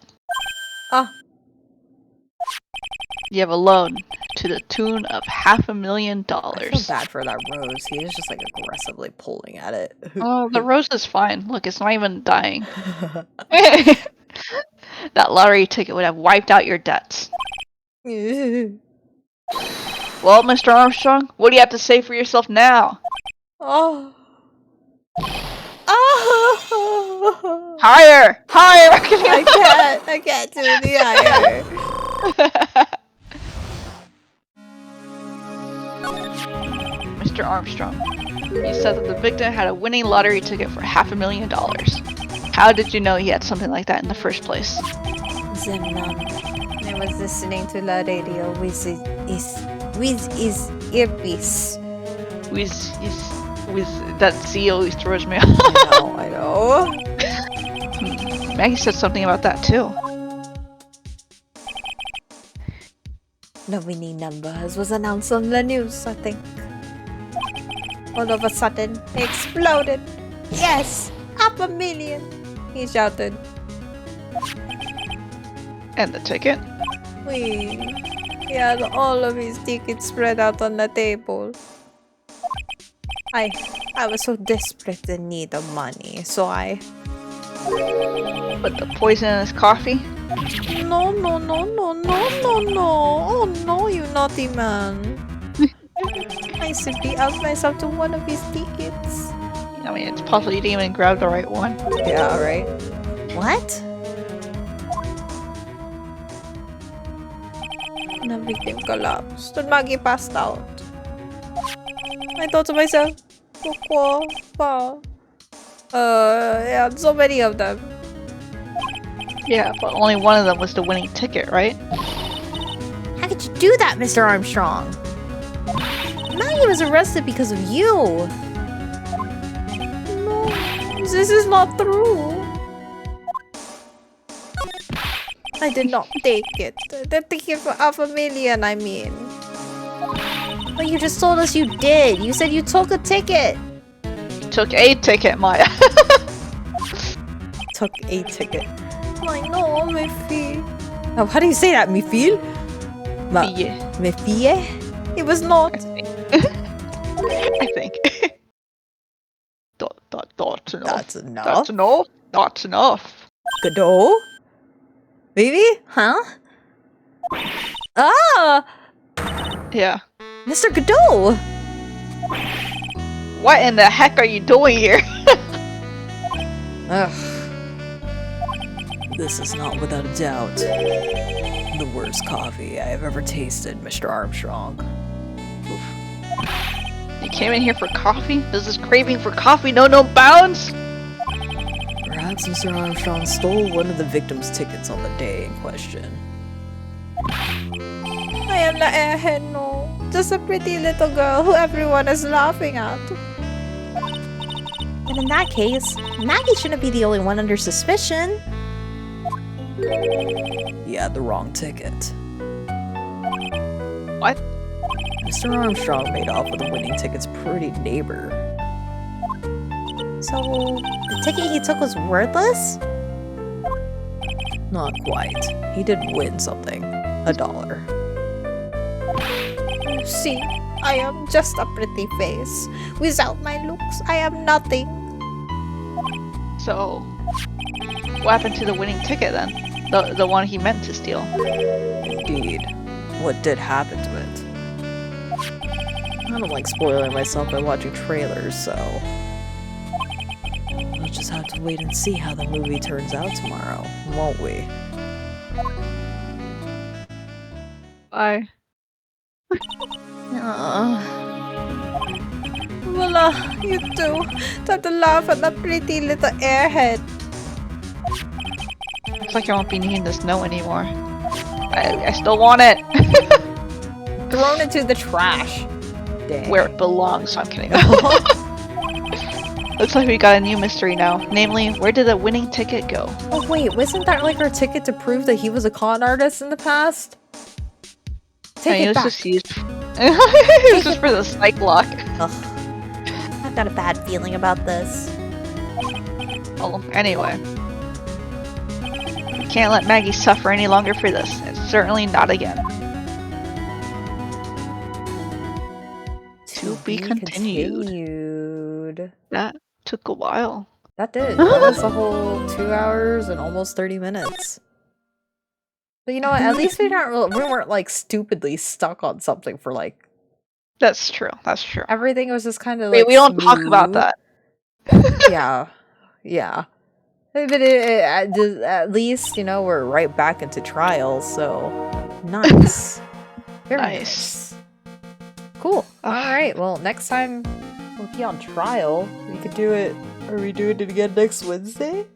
You have a loan to the tune of $500,000. I feel bad for that rose. He is just like aggressively pulling at it. Oh, the rose is fine. Look, it's not even dying. That lottery ticket would have wiped out your debts. Well, Mr. Armstrong, what do you have to say for yourself now? Higher! I can't do the higher. Mr. Armstrong, you said that the victim had a winning lottery ticket for $500,000. How did you know he had something like that in the first place? I was listening to the radio with his earpiece. With that Z always throws me off. I know. Maggie said something about that too. The winning numbers was announced on the news, I think. All of a sudden, it exploded. Yes! $500,000! He shouted. And the ticket? He had all of his tickets spread out on the table. I was so desperate in need of money, so I... Put the poison in his coffee? No. Oh no, you naughty man. I simply helped myself to one of his tickets. I mean, it's possible you didn't even grab the right one. Yeah, right. What? The victim collapsed and Maggie passed out. I thought to myself, wow. Yeah, so many of them. Yeah, but only one of them was the winning ticket, right? How could you do that, Mr. Armstrong? Maggie was arrested because of you. No, this is not true. I did not take it. The ticket for $500,000, I mean. But you just told us you did. You said you took a ticket. Took a ticket, Maya. Took a ticket. like, no, me feel. Oh, how do you say that? Me feel? Yeah. Me feel? It was not. I think. That's enough. That's enough. That's enough. That's enough. Godot? Baby? Huh? Ah! Yeah. Mr. Godot! What in the heck are you doing here? Ugh. This is not without a doubt the worst coffee I have ever tasted, Mr. Armstrong. You came in here for coffee? Does this craving for coffee know no bounds? Perhaps Mr. Armstrong stole one of the victim's tickets on the day in question. I am the airhead, no. Just a pretty little girl who everyone is laughing at. And in that case, Maggie shouldn't be the only one under suspicion. You had the wrong ticket. What? Mr. Armstrong made off with the winning ticket's pretty neighbor. So, the ticket he took was worthless? Not quite. He did win something. $1. See, I am just a pretty face. Without my looks, I am nothing. So, what happened to the winning ticket then? The one he meant to steal? Indeed. What did happen to it? I don't like spoiling myself by watching trailers, so... We'll just have to wait and see how the movie turns out tomorrow, won't we? Bye. Voila, you two. Time to laugh at that pretty little airhead. Looks like I won't be needing this note anymore. I still want it! Thrown into the trash. Dang. Where it belongs, I'm kidding. Looks like we got a new mystery now. Namely, where did the winning ticket go? Oh wait, wasn't that like our ticket to prove that he was a con artist in the past? Take it back. Just used it was just for the psych lock. Ugh. I've got a bad feeling about this. Well, anyway. We can't let Maggie suffer any longer for this. And certainly not again. To be continued. That took a while. That did. That was a whole 2 hours and almost 30 minutes. But you know what? At least we weren't like stupidly stuck on something for like. That's true. That's true. Everything was just kind of Wait, like. we don't talk about that. Yeah, yeah. But at least you know we're right back into trials, so nice. Very nice. Cool. All right. Well, next time we'll be on trial. We could do it. Are we doing it again next Wednesday?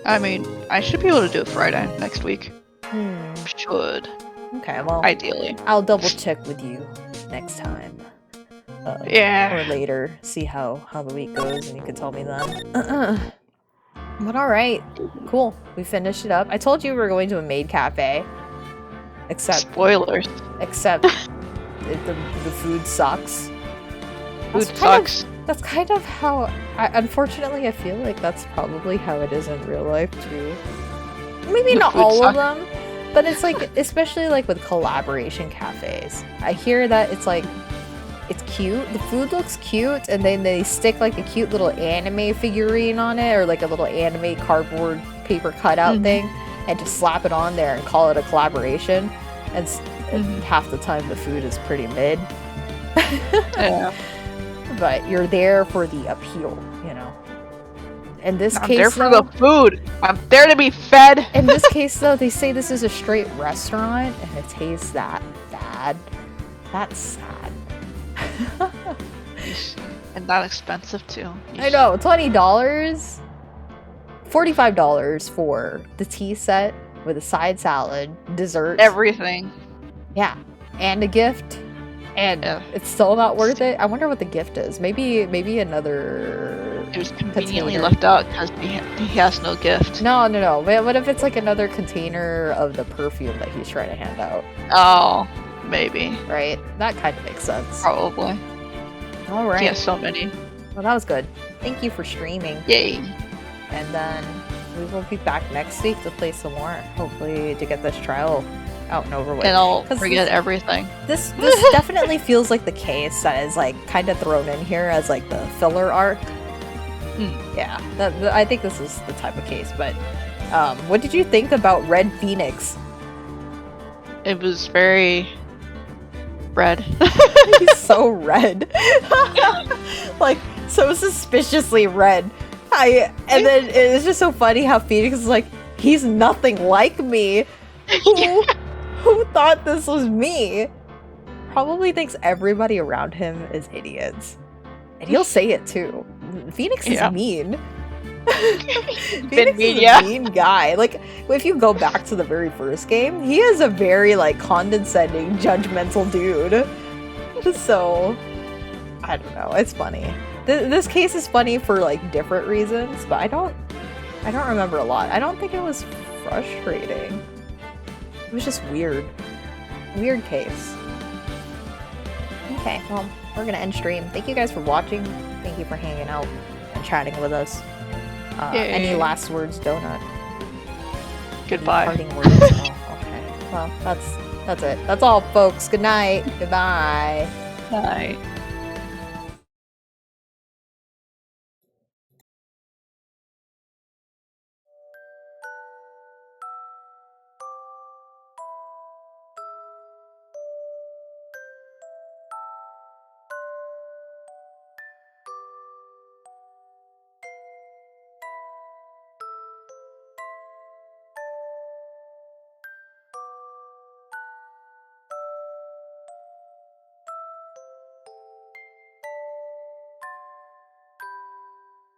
I mean, I should be able to do it Friday next week. Should. Okay, well, ideally. I'll double check with you next time. Yeah. Or later. See how the week goes and you can tell me then. But alright. Cool. We finished it up. I told you we were going to a Maid cafe. Except... Spoilers. Except... the food sucks. Food sucks. That's kind of how... unfortunately, I feel like that's probably how it is in real life, too. Maybe not all of them, but it's like, especially like with collaboration cafes. I hear that it's like, it's cute, the food looks cute, and then they stick like a cute little anime figurine on it, or like a little anime cardboard paper cutout thing, and just slap it on there and call it a collaboration. And half the time the food is pretty mid. Yeah. But you're there for the appeal, you know. In this case, I'm there for the food. I'm there to be fed. In this case, though, they say this is a straight restaurant, and it tastes that bad. That's sad. And that expensive too. I know, $20, $45 for the tea set with a side salad, dessert, everything. Yeah, and a gift. And it's still not worth it. I wonder what the gift is. Maybe another. It was conveniently left out because he has no gift. No. What if it's like another container of the perfume that he's trying to hand out? Oh, maybe. Right? That kind of makes sense. Probably. All right. He has so many. Well, that was good. Thank you for streaming. Yay. And then we will be back next week to play some more. Hopefully to get this trial out and over with. And I'll forget everything. This definitely feels like the case that is like kind of thrown in here as like the filler arc. Yeah, I think this is the type of case. But what did you think about Red Phoenix? It was very red. He's so red. Like, so suspiciously red. And then it's just so funny how Phoenix is like, he's nothing like me. Who thought this was me? Probably thinks everybody around him is idiots. And he'll say it too. Phoenix is mean. Phoenix is a mean guy. Like, if you go back to the very first game, he is a very, like, condescending, judgmental dude. So, I don't know. It's funny. This case is funny for, like, different reasons, but I don't remember a lot. I don't think it was frustrating. It was just weird. Weird case. Okay, well, we're gonna end stream. Thank you guys for watching. Thank you for hanging out and chatting with us. Any last words, Donut? Goodbye. Parting words? Oh, okay. Well, that's it. That's all, folks. Good night. Goodbye. Bye.